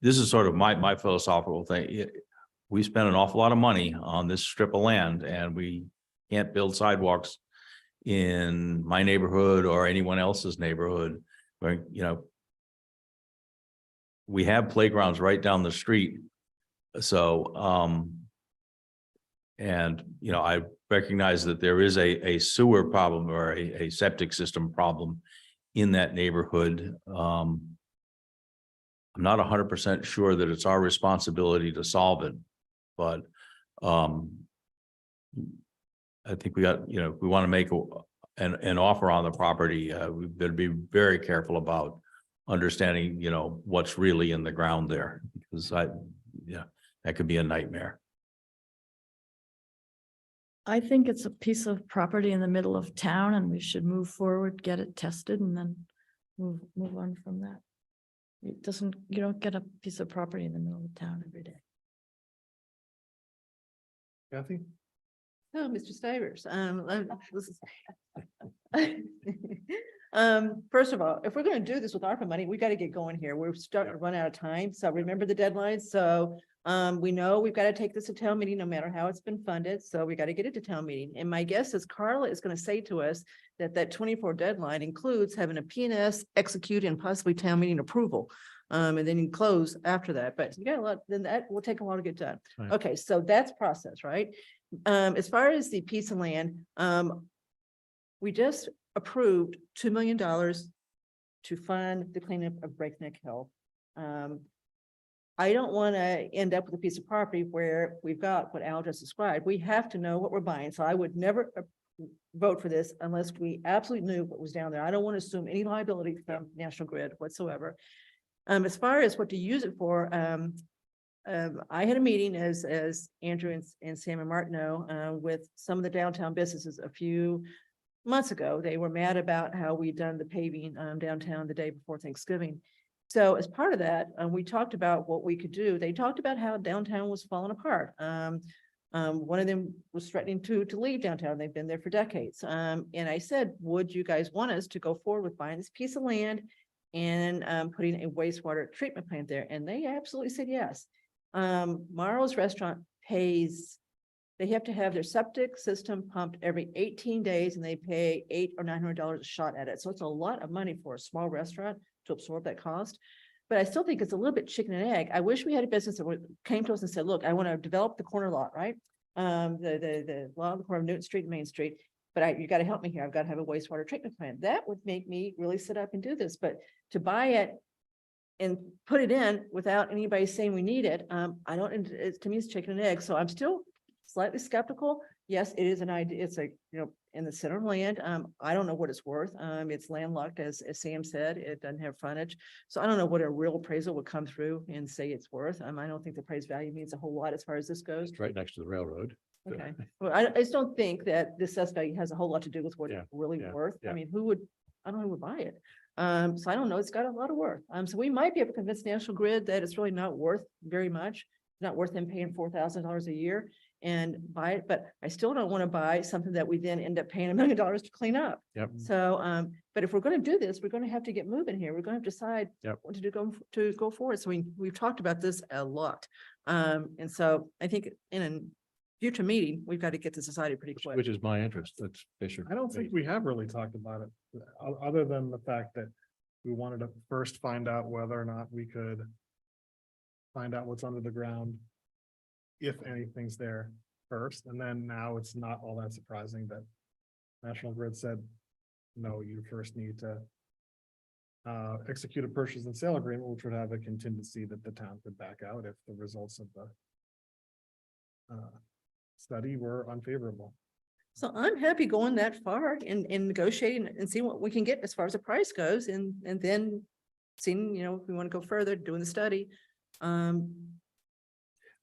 This is sort of my philosophical thing. We spend an awful lot of money on this strip of land and we can't build sidewalks in my neighborhood or anyone else's neighborhood. Where, you know, we have playgrounds right down the street. So, and, you know, I recognize that there is a sewer problem or a septic system problem in that neighborhood. I'm not 100% sure that it's our responsibility to solve it, but I think we got, you know, we want to make an offer on the property. We better be very careful about understanding, you know, what's really in the ground there, because yeah, that could be a nightmare. I think it's a piece of property in the middle of town and we should move forward, get it tested and then move on from that. It doesn't, you don't get a piece of property in the middle of town every day. Kathy? Oh, Mr. Stivers, this is. First of all, if we're gonna do this with ARPA money, we gotta get going here. We're starting to run out of time. So remember the deadline. So we know we've got to take this to town meeting, no matter how it's been funded. So we got to get it to town meeting. And my guess is Carla is going to say to us that 24 deadline includes having a PNS execute and possibly town meeting approval. And then you close after that, but you got a lot, then that will take a while to get done. Right. Okay, so that's process, right? As far as the piece of land, we just approved $2 million to fund the cleanup of Breakneck Hill. I don't want to end up with a piece of property where we've got what Al just described. We have to know what we're buying. So I would never vote for this unless we absolutely knew what was down there. I don't want to assume any liability from National Grid whatsoever. As far as what to use it for, I had a meeting as Andrew and Sam and Mark know, with some of the downtown businesses a few months ago. They were mad about how we'd done the paving downtown the day before Thanksgiving. So as part of that, we talked about what we could do. They talked about how downtown was falling apart. One of them was threatening to leave downtown. They've been there for decades. And I said, would you guys want us to go forward with buying this piece of land and putting a wastewater treatment plant there? And they absolutely said yes. Marlo's Restaurant pays, they have to have their septic system pumped every 18 days and they pay $800 or $900 a shot at it. So it's a lot of money for a small restaurant to absorb that cost. But I still think it's a little bit chicken and egg. I wish we had a business that came to us and said, look, I want to develop the corner lot, right? The lot on the corner of Newton Street and Main Street, but you got to help me here. I've got to have a wastewater treatment plant. That would make me really sit up and do this. But to buy it and put it in without anybody saying we need it, I don't, to me, it's chicken and egg. So I'm still slightly skeptical. Yes, it is an idea. It's a, in the center of land. I don't know what it's worth. It's landlocked, as Sam said. It doesn't have frontage. So I don't know what a real appraisal would come through and say it's worth. I don't think the appraised value means a whole lot as far as this goes. It's right next to the railroad. Okay. Well, I just don't think that the assessed value has a whole lot to do with what Yeah, it's really yeah, worth. yeah. I mean, I don't know who would buy it. So I don't know. It's got a lot of worth. So we might be able to convince National Grid that it's really not worth very much. It's not worth them paying $4,000 a year and buy it, but I still don't want to buy something that we then end up paying $1 million to clean up. Yep. So, but if we're going to do this, we're going to have to get moving here. We're going to have to decide Yep. what to do to go forward. So we've talked about this a lot. And so I think in a future meeting, we've got to get this decided pretty quick. Which is my interest. That's Fisher. I don't think we have really talked about it, other than the fact that we wanted to first find out whether or not we could find out what's under the ground, if anything's there first. And then now it's not all that surprising that National Grid said, no, you first need to execute a purchase and sale agreement, which would have a contingency that the town could back out if the results of the study were unfavorable. So I'm happy going that far and negotiating and seeing what we can get as far as the price goes and then seeing, if we want to go further, doing the study.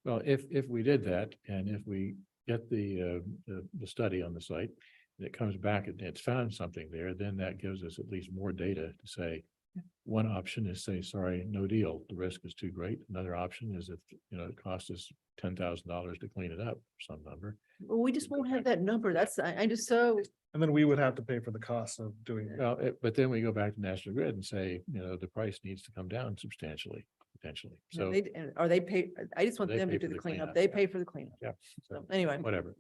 Well, if we did that and if we get the study on the site, and it comes back and it's found something there, then that gives us at least more data to say, One option is say, sorry, no deal. The risk is too great. Another option is if, it costs us $10,000 to clean it up, some number. Well, we just won't have that number. That's, I just so, And then we would have to pay for the cost of doing it. Well, but then we go back to National Grid and say, the price needs to come down substantially, potentially. So and are they pay, I just want They them to pay do for the the cleanup. cleanup, They yeah. pay for the cleanup. Yeah. So anyway, whatever.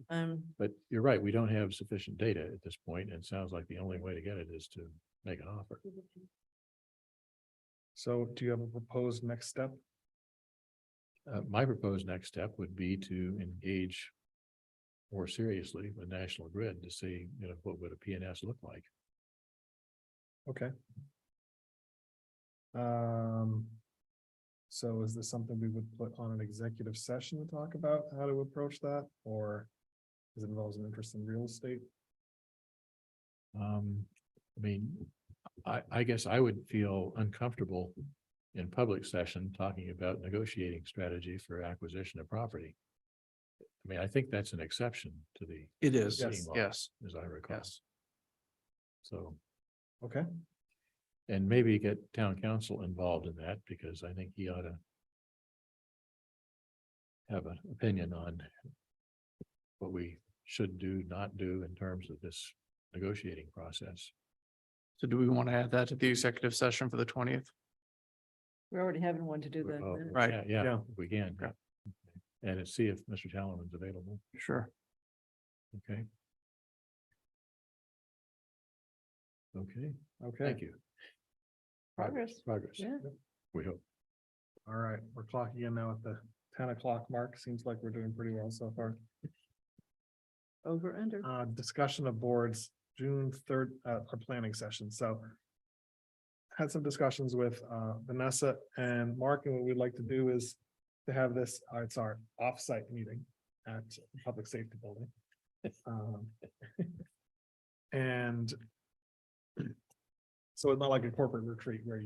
But you're right, we don't have sufficient data at this point, and it sounds like the only way to get it is to make an offer. So do you have a proposed next step? My proposed next step would be to engage more seriously with National Grid to see, what would a PNS look like? Okay. So is this something we would put on an executive session to talk about how to approach that, or is it involves an interest in real estate? I guess I would feel uncomfortable in public session talking about negotiating strategy for acquisition of property. I think that's an exception to the. It is, Yes. yes. As I recall. Yes. So, Okay, and maybe get town council involved in that, because I think he ought to have an opinion on what we should do, not do in terms of this negotiating process. So do we want to add that to the executive session for the 20th? we're already having one to do the. Well, Right. Yeah, Yeah. if we can. Okay. And see if Mr. Talman's available. Sure. Okay. Okay, okay, thank you. Progress. Progress. Yeah. We hope. all right, we're clocking in now at the 10 o'clock mark. Seems like we're doing pretty well so far. Over, under. Discussion of boards, June 3rd, our planning session, so. Had some discussions with Vanessa and Mark, and what we'd like to do is to have this, it's our offsite meeting at the Public Safety Building. And so it's not like a corporate retreat where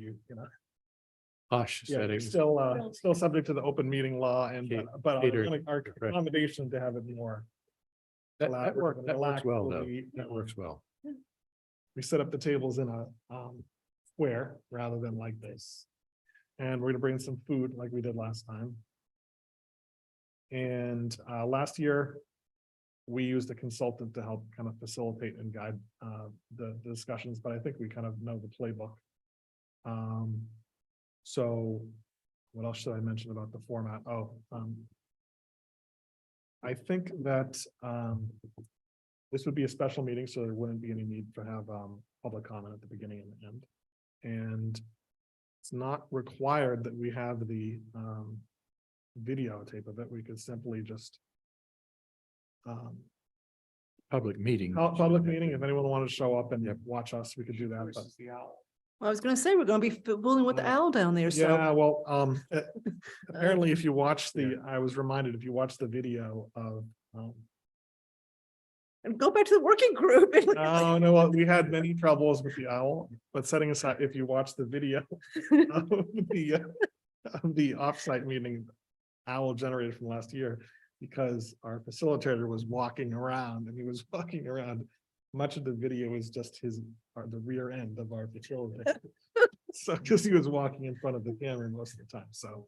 Hush yeah, settings. still subject to the open meeting law and, but Cater- our accommodation to have it more. That collaborative works, and that works relaxed well, will though. be, That works well. We set up the tables in a square rather than like this. And we're gonna bring some food like we did last time. And last year, we used a consultant to help kind of facilitate and guide the discussions, but I think we kind of know the playbook. So what else should I mention about the format? I think that this would be a special meeting, so there wouldn't be any need to have public comment at the beginning and the end. And it's not required that we have the videotape of it. We could simply just Public meeting. public meeting, if anyone wanted to show up and watch us, we could do that. but- Well, I was gonna say, we're gonna be fooling with the owl down there, so. Yeah, well, apparently if you watch I was reminded, if you watch the video of, And go back to the working group. oh, no, well, we had many troubles with the owl, but setting aside, if you watch the video of the offsite meeting, owl generated from last year, because our facilitator was walking around and he was walking around. Much of the video is just the rear end of our facility. So, because he was walking in front of the camera most of the time, so.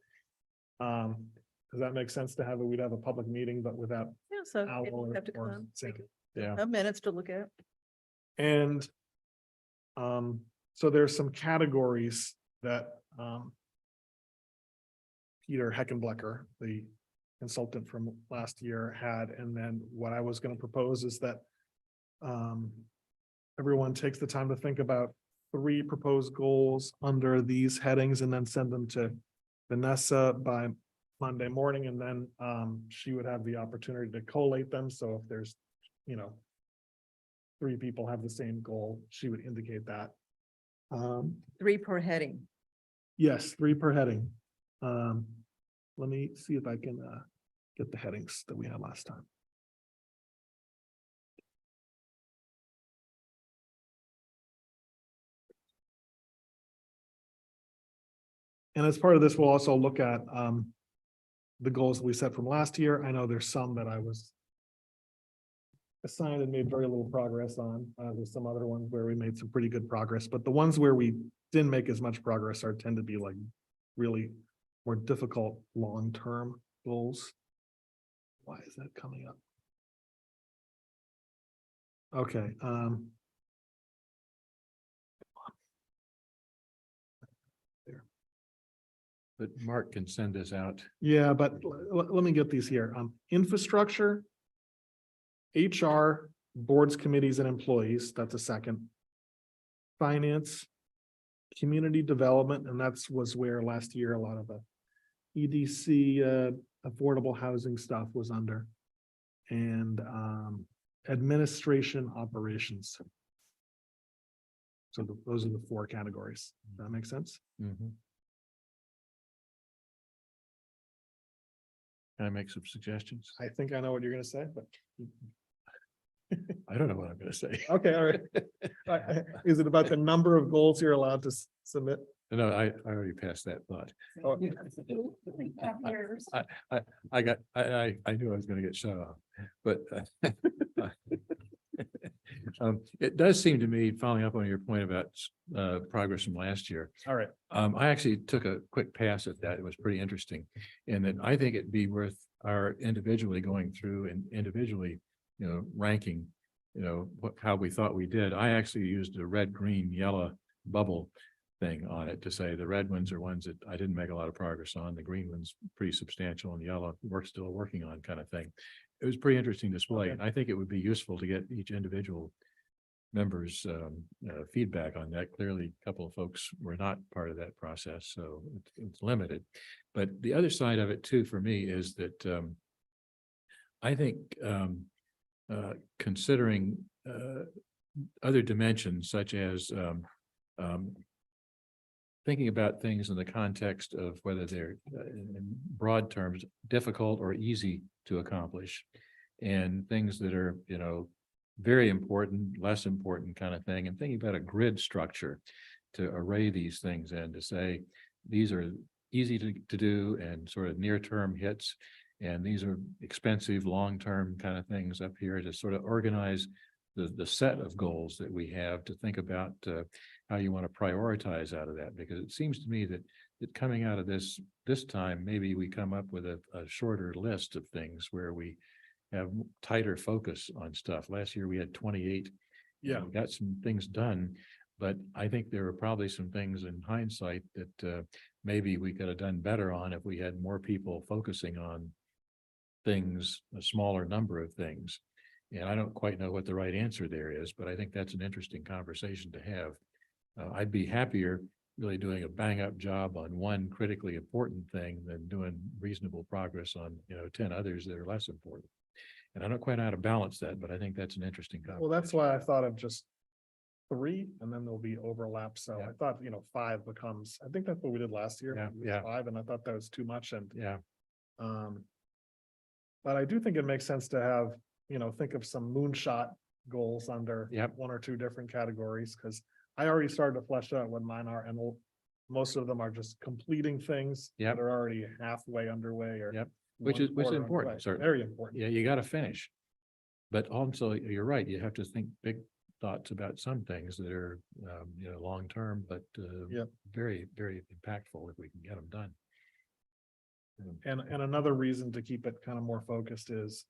Does that make sense to have we'd have a public meeting, but without Yeah, so owl people or have to or come, sync? Yeah. have minutes to look at. And so there's some categories that Peter Heckenblecker, the consultant from last year, had, and then what I was going to propose is that everyone takes the time to think about 3 proposed goals under these headings and then send them to Vanessa by Monday morning, and then she would have the opportunity to collate them. So if there's, 3 people have the same goal, she would indicate that. 3 per heading. Yes, 3 per heading. Let me see if I can get the headings that we had last time. And as part of this, we'll also look at the goals that we set from last year. I know there's some that I was assigned and made very little progress on. There's some other ones where we made some pretty good progress, but the ones where we didn't make as much progress tend to be like really more difficult long-term goals. Why is that coming up? Okay, But Mark can send this out. yeah, but let me get these here. Infrastructure, HR, boards, committees, and employees, that's a second. Finance, community development, and was where last year a lot of the EDC, affordable housing stuff was under. And administration operations. So those are the four categories. Does that make sense? Mhm. Can I make some suggestions? I think I know what you're gonna say, but. I don't know what I'm gonna say. Okay, all right. Is it about the number of goals you're allowed to submit? No, I already passed that thought. Oh, I knew I was gonna get shut off, but it does seem to me, following up on your point about progress from last year. all right. I actually took a quick pass at that. It was pretty interesting. And then I think it'd be worth our individually going through and individually, ranking, how we thought we did. I actually used a red, green, yellow bubble thing on it to say the red ones are ones that I didn't make a lot of progress on. The green ones pretty substantial, and the yellow we're still working on, kind of thing. It was pretty interesting display. Okay. And I think it would be useful to get each individual members' feedback on that. Clearly, a couple of folks were not part of that process, so it's limited. But the other side of it too, for me, is that I think considering other dimensions such as thinking about things in the context of whether they're in broad terms difficult or easy to accomplish, and things that are very important, less important kind of thing, and thinking about a grid structure to array these things in, to say these are easy to do and sort of near-term hits, and these are expensive long-term kind of things up here, to sort of organize the set of goals that we have, to think about how you want to prioritize out of that. Because it seems to me that coming out of this time, maybe we come up with a shorter list of things where we have tighter focus on stuff. Last year we had 28. Yeah. We got some things done, but I think there are probably some things in hindsight that maybe we could have done better on if we had more people focusing on things, a smaller number of things. And I don't quite know what the right answer there is, but I think that's an interesting conversation to have. I'd be happier really doing a bang up job on one critically important thing than doing reasonable progress on, 10 others that are less important. And I don't quite know how to balance that, but I think that's an interesting conversation. Well, that's why I thought of just 3, and then there'll be overlap. So Yeah. I thought, 5 becomes, I think that's what we did last year. Yeah, It was yeah. 5, and I thought that was too much. And, Yeah, but I do think it makes sense to have, think of some moonshot goals under Yep. 1 or 2 different categories, because I already started to flesh out what mine are, and most of them are just completing things Yep. that are already halfway underway or. Yep. Which is one-quarter important, underway. certainly. Very important. yeah, you got to finish. But also, you're right, you have to think big thoughts about some things that are, long-term, but Yep. very, very impactful if we can get them done. And another reason to keep it kind of more focused is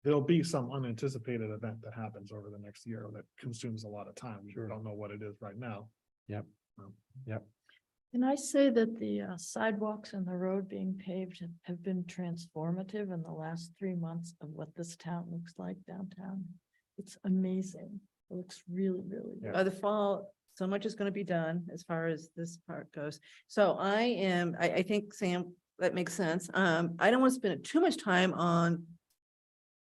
there'll be some unanticipated event that happens over the next year that consumes a lot of time. We Sure. don't know what it is right now. Yep. Yep. Can I say that the sidewalks and the road being paved have been transformative in the last 3 months of what this town looks like downtown? It's amazing. It looks really, really good. By the fall, so much is going to be done as far as this part goes. So I think, Sam, that makes sense. I don't want to spend too much time on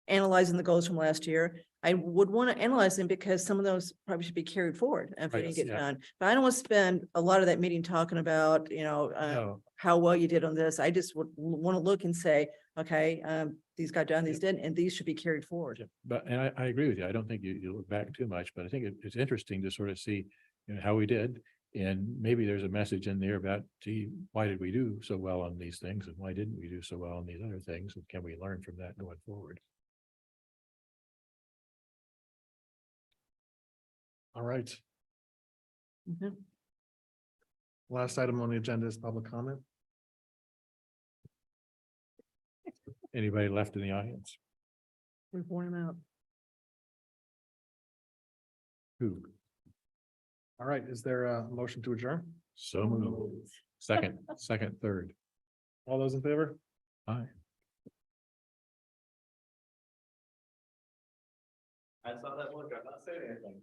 analyzing the goals from last year. I would want to analyze them because some of those probably should be carried forward if they Right, didn't get yeah. done. But I don't want to spend a lot of that meeting talking about, No, how well you did on this. I just would want to look and say, okay, these got done, these didn't, and these should be carried forward. yeah, but, and I agree with you. I don't think you look back too much, but I think it's interesting to sort of see, how we did. And maybe there's a message in there about, gee, why did we do so well on these things? And why didn't we do so well on these other things? And can we learn from that going forward? All right. Mhm. Last item on the agenda is public comment. Anybody left in the audience? We've worn them out. Who? All right, is there a motion to adjourn? So moved. Second, third. All those in favor? Aye. I saw that look, I'm not saying anything.